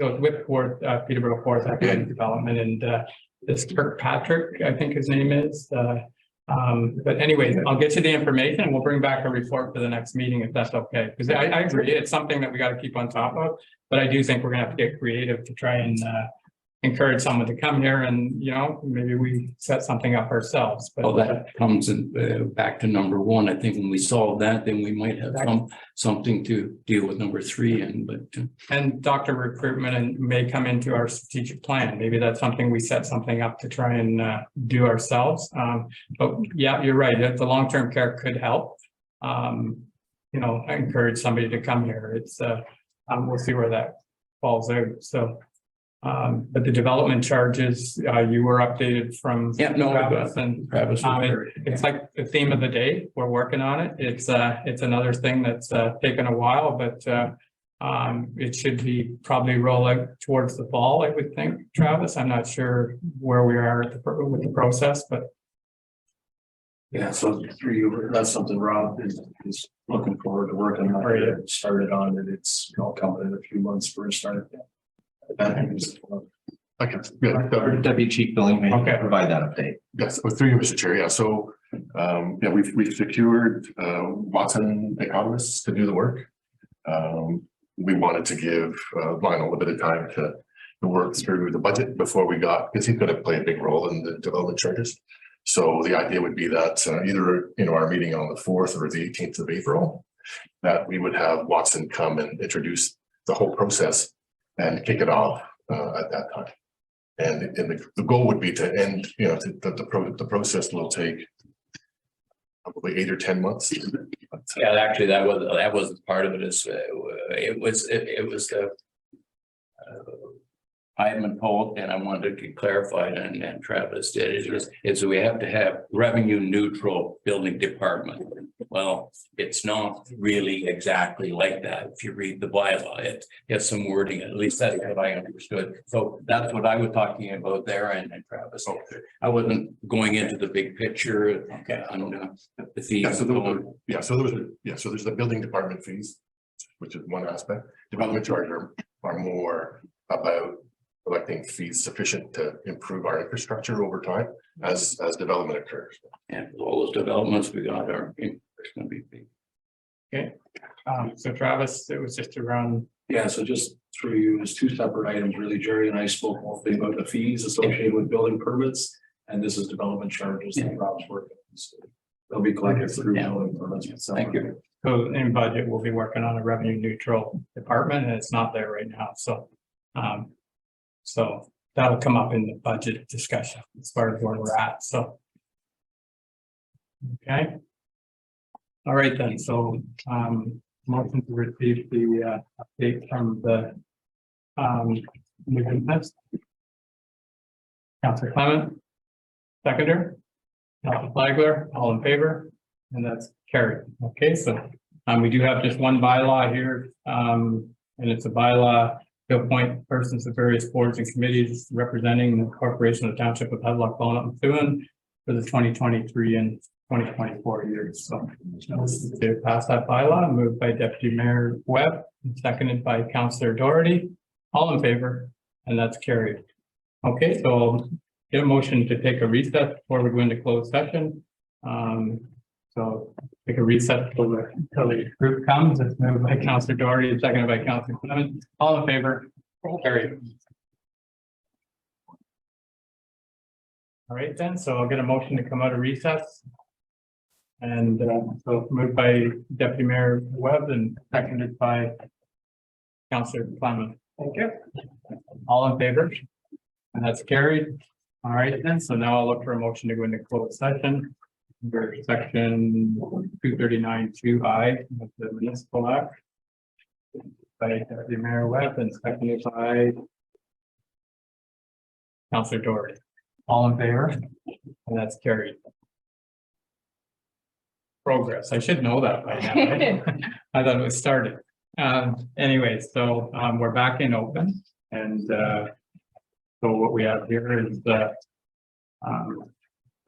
was with Peterborough Forest Economic Development, and this Kirkpatrick, I think his name is. But anyways, I'll get you the information and we'll bring back a report for the next meeting, if that's okay. Because I agree, it's something that we got to keep on top of, but I do think we're gonna have to get creative to try and encourage someone to come here and, you know, maybe we set something up ourselves, but. Well, that comes in, back to number one. I think when we solve that, then we might have something to deal with number three and, but. And doctor recruitment and may come into our strategic plan. Maybe that's something we set something up to try and do ourselves. But yeah, you're right. The long-term care could help. You know, encourage somebody to come here. It's we'll see where that falls out. So, but the development charges, you were updated from. Yeah, no, Travis, and Travis. it's like the theme of the day. We're working on it. It's another thing that's taken a while, but it should be probably roll out towards the fall, I would think, Travis. I'm not sure where we are at with the process, but. Yeah, so for you, that's something Rob is looking forward to working on. Right. It started on it. It's all coming in a few months for a start. Okay, good. Our Deputy Chief Billing may provide that update. Yes, through you, Mr. Chair. Yeah, so, yeah, we've secured, Watson economists to do the work. We wanted to give, Lionel a bit of time to work through the budget before we got, because he's going to play a big role in the development charges. So the idea would be that either, you know, our meeting on the 4th or the 18th of April, that we would have Watson come and introduce the whole process and kick it off at that time. And the goal would be to end, you know, the process will take probably 8 or 10 months. Yeah, actually, that wasn't part of it. It was the I am told, and I wanted to clarify, and Travis did, is we have to have revenue neutral building department. Well, it's not really exactly like that. If you read the bylaw, it has some wording, at least that's what I understood. So that's what I was talking about there, and Travis. I wasn't going into the big picture. Okay, on the fees. Yeah, so there's the building department fees, which is one aspect. Development charges are more about collecting fees sufficient to improve our infrastructure over time as development occurs. And all those developments we got are going to be big. Okay, so Travis, it was just around. Yeah, so just through you, there's two separate items, really. Jerry and I spoke mostly about the fees associated with building permits, and this is development charges that Rob's working on. So they'll be collected through building permits. Thank you. So in budget, we'll be working on a revenue neutral department, and it's not there right now. So that'll come up in the budget discussion as far as where we're at. So. Okay. All right then. So motion to receive the update from the new business. Councillor Clement, seconder. Councillor Flagler, all in favor, and that's carried. Okay, so we do have just one bylaw here, and it's a bylaw to appoint persons to various boards and committees representing the corporation of the Township of Havelock-Belmont-Methuen for the 2023 and 2024 years. So to pass that bylaw, moved by Deputy Mayor Webb, seconded by Councillor Doherty, all in favor, and that's carried. Okay, so I'll get a motion to take a recess before we go into closed session. So take a recess until the group comes. It's moved by Councillor Doherty, seconded by Councillor Clement. All in favor? Carried. All right then, so I'll get a motion to come out of recess. And so moved by Deputy Mayor Webb and seconded by Councillor Clement. Thank you. All in favor? And that's carried. All right then, so now I'll look for a motion to go into closed session. Under section 239(2)(I) of the Municipal Act. By Deputy Mayor Webb and seconded by Councillor Doherty. All in favor? And that's carried. Progress. I should know that by now. Right? I thought it was started. Anyway, so we're back in open, and so what we have here is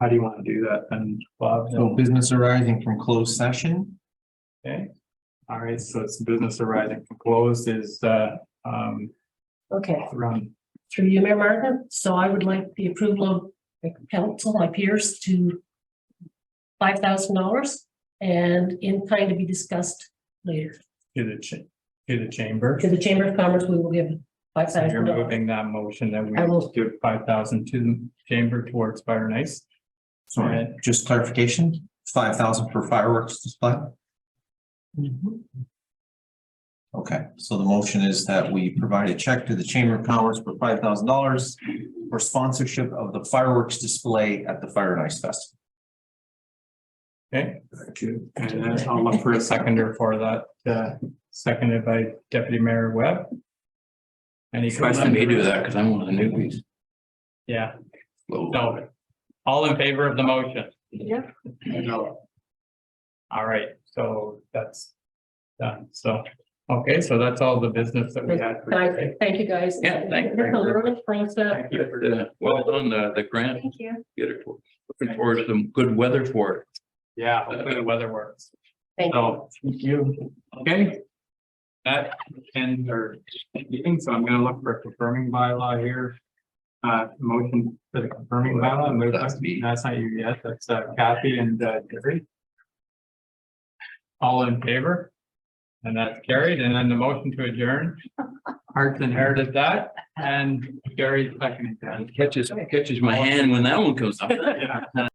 how do you want to do that then, Bob? So business arising from closed session. Okay. All right. So it's business arising from closed is Okay, around. through you, Mayor Martin. So I would like the approval of the council, my peers, to $5,000 and in kind to be discussed later. To the chamber. To the Chamber of Commerce, we will give So you're $5,000. moving that motion that I we will. give 5,000 to the chamber towards fire and ice. Sorry, just clarification, 5,000 for fireworks display? Okay, so the motion is that we provide a check to the Chamber of Commerce for $5,000 for sponsorship of the fireworks display at the Fire and Ice Festival. Okay, and then I'll look for a seconder for that, seconded by Deputy Mayor Webb. Any Let me questions? do that because I'm one of the newbies. Yeah, Well, so, all in favor of the motion? Yeah. No. All right, so that's done, so, okay, so that's all the business that we had. for today. Thank you, guys. Yeah, thank you. It's a learning process. Thank you for the, well done, the grant. Thank you. Get it. Looking forward to some good weather for it. yeah, hopefully the weather works. Thank you. So, thank you. Okay. That ends our meeting, so I'm gonna look for a confirming bylaw here. Motion for the confirming bylaw. That's me. That's not you yet, that's Kathy and Jerry. All in favor? And that's carried, and then the motion to adjourn. Arts inherited that, and Gary seconded that. Catches my hand when that one comes up. Yeah.